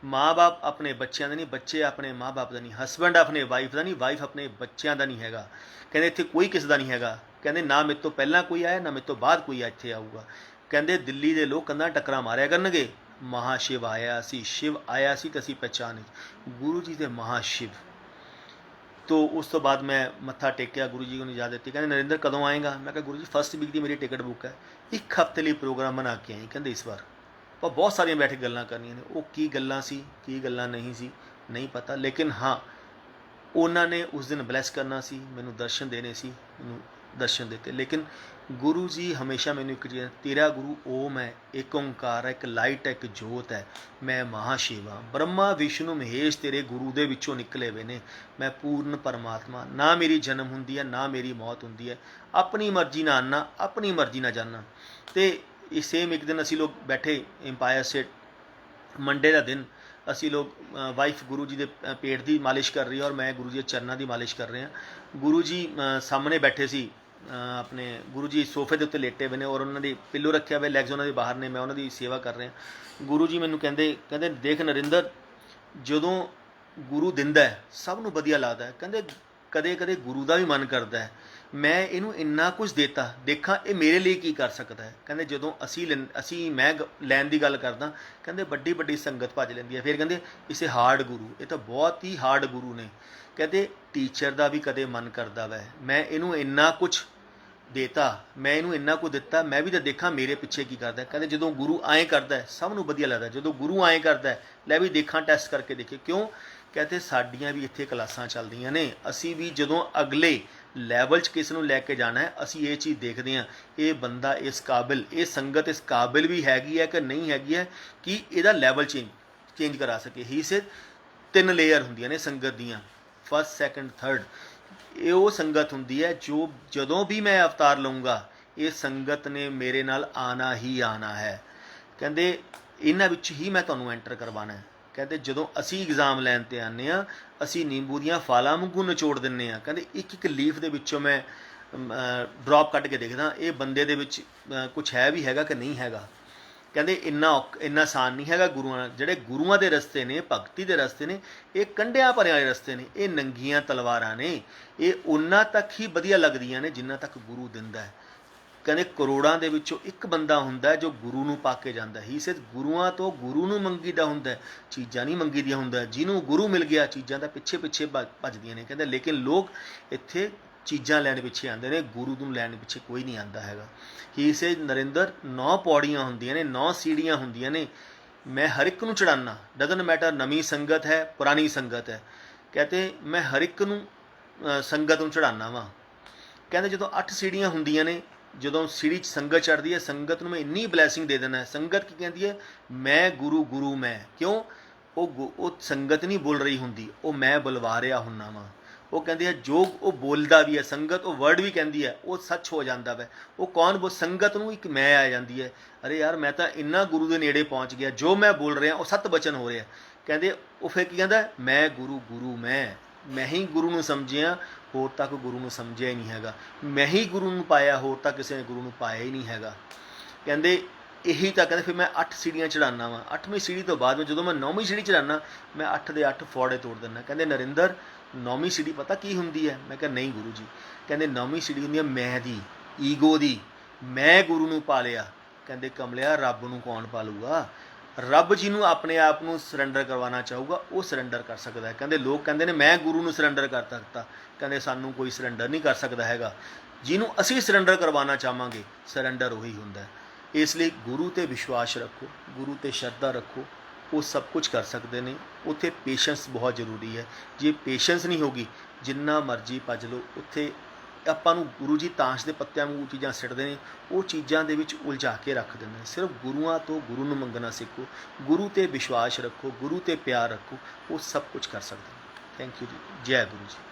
ਮਾਂ ਬਾਪ ਆਪਣੇ ਬੱਚਿਆਂ ਦਾ ਨਹੀਂ, ਬੱਚੇ ਆਪਣੇ ਮਾਂ ਬਾਪ ਦਾ ਨਹੀਂ, ਹਸਬੈਂਡ ਆਪਣੇ ਵਾਈਫ ਦਾ ਨਹੀਂ, ਵਾਈਫ ਆਪਣੇ ਬੱਚਿਆਂ ਦਾ ਨਹੀਂ ਹੈਗਾ। ਕਹਿੰਦੇ ਇੱਥੇ ਕੋਈ ਕਿਸੇ ਦਾ ਨਹੀਂ ਹੈਗਾ। ਕਹਿੰਦੇ ਨਾ ਮੇਰੇ ਤੋਂ ਪਹਿਲਾਂ ਕੋਈ ਆਇਆ, ਨਾ ਮੇਰੇ ਤੋਂ ਬਾਅਦ ਕੋਈ ਇੱਥੇ ਆਊਗਾ। ਕਹਿੰਦੇ ਦਿੱਲੀ ਦੇ ਲੋਕ ਕੰਧਾਂ ਟੱਕਰਾਂ ਮਾਰਿਆ ਕਰਨਗੇ। ਮਹਾਸ਼ਿਵ ਆਇਆ ਸੀ, ਸ਼ਿਵ ਆਇਆ ਸੀ ਤੇ ਅਸੀਂ ਪਹਿਚਾਨੇ ਗੁਰੂ ਜੀ ਦੇ ਮਹਾਸ਼ਿਵ। तो उस तो बाद मैं मत्था टेकिया, गुरु जी को इजाज़त ਦਿੱਤੀ। ਕਹਿੰਦੇ ਨਰਿੰਦਰ ਕਦੋਂ ਆਏਗਾ? ਮੈਂ ਕਿਹਾ ਗੁਰੂ ਜੀ ਫਸਟ ਵੀਕ ਦੀ ਮੇਰੀ ਟਿਕਟ ਬੁੱਕ ਹੈ, ਇੱਕ ਹਫ਼ਤੇ ਲਈ ਪ੍ਰੋਗਰਾਮ ਬਣਾ ਕੇ ਆਈ। ਕਹਿੰਦੇ ਇਸ ਵਾਰ ਆਪਾਂ ਬਹੁਤ ਸਾਰੀਆਂ ਬੈਠ ਕੇ ਗੱਲਾਂ ਕਰਨੀਆਂ ਨੇ। ਉਹ ਕੀ ਗੱਲਾਂ ਸੀ, ਕੀ ਗੱਲਾਂ ਨਹੀਂ ਸੀ, ਨਹੀਂ ਪਤਾ, ਲੇਕਿਨ ਹਾਂ ਉਹਨਾਂ ਨੇ ਉਸ ਦਿਨ ਬਲੈਸ ਕਰਨਾ ਸੀ, ਮੈਨੂੰ ਦਰਸ਼ਨ ਦੇਣੇ ਸੀ, ਮੈਨੂੰ ਦਰਸ਼ਨ ਦਿੱਤੇ। ਲੇਕਿਨ ਗੁਰੂ ਜੀ ਹਮੇਸ਼ਾ ਮੈਨੂੰ ਇੱਕ ਚੀਜ਼, ਤੇਰਾ ਗੁਰੂ ਓਮ ਹੈ, ਇੱਕ ਓਂਕਾਰ ਹੈ, ਇੱਕ ਲਾਈਟ ਹੈ, ਇੱਕ ਜੋਤ ਹੈ, ਮੈਂ ਮਹਾਸ਼ਿਵ ਹਾਂ। ਬ੍ਰਹਮਾ ਵਿਸ਼ਨੂੰ ਮਹੇਸ਼ ਤੇਰੇ ਗੁਰੂ ਦੇ ਵਿੱਚੋਂ ਨਿਕਲੇ ਹੋਏ ਨੇ। ਮੈਂ ਪੂਰਨ ਪਰਮਾਤਮਾ, ਨਾ ਮੇਰੀ ਜਨਮ ਹੁੰਦੀ ਹੈ, ਨਾ ਮੇਰੀ ਮੌਤ ਹੁੰਦੀ ਹੈ। ਆਪਣੀ ਮਰਜ਼ੀ ਨਾਲ ਆਉਣਾ, ਆਪਣੀ ਮਰਜ਼ੀ ਨਾਲ ਜਾਣਾ। ਅਤੇ ਇਹ ਸੇਮ ਇੱਕ ਦਿਨ ਅਸੀਂ ਲੋਕ ਬੈਠੇ ਇੰਪਾਇਰ ਸਟੇਟ, ਮੰਡੇ ਦਾ ਦਿਨ ਅਸੀਂ ਲੋਕ ਵਾਈਫ ਗੁਰੂ ਜੀ ਦੇ ਪੇਟ ਦੀ ਮਾਲਿਸ਼ ਕਰ ਰਹੀ ਹੈ ਔਰ ਮੈਂ ਗੁਰੂ ਜੀ ਦੇ ਚਰਨਾਂ ਦੀ ਮਾਲਿਸ਼ ਕਰ ਰਹੇ ਹਾਂ। ਗੁਰੂ ਜੀ ਸਾਹਮਣੇ ਬੈਠੇ ਸੀ, ਆਪਣੇ ਗੁਰੂ ਜੀ ਸੋਫੇ ਦੇ ਉੱਤੇ ਲੇਟੇ ਹੋਏ ਨੇ ਔਰ ਉਹਨਾਂ ਦੀ ਪਿੱਲੋ ਰੱਖਿਆ ਹੋਇਆ, ਲੈਗਸ ਉਹਨਾਂ ਦੇ ਬਾਹਰ ਨੇ, ਮੈਂ ਉਹਨਾਂ ਦੀ ਸੇਵਾ ਕਰ ਰਿਹਾ। ਗੁਰੂ ਜੀ ਮੈਨੂੰ ਕਹਿੰਦੇ ਦੇਖ ਨਰਿੰਦਰ, ਜਦੋਂ ਗੁਰੂ ਦਿੰਦਾ ਹੈ ਸਭ ਨੂੰ ਵਧੀਆ ਲੱਗਦਾ ਹੈ। ਕਹਿੰਦੇ ਕਦੇ ਕਦੇ ਗੁਰੂ ਦਾ ਵੀ ਮਨ ਕਰਦਾ ਹੈ ਮੈਂ ਇਹਨੂੰ ਇੰਨਾ ਕੁਝ ਦੇਤਾ, ਦੇਖਾਂ ਇਹ ਮੇਰੇ ਲਈ ਕੀ ਕਰ ਸਕਦਾ ਹੈ। ਕਹਿੰਦੇ ਜਦੋਂ ਮੈਂ ਲੈਣ ਦੀ ਗੱਲ ਕਰਦਾ, ਕਹਿੰਦੇ ਵੱਡੀ ਵੱਡੀ ਸੰਗਤ ਭੱਜ ਲੈਂਦੀ ਹੈ। ਫਿਰ ਕਹਿੰਦੇ ਇਸੇ ਹਾਰਡ ਗੁਰੂ, ਇਹ ਤਾਂ ਬਹੁਤ ਹੀ ਹਾਰਡ ਗੁਰੂ ਨੇ। ਕਹਿੰਦੇ ਟੀਚਰ ਦਾ ਵੀ ਕਦੇ ਮਨ ਕਰਦਾ ਵੈ ਮੈਂ ਇਹਨੂੰ ਇੰਨਾ ਕੁਛ ਦੇਤਾ, ਮੈਂ ਇਹਨੂੰ ਇੰਨਾ ਕੁ ਦਿੱਤਾ, ਮੈਂ ਵੀ ਤਾਂ ਦੇਖਾਂ ਮੇਰੇ ਪਿੱਛੇ ਕੀ ਕਰਦਾ। ਕਹਿੰਦੇ ਜਦੋਂ ਗੁਰੂ ਆਏਂ ਕਰਦਾ ਸਭ ਨੂੰ ਵਧੀਆ ਲੱਗਦਾ, ਜਦੋਂ ਗੁਰੂ ਆਏਂ ਕਰਦਾ ਲੈ ਵੀ ਦੇਖਾਂ, ਟੈਸਟ ਕਰਕੇ ਦੇਖੇ ਕਿਉਂ। ਕਹਿੰਦੇ ਸਾਡੀਆਂ ਵੀ ਇੱਥੇ ਕਲਾਸਾਂ ਚੱਲਦੀਆਂ ਨੇ, ਅਸੀਂ ਵੀ ਜਦੋਂ ਅਗਲੇ ਲੈਵਲ 'ਚ ਕਿਸ ਨੂੰ ਲੈ ਕੇ ਜਾਣਾ ਹੈ ਅਸੀਂ ਇਹ ਚੀਜ਼ ਦੇਖਦੇ ਹਾਂ, ਇਹ ਬੰਦਾ ਇਸ ਕਾਬਿਲ, ਇਹ ਸੰਗਤ ਇਸ ਕਾਬਿਲ ਵੀ ਹੈਗੀ ਹੈ ਕਿ ਨਹੀਂ ਹੈਗੀ ਹੈ ਕਿ ਇਹਦਾ ਲੈਵਲ ਚੇਂਜ ਕਰਾ ਸਕੇ। ਹੀ ਸੇ 3 ਲੇਅਰ ਹੁੰਦੀਆਂ ਨੇ ਸੰਗਤ ਦੀਆਂ, ਫਸਟ ਸੈਕਿੰਡ ਥਰਡ। ਇਹ ਉਹ ਸੰਗਤ ਹੁੰਦੀ ਹੈ ਜੋ ਜਦੋਂ ਵੀ ਮੈਂ ਅਵਤਾਰ ਲਊਂਗਾ ਇਹ ਸੰਗਤ ਨੇ ਮੇਰੇ ਨਾਲ ਆਣਾ ਹੀ ਆਣਾ ਹੈ। ਕਹਿੰਦੇ ਇਹਨਾਂ ਵਿੱਚ ਹੀ ਮੈਂ ਤੁਹਾਨੂੰ ਐਂਟਰ ਕਰਵਾਉਣਾ ਹੈ। ਕਹਿੰਦੇ ਜਦੋਂ ਅਸੀਂ ਐਗਜ਼ਾਮ ਲੈਣ 'ਤੇ ਆਉਂਦੇ ਹਾਂ ਅਸੀਂ ਨਿੰਬੂ ਦੀਆਂ ਫਾਲਾਂ ਵਾਂਗੂ ਨਿਚੋੜ ਦਿੰਦੇ ਹਾਂ। ਕਹਿੰਦੇ ਇੱਕ ਇੱਕ ਲੀਫ ਦੇ ਵਿੱਚੋਂ ਮੈਂ ਡ੍ਰੌਪ ਕੱਢ ਕੇ ਦੇਖਦਾ ਇਹ ਬੰਦੇ ਦੇ ਵਿੱਚ ਕੁਛ ਹੈ ਵੀ ਹੈਗਾ ਕਿ ਨਹੀਂ ਹੈਗਾ। ਕਹਿੰਦੇ ਇੰਨਾ ਆਸਾਨ ਨਹੀਂ ਹੈਗਾ। ਜਿਹੜੇ ਗੁਰੂਆਂ ਦੇ ਰਸਤੇ ਨੇ, ਭਗਤੀ ਦੇ ਰਸਤੇ ਨੇ, ਇਹ ਕੰਢਿਆਂ ਭਰਿਆਂ ਵਾਲੇ ਰਸਤੇ ਨੇ, ਇਹ ਨੰਗੀਆਂ ਤਲਵਾਰਾਂ ਨੇ। ਇਹ ਉਹਨਾਂ ਤੱਕ ਹੀ ਵਧੀਆ ਲੱਗਦੀਆਂ ਨੇ ਜਿੰਨਾ ਤੱਕ ਗੁਰੂ ਦਿੰਦਾ ਹੈ। ਕਹਿੰਦੇ ਕਰੋੜਾਂ ਦੇ ਵਿੱਚੋਂ ਇੱਕ ਬੰਦਾ ਹੁੰਦਾ ਜੋ ਗੁਰੂ ਨੂੰ ਪਾ ਕੇ ਜਾਂਦਾ। ਹੀ ਸਿਰਫ ਗੁਰੂਆਂ ਤੋਂ ਗੁਰੂ ਨੂੰ ਮੰਗੀਦਾ ਹੁੰਦਾ, ਚੀਜ਼ਾਂ ਨਹੀਂ ਮੰਗੀਦੀਆਂ ਹੁੰਦਾ। ਜਿਹਨੂੰ ਗੁਰੂ ਮਿਲ ਗਿਆ ਚੀਜ਼ਾਂ ਦਾ ਪਿੱਛੇ ਪਿੱਛੇ ਭੱਜਦੀਆਂ ਨੇ। ਕਹਿੰਦੇ ਲੇਕਿਨ ਲੋਕ ਇੱਥੇ ਚੀਜ਼ਾਂ ਲੈਣ ਪਿੱਛੇ ਆਉਂਦੇ ਨੇ, ਗੁਰੂ ਨੂੰ ਲੈਣ ਪਿੱਛੇ ਕੋਈ ਨਹੀਂ ਆਉਂਦਾ ਹੈਗਾ। ਹੀ ਸੇ ਨਰਿੰਦਰ 9 ਪੌੜੀਆਂ ਹੁੰਦੀਆਂ ਨੇ, 9 ਸੀੜੀਆਂ ਹੁੰਦੀਆਂ ਨੇ, ਮੈਂ ਹਰ ਇੱਕ ਨੂੰ ਚੜਾਉਣਾ, ਡਜ਼ਨਟ ਮੈਟਰ ਨਵੀਂ ਸੰਗਤ ਹੈ ਪੁਰਾਣੀ ਸੰਗਤ ਹੈ। ਕਹਿੰਦੇ ਮੈਂ ਹਰ ਇੱਕ ਨੂੰ ਸੰਗਤ ਨੂੰ ਚੜਾਉਣਾ ਵਾ। ਕਹਿੰਦੇ ਜਦੋਂ 8 ਸੀੜੀਆਂ ਹੁੰਦੀਆਂ ਨੇ, ਜਦੋਂ ਸੀੜੀ 'ਚ ਸੰਗਤ ਚੜ੍ਹਦੀ ਹੈ ਸੰਗਤ ਨੂੰ ਮੈਂ ਇੰਨੀ ਬਲੈਸਿੰਗ ਦੇ ਦੇਣਾ। ਸੰਗਤ ਕੀ ਕਹਿੰਦੀ ਹੈ, ਮੈਂ ਗੁਰੂ ਗੁਰੂ ਮੈਂ। ਕਿਉਂ? ਉਹ ਸੰਗਤ ਨਹੀਂ ਬੋਲ ਰਹੀ ਹੁੰਦੀ, ਉਹ ਮੈਂ ਬੁਲਵਾ ਰਿਹਾ ਹੁੰਨਾ ਵਾ। ਉਹ ਕਹਿੰਦੇ ਆ ਜੋ ਉਹ ਬੋਲਦਾ ਵੀ ਹੈ ਸੰਗਤ, ਉਹ ਵਰਡ ਵੀ ਕਹਿੰਦੀ ਹੈ ਉਹ ਸੱਚ ਹੋ ਜਾਂਦਾ ਵੈ। ਉਹ ਕੌਣ ਸੰਗਤ ਨੂੰ ਇੱਕ ਮੈਂ ਆ ਜਾਂਦੀ ਹੈ, ਅਰੇ ਯਾਰ ਮੈਂ ਤਾਂ ਇੰਨਾ ਗੁਰੂ ਦੇ ਨੇੜੇ ਪਹੁੰਚ ਗਿਆ, ਜੋ ਮੈਂ ਬੋਲ ਰਿਹਾ ਉਹ ਸਤ ਬਚਨ ਹੋ ਰਿਹਾ। ਕਹਿੰਦੇ ਉਹ ਫਿਰ ਕੀ ਕਹਿੰਦਾ, ਮੈਂ ਗੁਰੂ ਗੁਰੂ ਮੈਂ ਹੀ ਗੁਰੂ ਨੂੰ ਸਮਝਿਆ, ਹੋਰ ਤੱਕ ਗੁਰੂ ਨੂੰ ਸਮਝਿਆ ਹੀ ਨਹੀਂ ਹੈਗਾ। ਮੈਂ ਹੀ ਗੁਰੂ ਨੂੰ ਪਾਇਆ, ਹੋਰ ਤਾਂ ਕਿਸੇ ਨੇ ਗੁਰੂ ਨੂੰ ਪਾਇਆ ਹੀ ਨਹੀਂ ਹੈਗਾ। ਕਹਿੰਦੇ ਇਹੀ ਤਾਂ ਕਹਿੰਦੇ ਫਿਰ ਮੈਂ 8 ਸੀੜੀਆਂ ਚੜਾਉਣਾ ਵਾ। 8ਵੀਂ ਸੀੜੀ ਤੋਂ ਬਾਅਦ ਜਦੋਂ ਮੈਂ 9ਵੀਂ ਸੀੜੀ ਚੜਾਉਣਾ ਮੈਂ 8 ਦੇ 8 ਫੋੜੇ ਤੋੜ ਦਿੰਦਾ। ਕਹਿੰਦੇ ਨਰਿੰਦਰ 9ਵੀਂ ਸੀੜੀ ਪਤਾ ਕੀ ਹੁੰਦੀ ਹੈ? ਮੈਂ ਕਿਹਾ ਨਹੀਂ ਗੁਰੂ ਜੀ। ਕਹਿੰਦੇ 9ਵੀਂ ਸੀੜੀ ਹੁੰਦੀ ਹੈ ਮੈਂ ਦੀ, ਈਗੋ ਦੀ। ਮੈਂ ਗੁਰੂ ਨੂੰ ਪਾ ਲਿਆ। ਕਹਿੰਦੇ ਕਮਲਿਆ ਰੱਬ ਨੂੰ ਕੌਣ ਪਾਲੂਗਾ? ਰੱਬ ਜਿਹਨੂੰ ਆਪਣੇ ਆਪ ਨੂੰ ਸਰੈਂਡਰ ਕਰਵਾਉਣਾ ਚਾਹੂਗਾ ਉਹ ਸਰੈਂਡਰ ਕਰ ਸਕਦਾ ਹੈ। ਕਹਿੰਦੇ ਲੋਕ ਕਹਿੰਦੇ ਨੇ ਮੈਂ ਗੁਰੂ ਨੂੰ ਸਰੈਂਡਰ ਕਰ ਸਕਤਾ। ਕਹਿੰਦੇ ਸਾਨੂੰ ਕੋਈ ਸਰੈਂਡਰ ਨਹੀਂ ਕਰ ਸਕਦਾ ਹੈਗਾ। ਜਿਹਨੂੰ ਅਸੀਂ ਸਰੈਂਡਰ ਕਰਵਾਉਣਾ ਚਾਹਾਂਗੇ ਸਰੈਂਡਰ ਉਹੀ ਹੁੰਦਾ ਹੈ। ਇਸ ਲਈ ਗੁਰੂ 'ਤੇ ਵਿਸ਼ਵਾਸ ਰੱਖੋ, ਗੁਰੂ 'ਤੇ ਸ਼ਰਧਾ ਰੱਖੋ, ਉਹ ਸਭ ਕੁਝ ਕਰ ਸਕਦੇ ਨੇ। ਉੱਥੇ ਪੇਸ਼ੈਂਸ ਬਹੁਤ ਜ਼ਰੂਰੀ ਹੈ। ਜੇ ਪੇਸ਼ੈਂਸ ਨਹੀਂ ਹੋਗੀ ਜਿੰਨਾ ਮਰਜ਼ੀ ਭੱਜ ਲਓ ਉੱਥੇ ਆਪਾਂ ਨੂੰ ਗੁਰੂ ਜੀ ਤਾਸ਼ ਦੇ ਪੱਤਿਆਂ ਵਾਂਗੂ ਚੀਜ਼ਾਂ ਸਿੱਟਦੇ ਨੇ, ਉਹ ਚੀਜ਼ਾਂ ਦੇ ਵਿੱਚ ਉਲਝਾ ਕੇ ਰੱਖ ਦਿੰਦੇ ਨੇ। ਸਿਰਫ ਗੁਰੂਆਂ ਤੋਂ ਗੁਰੂ ਨੂੰ ਮੰਗਣਾ ਸਿੱਖੋ, ਗੁਰੂ ਤੇ ਵਿਸ਼ਵਾਸ ਰੱਖੋ, ਗੁਰੂ ਤੇ ਪਿਆਰ ਰੱਖੋ, ਉਹ ਸਭ ਕੁਝ ਕਰ ਸਕਦੇ ਨੇ। ਥੈਂਕ ਯੂ ਜੀ, ਜੈ ਗੁਰੂ ਜੀ।